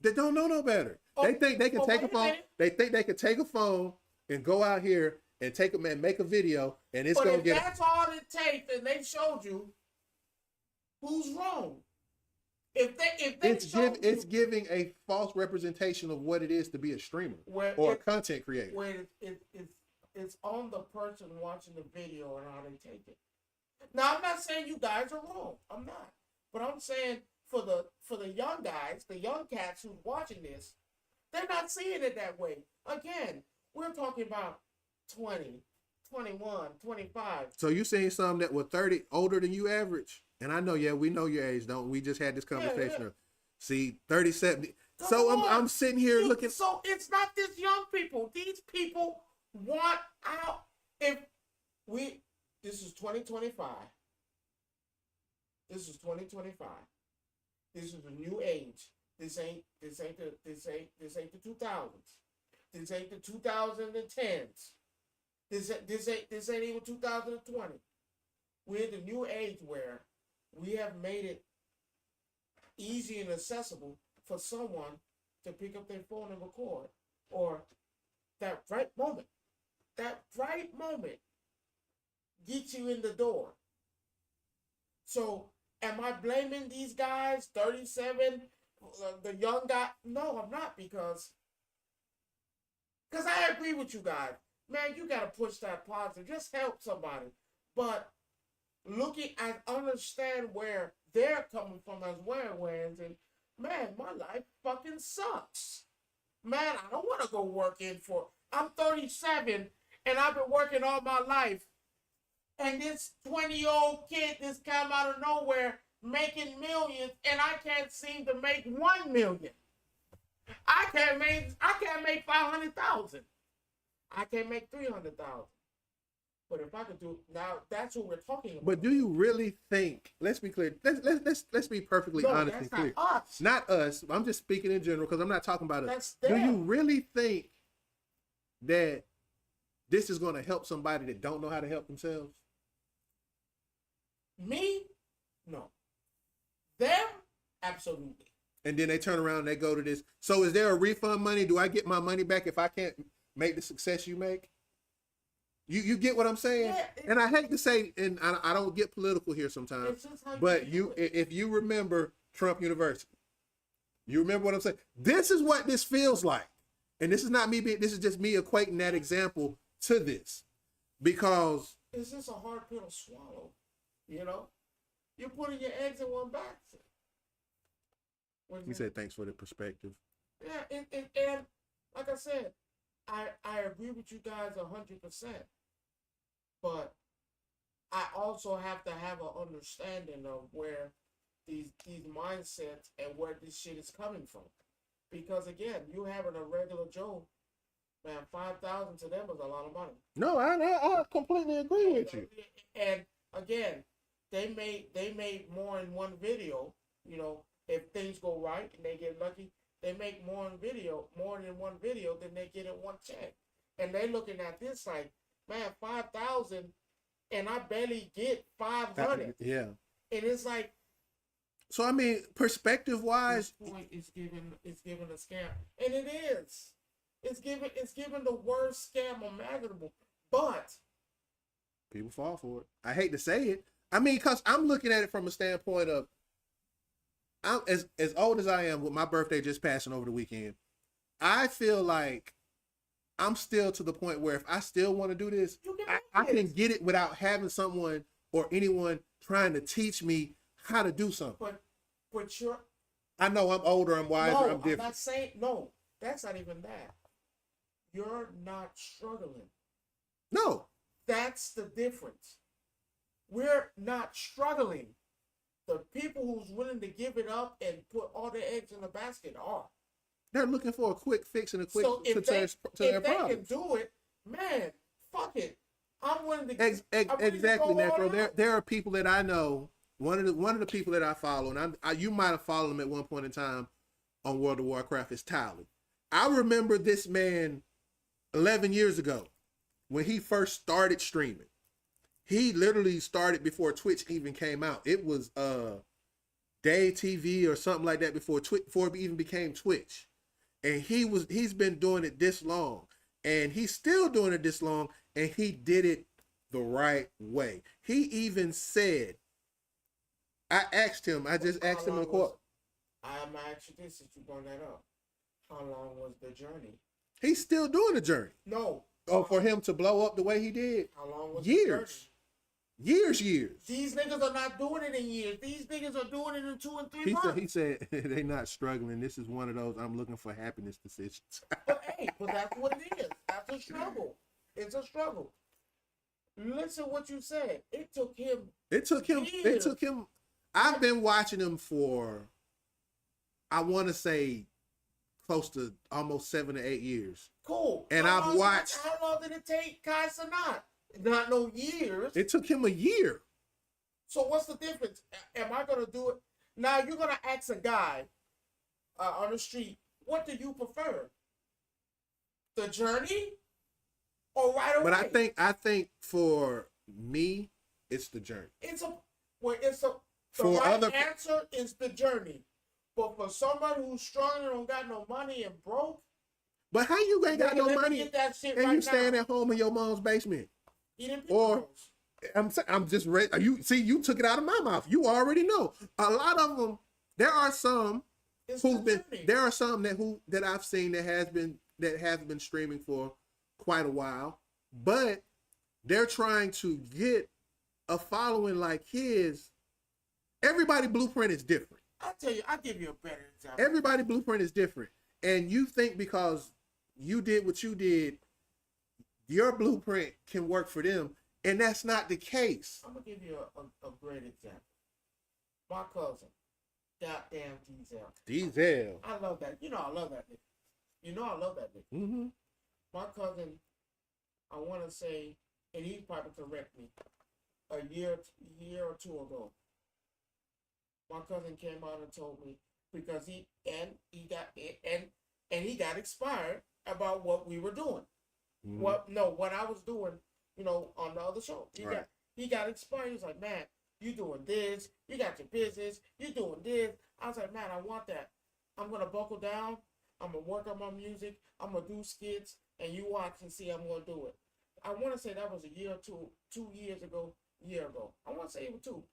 Speaker 1: They don't know no better. They think they can take a phone. They think they can take a phone and go out here and make a video, and it's gonna get.
Speaker 2: But if that's all it takes, and they showed you, who's wrong?
Speaker 1: It's giving a false representation of what it is to be a streamer or a content creator.
Speaker 2: Where it's on the person watching the video and how they take it. Now I'm not saying you guys are wrong. I'm not, but I'm saying for the young guys, the young cats who's watching this, they're not seeing it that way. Again, we're talking about 20, 21, 25.
Speaker 1: So you saying something that was 30 older than you average? And I know, we know your age, don't we? Just had this conversation.
Speaker 2: Yeah.
Speaker 1: See, 37. So I'm sitting here looking.
Speaker 2: So it's not this young people. These people want out. This is 2025. This is 2025. This is a new age. This ain't the 2000s. This ain't the 2010s. This ain't even 2020. We're in the new age where we have made it easy and accessible for someone to pick up their phone and record, or that right moment, get you in the door. So, am I blaming these guys, 37, the young guy? No, I'm not, because I agree with you guys. Man, you got to push that positive. Just help somebody. But looking at, understand where they're coming from as well, and man, my life fucking sucks. Man, I don't want to go work in for. I'm 37 and I've been working all my life. And this 20-year-old kid just come out of nowhere making millions, and I can't seem to make 1 million. I can't make 500,000. I can't make 300,000. But if I could do now, that's what we're talking about.
Speaker 1: But do you really think? Let's be clear. Let's be perfectly honest and clear.
Speaker 2: Not us.
Speaker 1: Not us. I'm just speaking in general because I'm not talking about us.
Speaker 2: That's
Speaker 1: Do
Speaker 2: them.
Speaker 1: you really think that this is going to help somebody that don't know how to help themselves?
Speaker 2: Me? No. Them? Absolutely.
Speaker 1: And then they turn around and they go to this. So is there a refund money? Do I get my money back if I can't make the success you make? You get what I'm saying?
Speaker 2: Yeah,
Speaker 1: and I hate to say, and I don't get political here sometimes,
Speaker 2: It's just how
Speaker 1: but
Speaker 2: do it.
Speaker 1: if you remember Trump University, you remember what I'm saying? This is what this feels like. And this is not me this is just me equating that example to this. Because
Speaker 2: It's just a hard pill to swallow. You know? You're putting your eggs in one basket.
Speaker 1: he said, thanks for the perspective.
Speaker 2: Yeah, and like I said, I agree with you guys 100%. But I also have to have an understanding of where these mindsets and where this shit is coming from. Because again, you having a regular Joe, man, 5,000 to them is a lot of money.
Speaker 1: No, I completely agree with you.
Speaker 2: And again, they made more in one video. You know, if things go right and they get lucky, they make more than one video than they get in one check. And they looking at this like, man, 5,000, and I barely get 500.
Speaker 1: Yeah.
Speaker 2: And it's like,
Speaker 1: So I mean, perspective wise,
Speaker 2: this point is given a scam, and it is. It's given the worst scam imaginable. But
Speaker 1: people fall for it. I hate to say it. I mean, because I'm looking at it from a standpoint of, I'm as old as I am, with my birthday just passing over the weekend, I feel like I'm still to the point where if I still want to do this, I can get it without having someone or anyone trying to teach me how to do something.
Speaker 2: But you're.
Speaker 1: I know I'm older, I'm wiser,
Speaker 2: No,
Speaker 1: I'm different.
Speaker 2: I'm not saying no. That's not even that. You're not struggling.
Speaker 1: No.
Speaker 2: That's the difference. We're not struggling. The people who's willing to give it up and put all their eggs in the basket are.
Speaker 1: They're looking for a quick fix and a quick
Speaker 2: So if
Speaker 1: to their
Speaker 2: they can
Speaker 1: problems.
Speaker 2: do it, man, fuck it. I'm willing to.
Speaker 1: Exactly,
Speaker 2: go all
Speaker 1: Necro.
Speaker 2: out.
Speaker 1: There are people that I know. One of the people that I follow, and you might have followed him at one point in time on World of Warcraft, is Tally. I remember this man 11 years ago when he first started streaming. He literally started before Twitch even came out. It was Day TV or something like that before it even became Twitch. And he's been doing it this long, and he's still doing it this long, and he did it the right way. He even said, I just asked him in the court.
Speaker 2: I'm actually this since you brought that up. How long was the journey?
Speaker 1: He's still doing the journey.
Speaker 2: No.
Speaker 1: Oh, for him to blow up the way he did?
Speaker 2: How long was
Speaker 1: years.
Speaker 2: the journey?
Speaker 1: Years.
Speaker 2: These niggas are not doing it in years. These niggas are doing it in 2 and 3 months.
Speaker 1: He said they not struggling. This is one of those I'm looking for happiness decisions.
Speaker 2: But that's what it is. That's a struggle. It's a struggle. Listen what you said. It took him. I've been watching him for, I want to say, close to almost 7 to 8 years. Cool.
Speaker 1: And I've watched.
Speaker 2: How long did it take Kai Cenat? Not no years.
Speaker 1: It took him a year.
Speaker 2: So what's the difference? Am I gonna do it? Now you're gonna ask a guy on the street, what do you prefer? The journey or right away?
Speaker 1: But I think for me, it's the journey.
Speaker 2: Answer is the journey. But for somebody who's struggling, don't got no money and broke.
Speaker 1: But how you ain't got no money
Speaker 2: get that shit
Speaker 1: and
Speaker 2: right
Speaker 1: you staying
Speaker 2: now.
Speaker 1: at home in your mom's basement?
Speaker 2: Eating
Speaker 1: Or-
Speaker 2: pillows.
Speaker 1: I'm just ready. You see, you took it out of my mouth. You already know. A lot of them. There are some
Speaker 2: It's
Speaker 1: who've
Speaker 2: the
Speaker 1: been.
Speaker 2: journey.
Speaker 1: There are some that I've seen that has been streaming for quite a while, but they're trying to get a following like his. Everybody blueprint is different.
Speaker 2: I'll tell you, I'll give you a better example.
Speaker 1: Everybody blueprint is different, and you think because you did what you did, your blueprint can work for them, and that's not the case.
Speaker 2: I'm gonna give you a great example. My cousin, goddamn Diesel.
Speaker 1: Diesel.
Speaker 2: I love that. You know I love that nigga. You know I love that nigga.
Speaker 1: Mm-hmm.
Speaker 2: My cousin, I want to say, and he probably correct me, a year or two ago, my cousin came out and told me because he got expired about what we were doing.
Speaker 1: Mm-hmm.
Speaker 2: What I was doing, on the other show.
Speaker 1: Right.
Speaker 2: He got expired. He was like, man, you doing this, you got your business, you doing this. I was like, man, I want that. I'm gonna buckle down, I'm gonna work on my music, I'm gonna do skits, and you watch and see I'm gonna do it. I wanna say that was a year or 2 years ago, I wanna say it was 2.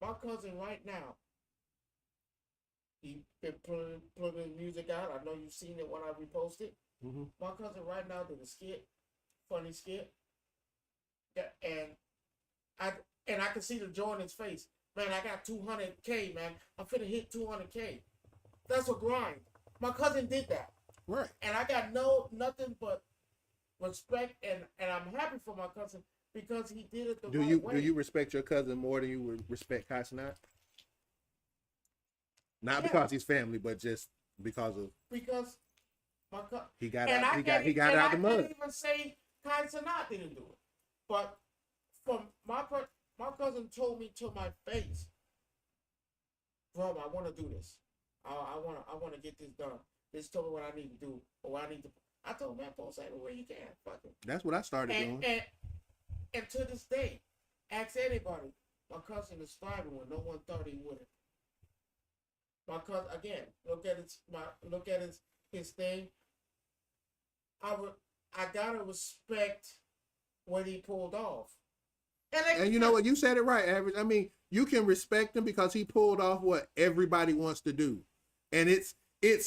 Speaker 2: My cousin right now, he been putting music out. I know you've seen it when I reposted.
Speaker 1: Mm-hmm.
Speaker 2: My cousin right now did a skit, funny skit. Yeah, and I can see the joy in his face. Man, I got 200K, man. I'm finna hit 200K. That's a grind. My cousin did that.
Speaker 1: Right.
Speaker 2: And I got nothing but respect, and I'm happy for my cousin because he did it the right way.
Speaker 1: Do you respect your cousin more than you would respect Kai Cenat? Not because he's family, but just because my cousin. He got out the mud.
Speaker 2: I can't even say Kai Cenat didn't do it, but from my cousin told me to my face, bro, I want to do this. I want to get this done. This told me what I need to do or what I need to. I told him, man, post everywhere you can. Fuck it.
Speaker 1: That's what I started doing.
Speaker 2: And to this day, ask anybody. My cousin is thriving when no one thought he would. My cousin, again, look at his thing. I gotta respect what he pulled off. And
Speaker 1: you know what? You said it right, Average. I mean, you can respect him because he pulled off what everybody wants to do, and it's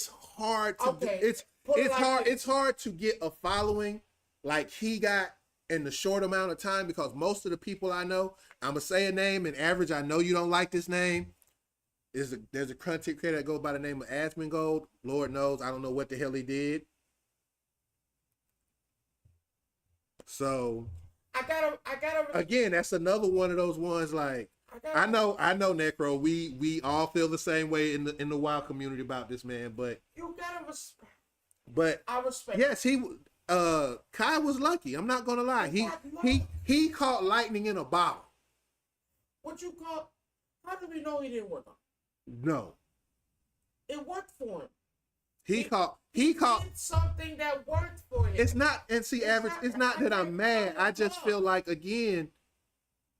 Speaker 1: hard to it's hard to get a following like he got in the short amount of time because most of the people I know, I'm gonna say a name, and Average, I know you don't like this name. There's a content creator that goes by the name of Asmongold. Lord knows I don't know what the hell he did. So
Speaker 2: I gotta
Speaker 1: again, that's another one of those ones like I know Necro, we all feel the same way in the wild community about this man, but
Speaker 2: you gotta respect.
Speaker 1: But
Speaker 2: I respect.
Speaker 1: Yes, Kai was lucky. I'm not gonna lie. He caught lightning in a bottle.
Speaker 2: What you call? How do we know he didn't work on?
Speaker 1: No.
Speaker 2: It worked for him.
Speaker 1: He caught
Speaker 2: did something that worked for him.
Speaker 1: It's not, and see, Average, it's not that I'm mad. I just feel like, again,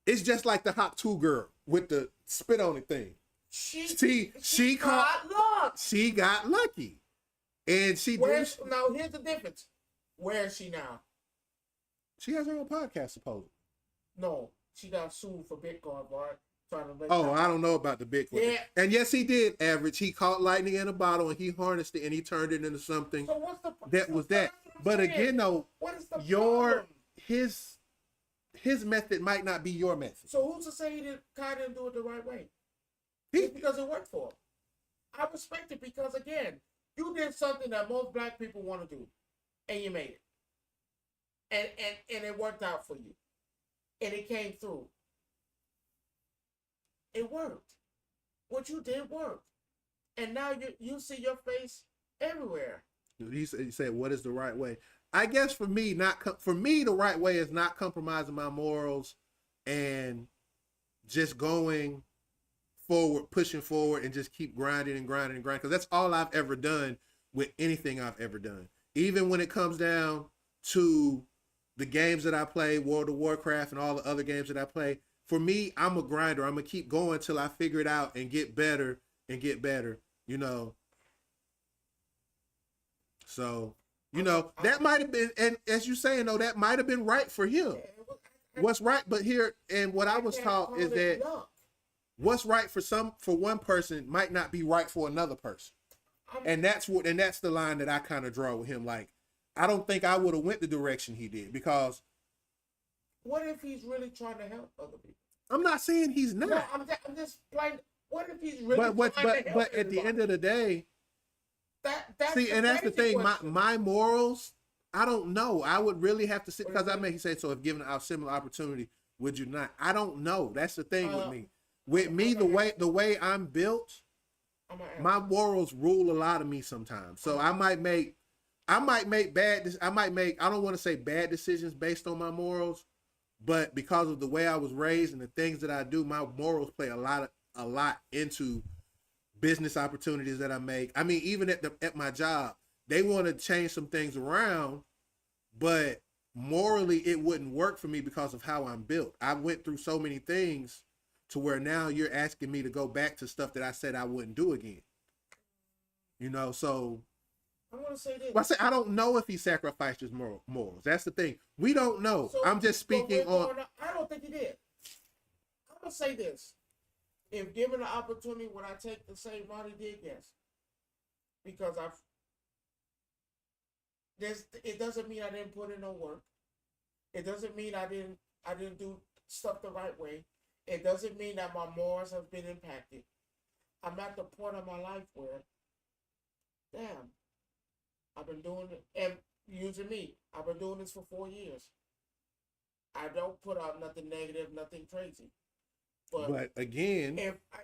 Speaker 1: it's just like the Hop 2 girl with the spit on it thing. She got lucky. And
Speaker 2: now here's the difference. Where is she now?
Speaker 1: She has her own podcast, supposedly.
Speaker 2: No, she got sued for Bitcoin, boy.
Speaker 1: I don't know about the Bitcoin. Yeah. And yes, he did, Average. He caught lightning in a bottle and he harnessed it and he turned it into something that. But again, though,
Speaker 2: what is the problem?
Speaker 1: his method might not be your method.
Speaker 2: So who's to say Kai didn't do it the right way? Because it worked for him. I respect it because, again, you did something that most black people want to do, and you made it, and it worked out for you, and it came through. It worked. What you did worked, and now you see your face everywhere.
Speaker 1: He said, "What is the right way?" I guess for me, the right way is not compromising my morals and just going forward, pushing forward, and just keep grinding and grinding and grinding. Because that's all I've ever done with anything I've ever done. Even when it comes down to the games that I play, World of Warcraft and all the other games that I play, for me, I'm a grinder. I'm going to keep going till I figure it out and get better, you know. So, you know, that might have been, and as you're saying, though, that might have been right for him. what's right, but here and what I was
Speaker 2: can't
Speaker 1: taught
Speaker 2: call
Speaker 1: is
Speaker 2: it
Speaker 1: that
Speaker 2: luck.
Speaker 1: what's right for one person might not be right for another person. And that's the line that I kind of draw with him. Like, I don't think I would have went the direction he did, because
Speaker 2: what if he's really trying to help other people?
Speaker 1: I'm not saying he's not.
Speaker 2: No, I'm just playing. What if he's really
Speaker 1: but
Speaker 2: trying to help
Speaker 1: at the
Speaker 2: everybody?
Speaker 1: end of the day,
Speaker 2: That's
Speaker 1: see, and that's the
Speaker 2: crazy
Speaker 1: thing.
Speaker 2: question.
Speaker 1: My morals, I don't know. I would really have to sit, because I may say, so if given a similar opportunity, would you not? I don't know. That's the thing with me. With me, the way I'm built, my morals rule a lot of me sometimes. So I might make I don't want to say bad decisions based on my morals, but because of the way I was raised and the things that I do, my morals play a lot into business opportunities that I make. I mean, even at my job, they want to change some things around, but morally it wouldn't work for me because of how I'm built. I went through so many things to where now you're asking me to go back to stuff that I said I wouldn't do again. You know, so
Speaker 2: I want to say this.
Speaker 1: well, I don't know if he sacrificed his morals. That's the thing. We don't know. So, I'm just speaking on.
Speaker 2: I don't think he did. I'm gonna say this: if given the opportunity, would I take the same route he did? Yes, because it doesn't mean I didn't put in no work. It doesn't mean I didn't do stuff the right way. It doesn't mean that my morals have been impacted. I'm at the point of my life where, damn, I've been doing it, and using me, I've been doing this for 4 years. I don't put out nothing negative, nothing crazy.
Speaker 1: But again,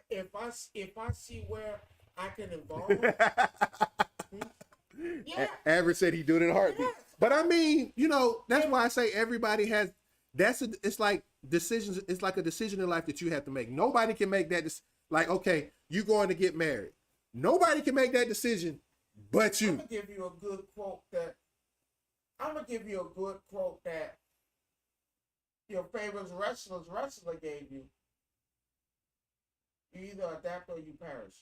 Speaker 2: if I see where I can involve, yeah.
Speaker 1: Average said he do it in a heartbeat. Yes. But I mean, you know, that's why I say everybody has. It's like decisions. It's like a decision in life that you have to make. Nobody can make that. Like, okay, you going to get married. Nobody can make that decision, but you.
Speaker 2: I'm gonna give you a good quote that your favorite wrestler gave you. You either adapt or you perish.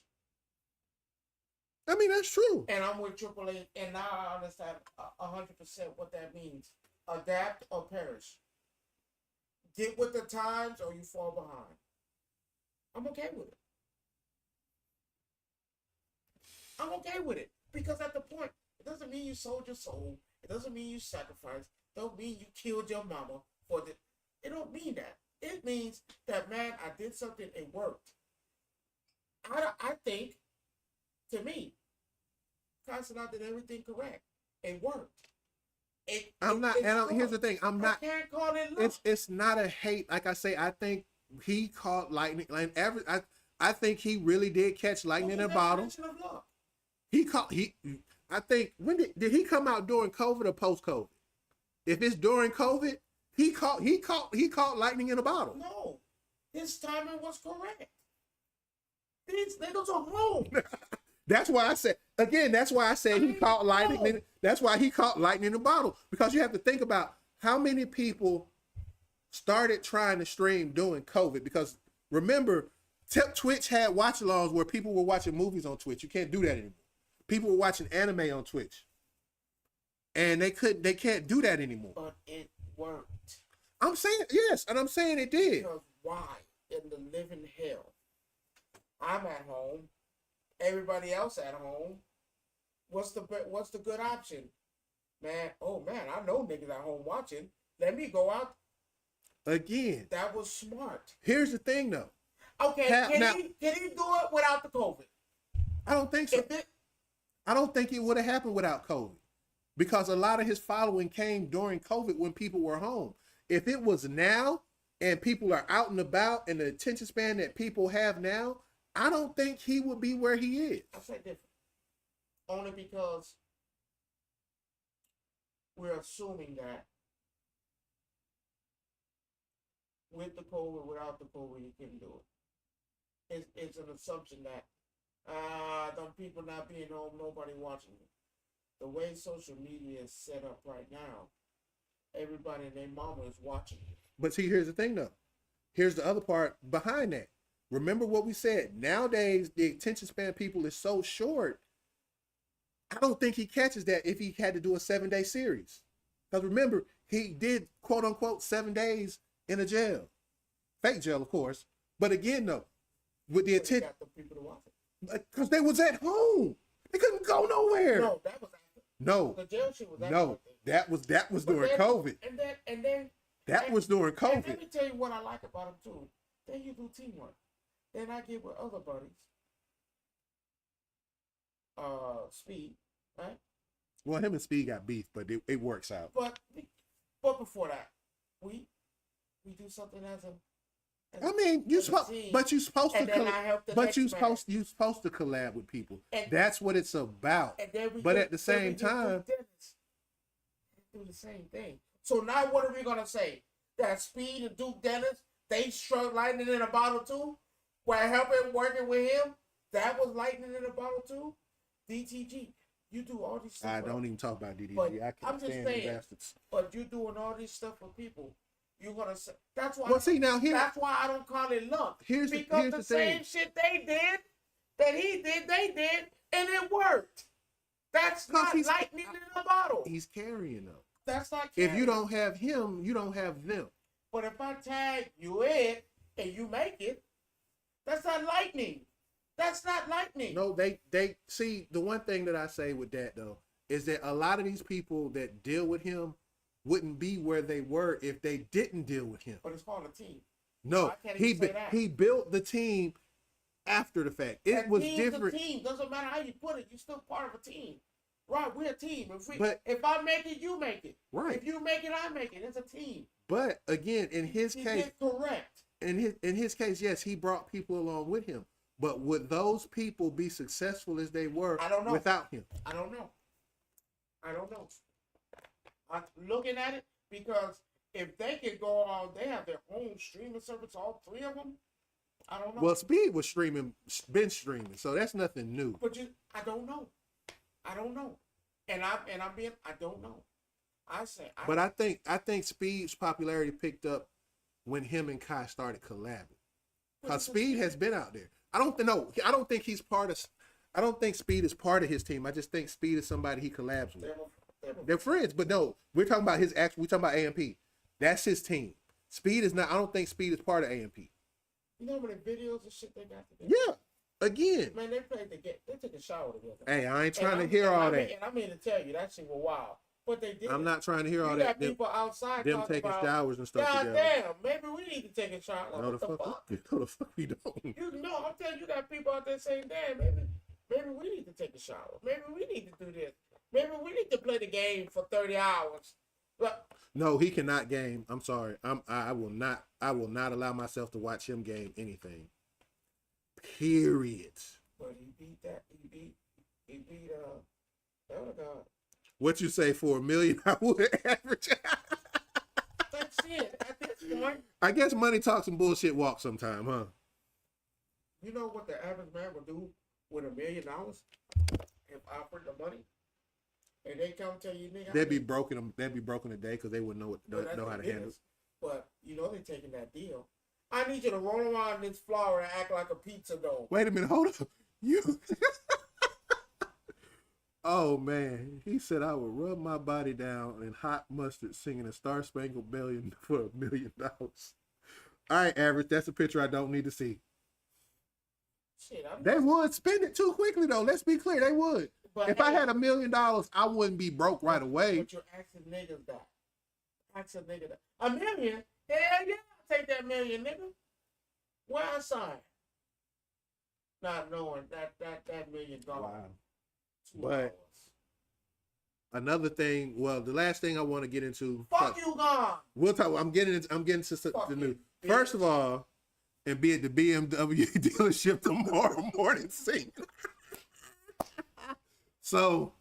Speaker 1: I mean, that's true.
Speaker 2: And I'm with Triple H, and now I understand 100% what that means. Adapt or perish. Get with the times or you fall behind. I'm okay with it. I'm okay with it. Because at the point, it doesn't mean you sold your soul. It doesn't mean you sacrificed. It don't mean you killed your mama for the. It don't mean that. It means that, man, I did something, it worked. I think, to me, Constantine did everything correct. It worked.
Speaker 1: Here's the thing. I
Speaker 2: can't call it luck.
Speaker 1: It's not a hate. Like I say, I think he caught lightning. I think he really did catch lightning in a bottle. I think when did he come out during COVID or post COVID? If it's during COVID, he caught lightning in a bottle.
Speaker 2: No, his timing was correct. These niggas are home.
Speaker 1: That's why I said he caught lightning. That's why he caught lightning in a bottle, because you have to think about how many people started trying to stream during COVID. Because remember, Twitch had watch-alongs where people were watching movies on Twitch. You can't do that anymore. People were watching anime on Twitch, and they can't do that anymore.
Speaker 2: But it worked.
Speaker 1: I'm saying yes, and I'm saying it did.
Speaker 2: Because why in the living hell? I'm at home. Everybody else at home. What's the good option? Man, oh man, I know niggas at home watching. Let me go out.
Speaker 1: Again.
Speaker 2: That was smart.
Speaker 1: Here's the thing though.
Speaker 2: Okay, can he do it without the COVID?
Speaker 1: I don't think so. I don't think it would have happened without COVID, because a lot of his following came during COVID when people were home. If it was now and people are out and about and the attention span that people have now, I don't think he would be where he is.
Speaker 2: I say different. Only because we're assuming that with the COVID, without the COVID, you can do it. It's an assumption that them people not being home, nobody watching it. The way social media is set up right now, everybody and their mama is watching it.
Speaker 1: But see, here's the thing though. Here's the other part behind that. Remember what we said. Nowadays, the attention span of people is so short. I don't think he catches that if he had to do a 7-day series. Because remember, he did, quote unquote, 7 days in a jail, fake jail, of course. But again, though, with the
Speaker 2: But they
Speaker 1: intent,
Speaker 2: got the people to watch it.
Speaker 1: because they was at home, they couldn't go nowhere.
Speaker 2: No, that was after.
Speaker 1: No,
Speaker 2: The jail shit was after.
Speaker 1: no, that was
Speaker 2: But
Speaker 1: during
Speaker 2: then-
Speaker 1: COVID.
Speaker 2: And then
Speaker 1: That was during
Speaker 2: and
Speaker 1: COVID.
Speaker 2: let me tell you what I like about them too. Then you do teamwork. Then I get with other buddies. Speed, right?
Speaker 1: Well, him and Speed got beef, but it works out.
Speaker 2: But before that, we do something as a.
Speaker 1: I mean, you
Speaker 2: as a
Speaker 1: supposed,
Speaker 2: team.
Speaker 1: but you supposed to,
Speaker 2: And then I help the
Speaker 1: but
Speaker 2: next
Speaker 1: you
Speaker 2: man.
Speaker 1: supposed to collab with people.
Speaker 2: And-
Speaker 1: That's what it's about.
Speaker 2: And then we
Speaker 1: But
Speaker 2: do-
Speaker 1: at the
Speaker 2: then we
Speaker 1: same
Speaker 2: do
Speaker 1: time-
Speaker 2: Dennis. We do the same thing. So now what are we gonna say? That Speed and Duke Dennis, they struck lightning in a bottle too? While helping working with him, that was lightning in a bottle too? DTG, you do all these stuff.
Speaker 1: I
Speaker 2: for-
Speaker 1: don't even talk about DDG.
Speaker 2: But
Speaker 1: I
Speaker 2: I'm
Speaker 1: can't
Speaker 2: just
Speaker 1: stand the
Speaker 2: saying.
Speaker 1: bastards.
Speaker 2: But you doing all this stuff for people. You're gonna say that's why.
Speaker 1: Well, see now here,
Speaker 2: That's why I don't call it luck.
Speaker 1: here's
Speaker 2: Because
Speaker 1: the
Speaker 2: the
Speaker 1: thing.
Speaker 2: same shit they did, that he did, they did, and it worked. That's
Speaker 1: 'Cause
Speaker 2: not
Speaker 1: he's-
Speaker 2: lightning in a bottle.
Speaker 1: He's carrying them.
Speaker 2: That's not.
Speaker 1: If you
Speaker 2: carrying.
Speaker 1: don't have him, you don't have them.
Speaker 2: But if I tag you in and you make it, that's not lightning. That's not lightning.
Speaker 1: No, they see the one thing that I say with that though is that a lot of these people that deal with him wouldn't be where they were if they didn't deal with him.
Speaker 2: But it's called a team.
Speaker 1: No,
Speaker 2: I can't
Speaker 1: he
Speaker 2: even say that.
Speaker 1: he built the team after the fact. It
Speaker 2: That
Speaker 1: was
Speaker 2: team's
Speaker 1: different.
Speaker 2: A team doesn't matter how you put it. You're still part of a team. Right, we're a team.
Speaker 1: But-
Speaker 2: if I make it, you make it.
Speaker 1: Right.
Speaker 2: If you make it, I make it. It's a team.
Speaker 1: But again, in his
Speaker 2: He
Speaker 1: case,
Speaker 2: did correct.
Speaker 1: in his case, yes, he brought people along with him. But would those people be successful as they were
Speaker 2: I don't know.
Speaker 1: without him?
Speaker 2: I don't know. I don't know. I'm looking at it because if they could go on, they have their own streaming service, all three of them. I don't know.
Speaker 1: Well, Speed was been streaming, so that's nothing new.
Speaker 2: But I don't know. I don't know. And I don't know.
Speaker 1: But I think Speed's popularity picked up when him and Kai started collabing. Because Speed has been out there. I don't think he's part of. I don't think Speed is part of his team. I just think Speed is somebody he collabs with. They're friends, but no, we're talking about his actual. We're talking about AMP. That's his team. Speed is not. I don't think Speed is part of AMP.
Speaker 2: You know how many videos and shit they got together?
Speaker 1: Yeah. Again.
Speaker 2: Man, they took a shower together.
Speaker 1: Hey, I ain't trying to
Speaker 2: And
Speaker 1: hear all
Speaker 2: and
Speaker 1: that.
Speaker 2: I mean to tell you, that shit was wild. But they did.
Speaker 1: I'm not trying to hear all
Speaker 2: You
Speaker 1: that.
Speaker 2: got people outside
Speaker 1: Them
Speaker 2: talking
Speaker 1: taking
Speaker 2: about,
Speaker 1: showers and stuff
Speaker 2: God
Speaker 1: together.
Speaker 2: damn, maybe we need to take a shower. Like,
Speaker 1: No,
Speaker 2: what
Speaker 1: the fuck. No, the fuck we don't.
Speaker 2: You know, I'm telling you, got people out there saying, damn, maybe we need to take a shower. Maybe we need to do this. Maybe we need to play the game for 30 hours. But
Speaker 1: No, he cannot game. I'm sorry. I will not allow myself to watch him game anything. Period.
Speaker 2: But he beat that. He beat the other guy.
Speaker 1: What you say for $1 million I would average?
Speaker 2: That's it. At this point,
Speaker 1: I guess money talks and bullshit walks sometime, huh?
Speaker 2: you know what the average man would do with $1 million if offered the money, and they come tell you, nigga,
Speaker 1: They'd be broken a day because they wouldn't know
Speaker 2: that's
Speaker 1: how
Speaker 2: what
Speaker 1: to
Speaker 2: it
Speaker 1: handle it.
Speaker 2: is. But you know they're taking that deal. I need you to roll around this flour and act like a pizza dough.
Speaker 1: Wait a minute, hold up. You Oh man. He said I would rub my body down in hot mustard singing a Star Spangled Banner for $1 million. All right, average. That's a picture I don't need to see.
Speaker 2: Shit,
Speaker 1: They would spend it too quickly though. Let's be clear, they would.
Speaker 2: but
Speaker 1: If I
Speaker 2: hey,
Speaker 1: had $1 million, I wouldn't be broke right away.
Speaker 2: But you're asking niggas that. Ask a nigga that. $1 million? Hell yeah, I'll take that $1 million, nigga. Where I sign? Not knowing that $1 million gone.
Speaker 1: Wow.
Speaker 2: 2
Speaker 1: But-
Speaker 2: hours.
Speaker 1: Another thing, well, the last thing I want to get into.
Speaker 2: Fuck you, gone.
Speaker 1: We'll talk. I'm getting to
Speaker 2: Fuck
Speaker 1: the
Speaker 2: you,
Speaker 1: new.
Speaker 2: bitch.
Speaker 1: First of all, and be at the BMW dealership tomorrow morning singing. So,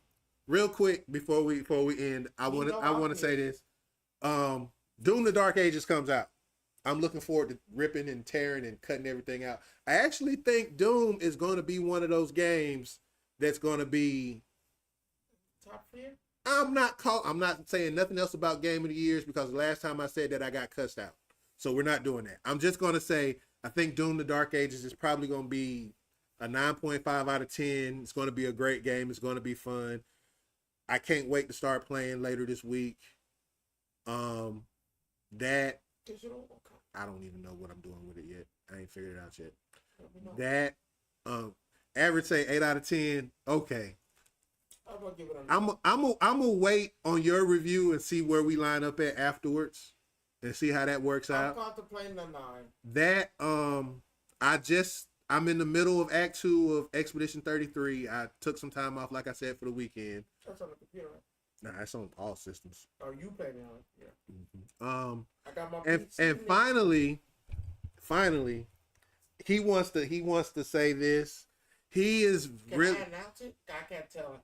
Speaker 1: real quick before we end, I
Speaker 2: You
Speaker 1: want
Speaker 2: know
Speaker 1: to
Speaker 2: I'm
Speaker 1: say
Speaker 2: here.
Speaker 1: this. Doom: The Dark Ages comes out. I'm looking forward to ripping and tearing and cutting everything out. I actually think Doom is going to be one of those games that's going to be.
Speaker 2: Top tier?
Speaker 1: I'm not saying nothing else about Game of the Years because the last time I said that I got cussed out. So we're not doing that. I'm just going to say I think Doom: The Dark Ages is probably going to be a 9.5 out of 10. It's going to be a great game. It's going to be fun. I can't wait to start playing later this week. That
Speaker 2: Digital? Okay.
Speaker 1: I don't even know what I'm doing with it yet. I ain't figured it out yet.
Speaker 2: Let me know.
Speaker 1: That average say 8 out of 10. Okay.
Speaker 2: I'm gonna give it a
Speaker 1: I'm gonna wait on your review and see where we line up at afterwards and see how that works
Speaker 2: I'm
Speaker 1: out.
Speaker 2: contemplating a 9.
Speaker 1: That I'm in the middle of Act 2 of Expedition 33. I took some time off, like I said, for the weekend.
Speaker 2: That's on the computer. Right?
Speaker 1: Nah, it's on all systems.
Speaker 2: Oh, you playing it on? Yeah.
Speaker 1: Mm-hmm.
Speaker 2: I got my
Speaker 1: And
Speaker 2: PC
Speaker 1: finally, he wants to say this. He is
Speaker 2: Can
Speaker 1: really
Speaker 2: I announce it? I can't tell it.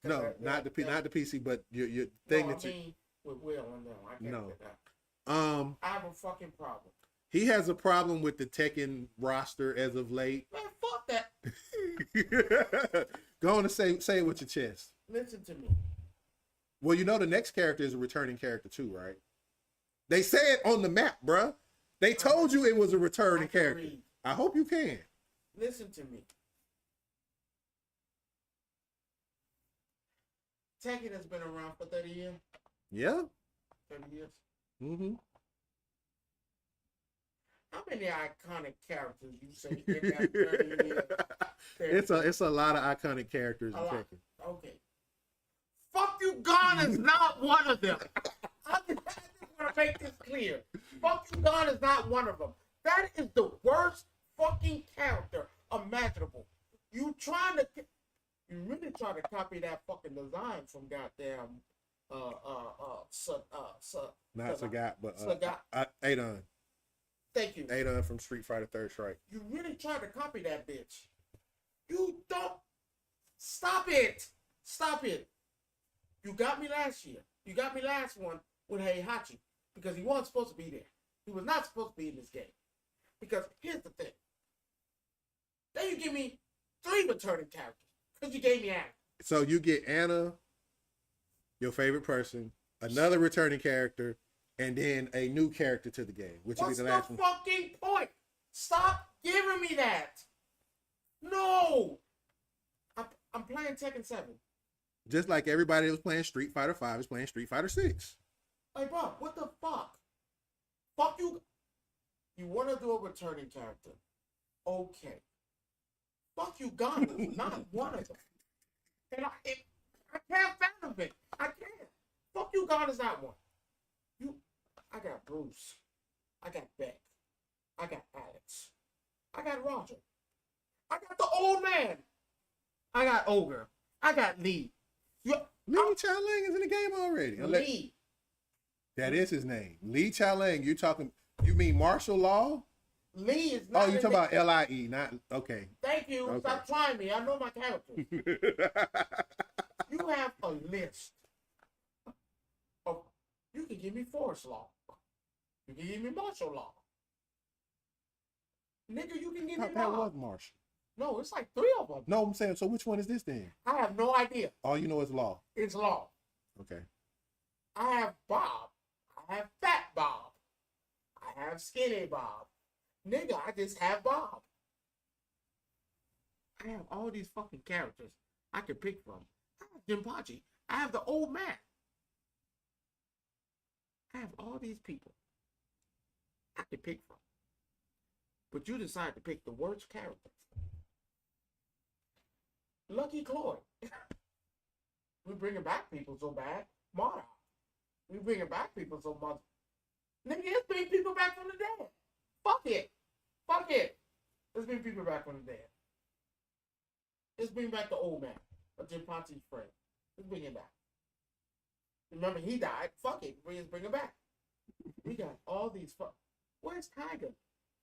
Speaker 1: no, not the PC, but your thing
Speaker 2: No,
Speaker 1: that
Speaker 2: I
Speaker 1: you
Speaker 2: mean with Will and them. I can't
Speaker 1: No.
Speaker 2: get that. I have a fucking problem.
Speaker 1: He has a problem with the Tekken roster as of late.
Speaker 2: Man, fuck that.
Speaker 1: Go on and say it with your chest.
Speaker 2: Listen to me.
Speaker 1: Well, you know the next character is a returning character too, right? They say it on the map, bruh. They told you it was a returning
Speaker 2: I can
Speaker 1: character.
Speaker 2: read.
Speaker 1: I hope you can.
Speaker 2: Listen to me. Tekken has been around for 30 years.
Speaker 1: Yeah.
Speaker 2: 30 years.
Speaker 1: Mm-hmm.
Speaker 2: How many iconic characters you say in that 30 years?
Speaker 1: It's a lot of iconic characters in
Speaker 2: A lot.
Speaker 1: Tekken.
Speaker 2: Okay. Fuck you, God is not one of them. I just want to make this clear. Fuck you, God is not one of them. That is the worst fucking character imaginable. You really trying to copy that fucking design from goddamn
Speaker 1: Not Sagat, but
Speaker 2: Sagat.
Speaker 1: Adon.
Speaker 2: Thank you.
Speaker 1: Adon from Street Fighter Third Strike.
Speaker 2: You really trying to copy that bitch. You don't. Stop it. Stop it. You got me last year. You got me last one with Heihachi because he wasn't supposed to be there. He was not supposed to be in this game. Because here's the thing. Then you give me 3 returning characters because you gave me Anna.
Speaker 1: So you get Anna, your favorite person, another returning character, and then a new character to the game, which will be
Speaker 2: What's
Speaker 1: the
Speaker 2: the
Speaker 1: last one.
Speaker 2: fucking point? Stop giving me that. No. I'm playing Tekken 7.
Speaker 1: Just like everybody that was playing Street Fighter 5 is playing Street Fighter 6.
Speaker 2: Like, bro, what the fuck? Fuck you. You want to do a returning character. Okay. Fuck you, Ghana is not one of them. And I can't fathom it. I can't. Fuck you, Ghana is not one. I got Bruce. I got Beck. I got Alex. I got Roger. I got the old man. I got Ogre. I got Lee.
Speaker 1: Lee Chao Lang is in the game already.
Speaker 2: Lee.
Speaker 1: That is his name. Lee Chao Lang. You mean martial law?
Speaker 2: Lee is not.
Speaker 1: Oh, you talking about LIE, not okay.
Speaker 2: Thank you.
Speaker 1: Okay.
Speaker 2: Stop trying me. I know my character. You have a list of. You can give me forest law. You can give me martial law. Nigga, you can give me
Speaker 1: That
Speaker 2: law.
Speaker 1: was martial.
Speaker 2: No, it's like 3 of them.
Speaker 1: No, I'm saying. So which one is this then?
Speaker 2: I have no idea.
Speaker 1: All you know is law.
Speaker 2: It's law.
Speaker 1: Okay.
Speaker 2: I have Bob. I have Fat Bob. I have Skinny Bob. Nigga, I just have Bob. I have all these fucking characters I can pick from. I have Jinpachi. I have the old man. I have all these people I can pick from. But you decide to pick the worst character. Lucky Chloe. We bringing back people so bad. Mara. We bringing back people so much. Nigga, let's bring people back from the dead. Fuck it. Fuck it. Let's bring people back from the dead. Let's bring back the old man. Jinpachi's friend. Let's bring him back. Remember, he died. Fuck it. Let's bring him back. We got all these Where's Tiger?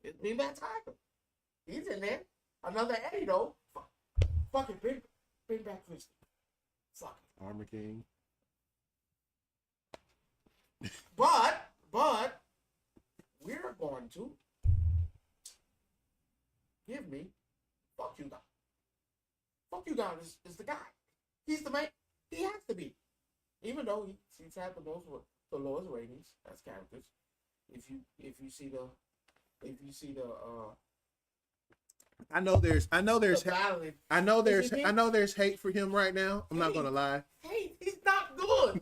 Speaker 2: Let's bring back Tiger. He's in there. Another Eddie, though. Fuck it. Bring back Christy. Fuck it.
Speaker 1: Armor King.
Speaker 2: But we're going to give me fuck you guy. Fuck you guy is the guy. He's the man. He has to be. Even though he's had the lowest ratings as characters. If you see the
Speaker 1: I know there's
Speaker 2: battling.
Speaker 1: I know there's hate for him right now. I'm not gonna lie.
Speaker 2: Hey, he's not good.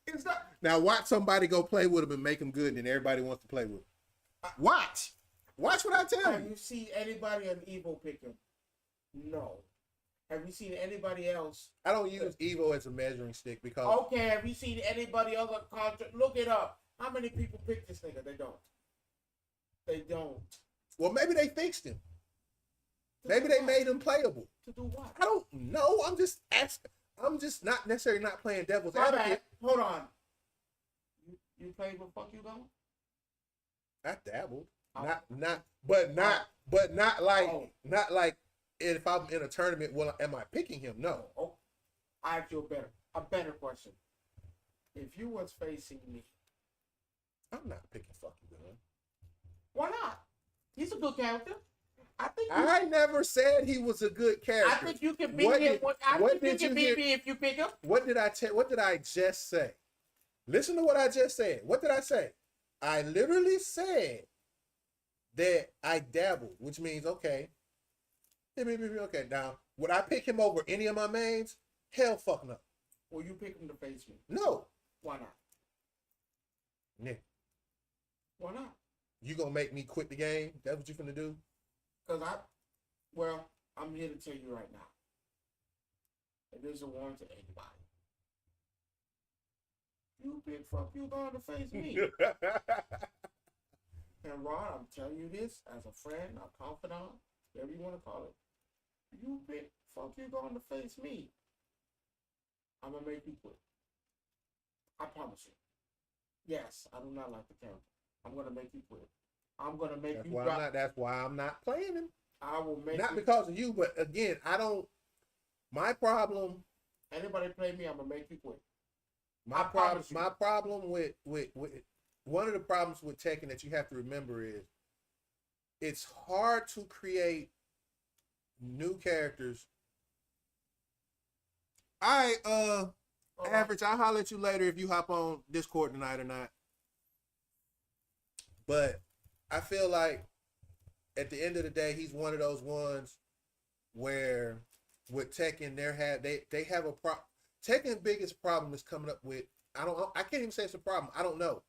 Speaker 2: It's not.
Speaker 1: Now watch somebody go play with him and make him good, and then everybody wants to play with him. Watch what I tell
Speaker 2: Have
Speaker 1: you.
Speaker 2: you seen anybody on Evo pick him? No. Have you seen anybody else?
Speaker 1: I don't use Evo as a measuring stick because
Speaker 2: Okay, have you seen anybody other contract? Look it up. How many people pick this nigga? They don't. They don't.
Speaker 1: well, maybe they fixed him.
Speaker 2: To
Speaker 1: Maybe
Speaker 2: do
Speaker 1: they
Speaker 2: what?
Speaker 1: made him playable.
Speaker 2: To do what?
Speaker 1: I don't know. I'm just asking. I'm just not necessarily not playing devil's
Speaker 2: My
Speaker 1: advocate.
Speaker 2: bad. Hold on. You played with Fuck You Gone?
Speaker 1: I dabbled.
Speaker 2: Oh.
Speaker 1: Not like
Speaker 2: Oh.
Speaker 1: not like if I'm in a tournament, well, am I picking him? No.
Speaker 2: Oh, I ask you a better question. If you was facing me,
Speaker 1: I'm not picking fuck you, man.
Speaker 2: why not? He's a good character. I think.
Speaker 1: I never said he was a good character.
Speaker 2: I think you can beat
Speaker 1: What
Speaker 2: him.
Speaker 1: did-
Speaker 2: I
Speaker 1: what
Speaker 2: think you
Speaker 1: did
Speaker 2: can
Speaker 1: you
Speaker 2: beat
Speaker 1: hear-
Speaker 2: me if you pick him.
Speaker 1: What did I just say? Listen to what I just said. What did I say? I literally said that I dabbled, which means okay. Okay, now would I pick him over any of my mains? Hell fuck no.
Speaker 2: Well, you pick him to face me.
Speaker 1: No.
Speaker 2: Why not?
Speaker 1: Nick,
Speaker 2: Why not?
Speaker 1: you gonna make me quit the game? That's what you finna do?
Speaker 2: Because I'm here to tell you right now. It isn't warning to anybody. You pick Fuck You Gone to face me. And Ron, I'm telling you this as a friend, a confidant, whatever you want to call it. You pick Fuck You Gone to face me. I'm gonna make you quit. I promise you. Yes, I do not like the character. I'm gonna make you quit. I'm gonna make
Speaker 1: That's
Speaker 2: you
Speaker 1: why
Speaker 2: drop.
Speaker 1: that's why I'm not playing him.
Speaker 2: I will make
Speaker 1: Not
Speaker 2: you.
Speaker 1: because of you, but again, I don't. My problem.
Speaker 2: Anybody play me, I'm gonna make you quit.
Speaker 1: My
Speaker 2: I
Speaker 1: problem.
Speaker 2: promise you.
Speaker 1: My problem with one of the problems with Tekken that you have to remember is it's hard to create new characters. All right, Average, I'll holler at you later if you hop on Discord tonight or not. But I feel like at the end of the day, he's one of those ones where with Tekken, they have a problem. Tekken's biggest problem is coming up with I can't even say it's a problem. I don't know.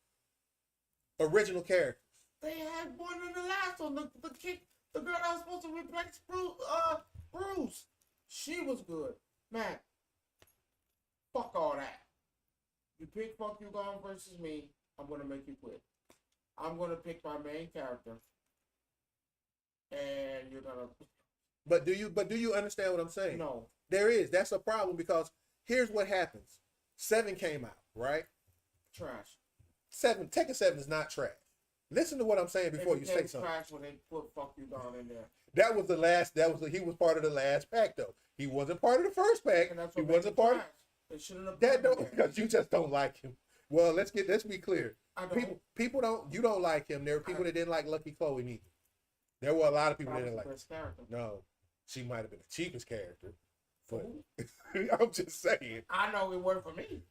Speaker 1: Original characters.
Speaker 2: They had one in the last one. The kid, the girl that was supposed to replace Bruce. She was good. Man, fuck all that. You pick Fuck You Gone versus me, I'm gonna make you quit. I'm gonna pick my main character. And you're gonna
Speaker 1: But do you understand what I'm saying?
Speaker 2: no.
Speaker 1: That's a problem because here's what happens. 7 came out, right?
Speaker 2: Trash.
Speaker 1: Tekken 7 is not trash. Listen to what I'm saying before
Speaker 2: It
Speaker 1: you say
Speaker 2: became
Speaker 1: something.
Speaker 2: trash when they put Fuck You Gone in there.
Speaker 1: He was part of the last pack though. He wasn't part of the first pack.
Speaker 2: And that's
Speaker 1: He
Speaker 2: what made
Speaker 1: wasn't
Speaker 2: it
Speaker 1: part of
Speaker 2: trash. They shouldn't have
Speaker 1: that
Speaker 2: put
Speaker 1: don't
Speaker 2: him there.
Speaker 1: because you just don't like him. Well, let's be clear.
Speaker 2: I don't.
Speaker 1: People don't you don't like him. There were people that didn't like Lucky Chloe neither. There were a lot of people that
Speaker 2: That
Speaker 1: didn't
Speaker 2: was
Speaker 1: like
Speaker 2: the best character.
Speaker 1: No. She might have been the cheapest character. But
Speaker 2: Who?
Speaker 1: I'm just saying.
Speaker 2: I know it worked for me.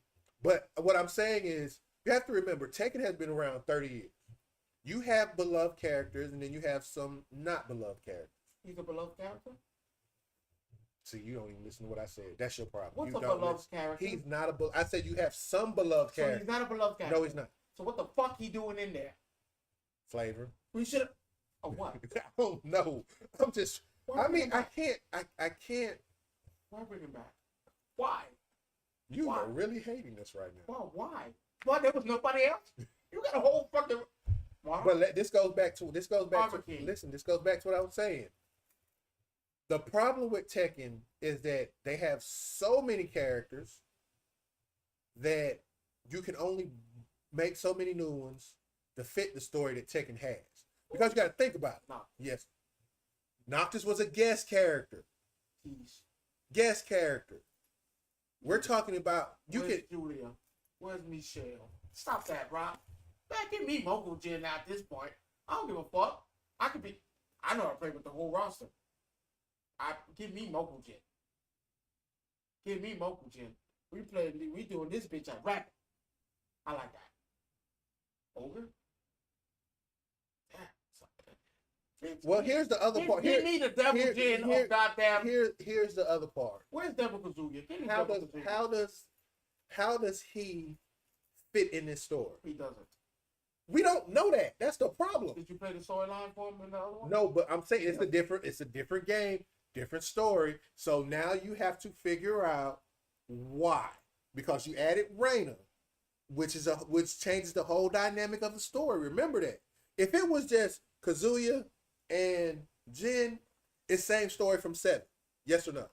Speaker 1: But what I'm saying is, you have to remember, Tekken has been around 30 years. You have beloved characters, and then you have some not beloved characters.
Speaker 2: He's a beloved character.
Speaker 1: See, you don't even listen to what I said. That's your problem.
Speaker 2: What's
Speaker 1: you
Speaker 2: a
Speaker 1: don't
Speaker 2: beloved
Speaker 1: listen.
Speaker 2: character?
Speaker 1: He's not I said you have some beloved
Speaker 2: So
Speaker 1: characters.
Speaker 2: he's not a beloved character.
Speaker 1: No, he's not.
Speaker 2: So what the fuck he doing in there?
Speaker 1: Flavor.
Speaker 2: We should. Oh what?
Speaker 1: I don't know. I'm just.
Speaker 2: Why
Speaker 1: I
Speaker 2: bring
Speaker 1: mean,
Speaker 2: him
Speaker 1: I
Speaker 2: back?
Speaker 1: can't. I can't.
Speaker 2: Why bring him back? Why?
Speaker 1: You
Speaker 2: Why?
Speaker 1: are really hating this right now.
Speaker 2: Well, why? Why there was nobody else? You got a whole fucking. Why?
Speaker 1: But this goes back to
Speaker 2: Barbecue.
Speaker 1: listen. This goes back to what I was saying. The problem with Tekken is that they have so many characters that you can only make so many new ones to fit the story that Tekken has. Because you got to think about it.
Speaker 2: No.
Speaker 1: Yes, Noctis was a guest character.
Speaker 2: Jeez.
Speaker 1: Guest character. We're talking about you
Speaker 2: Where's
Speaker 1: can.
Speaker 2: Julia? Where's Michelle? Stop that, Rob. Man, give me Mogul Jin at this point. I don't give a fuck. I could be. I know I play with the whole roster. Give me Mogul Jin. Give me Mogul Jin. We doing this bitch at rapid. I like that. Ogre? Yeah.
Speaker 1: Well, here's the other part.
Speaker 2: Give me the Devil Jin of goddamn.
Speaker 1: Here's the other part.
Speaker 2: Where's Devil Kazuya? Give me
Speaker 1: How
Speaker 2: Devil
Speaker 1: does
Speaker 2: Kazuya.
Speaker 1: how does he
Speaker 3: fit in this story.
Speaker 2: He doesn't.
Speaker 3: We don't know that. That's the problem.
Speaker 2: Did you play the storyline for him in the other one?
Speaker 3: No, but I'm saying it's a different game, different story. So now you have to figure out why. Because you added Raina, which changes the whole dynamic of the story. Remember that. If it was just Kazuya and Jin, it's same story from 7. Yes or no?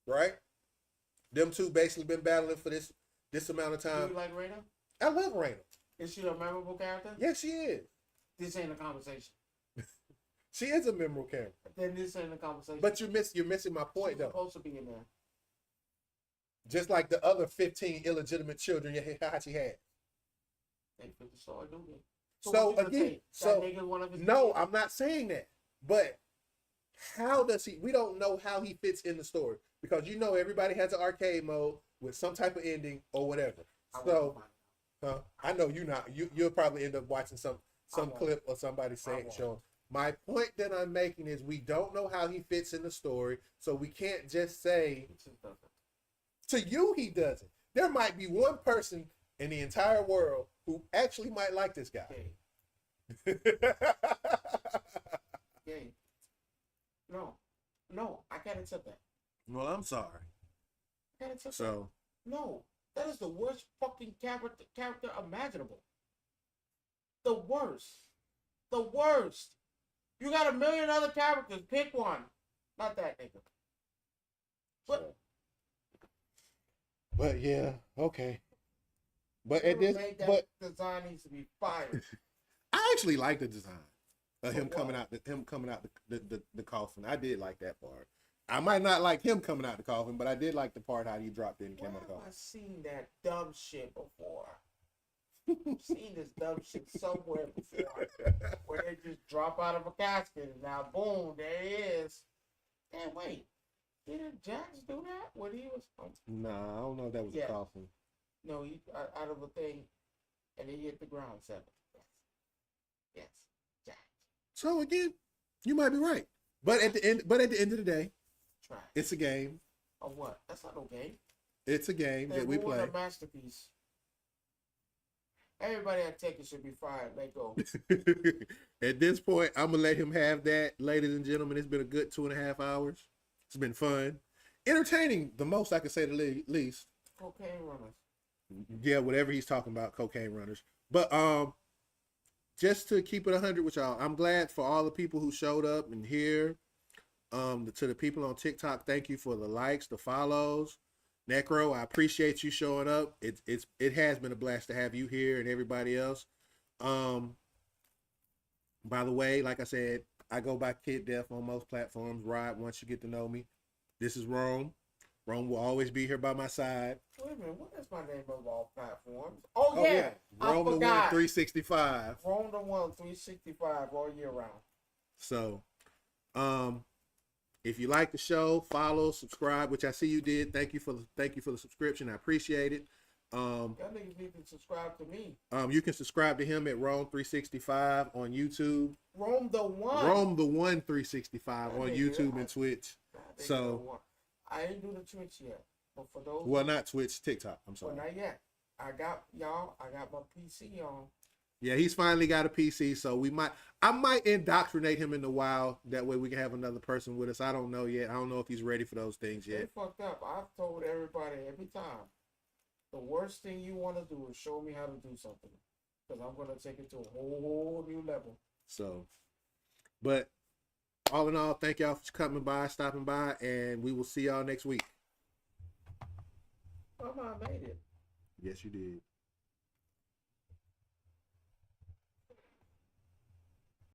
Speaker 3: Right? Them two basically been battling for this amount of
Speaker 2: Do
Speaker 3: time.
Speaker 2: you like Raina?
Speaker 3: I love Raina.
Speaker 2: Is she a memorable character?
Speaker 3: Yes, she is.
Speaker 2: This ain't a conversation.
Speaker 3: She is a memorable character.
Speaker 2: Then this ain't a conversation.
Speaker 3: But you're missing my point,
Speaker 2: She's
Speaker 3: though.
Speaker 2: supposed to be in there.
Speaker 3: Just like the other 15 illegitimate children Heihachi had.
Speaker 2: They fit the story, do they?
Speaker 3: So
Speaker 2: what you gonna
Speaker 3: again,
Speaker 2: say? That nigga one of his
Speaker 3: no,
Speaker 2: kids?
Speaker 3: I'm not saying that. But how does he? We don't know how he fits in the story because everybody has an arcade mode with some type of ending or whatever. So, I know you not. You'll probably end up watching some clip or somebody saying showing. My point that I'm making is we don't know how he fits in the story, so we can't just say to you he doesn't. There might be one person in the entire world who actually might like this guy.
Speaker 2: Okay. No, I can't accept that.
Speaker 1: Well, I'm sorry.
Speaker 2: I can't accept that.
Speaker 1: So
Speaker 2: No, that is the worst fucking character imaginable. The worst. The worst. You got a million other characters. Pick one. Not that nigga. But
Speaker 3: yeah, okay. But
Speaker 2: that design needs to be fired.
Speaker 1: I actually like the design of him coming out the coffin. I did like that part. I might not like him coming out the coffin, but I did like the part how he dropped in and came out the coffin.
Speaker 2: I've seen that dumb shit before. I've seen this dumb shit somewhere before, where they just drop out of a casket and now boom, there he is. And wait, didn't Jax do that when he was?
Speaker 1: Nah, I don't know if that was a coffin.
Speaker 2: No, he out of a thing, and he hit the ground 7. Yes, Jax.
Speaker 1: So again, you might be right, but at the end of the day,
Speaker 2: Try.
Speaker 1: it's a game.
Speaker 2: Or what? That's not no game.
Speaker 1: It's a game that we play.
Speaker 2: A masterpiece. Everybody at Tekken should be fired. Let go.
Speaker 1: At this point, I'm gonna let him have that, ladies and gentlemen. It's been a good 2.5 hours. It's been fun, entertaining. The most I can say, the least.
Speaker 2: Cocaine runners.
Speaker 1: Yeah, whatever he's talking about, cocaine runners. But just to keep it 100 with y'all, I'm glad for all the people who showed up and here. To the people on TikTok, thank you for the likes, the follows. Necro, I appreciate you showing up. It has been a blast to have you here and everybody else. By the way, like I said, I go by Kid Def on most platforms. Ride once you get to know me. This is Rome. Rome will always be here by my side.
Speaker 2: Wait a minute, what is my name of all platforms? Oh yeah,
Speaker 1: Rome the One 365.
Speaker 2: Rome the One 365 all year round.
Speaker 1: So, if you like the show, follow, subscribe, which I see you did. Thank you for the subscription. I appreciate it.
Speaker 2: Y'all niggas need to subscribe to me.
Speaker 1: You can subscribe to him at Rome 365 on YouTube.
Speaker 2: Rome the One
Speaker 1: 365 on YouTube and Twitch. So
Speaker 2: I ain't do the Twitch yet, but for those.
Speaker 1: Well, not Twitch, TikTok. I'm sorry.
Speaker 2: Well, not yet. I got my PC on.
Speaker 1: Yeah, he's finally got a PC, so I might indoctrinate him in the wild. That way we can have another person with us. I don't know yet. I don't know if he's ready for those things yet.
Speaker 2: They fucked up. I've told everybody every time. The worst thing you want to do is show me how to do something, because I'm gonna take it to a whole new level.
Speaker 1: So, but all in all, thank y'all for coming by, stopping by, and we will see y'all next week.
Speaker 2: Mama, I made it.
Speaker 1: Yes, you did.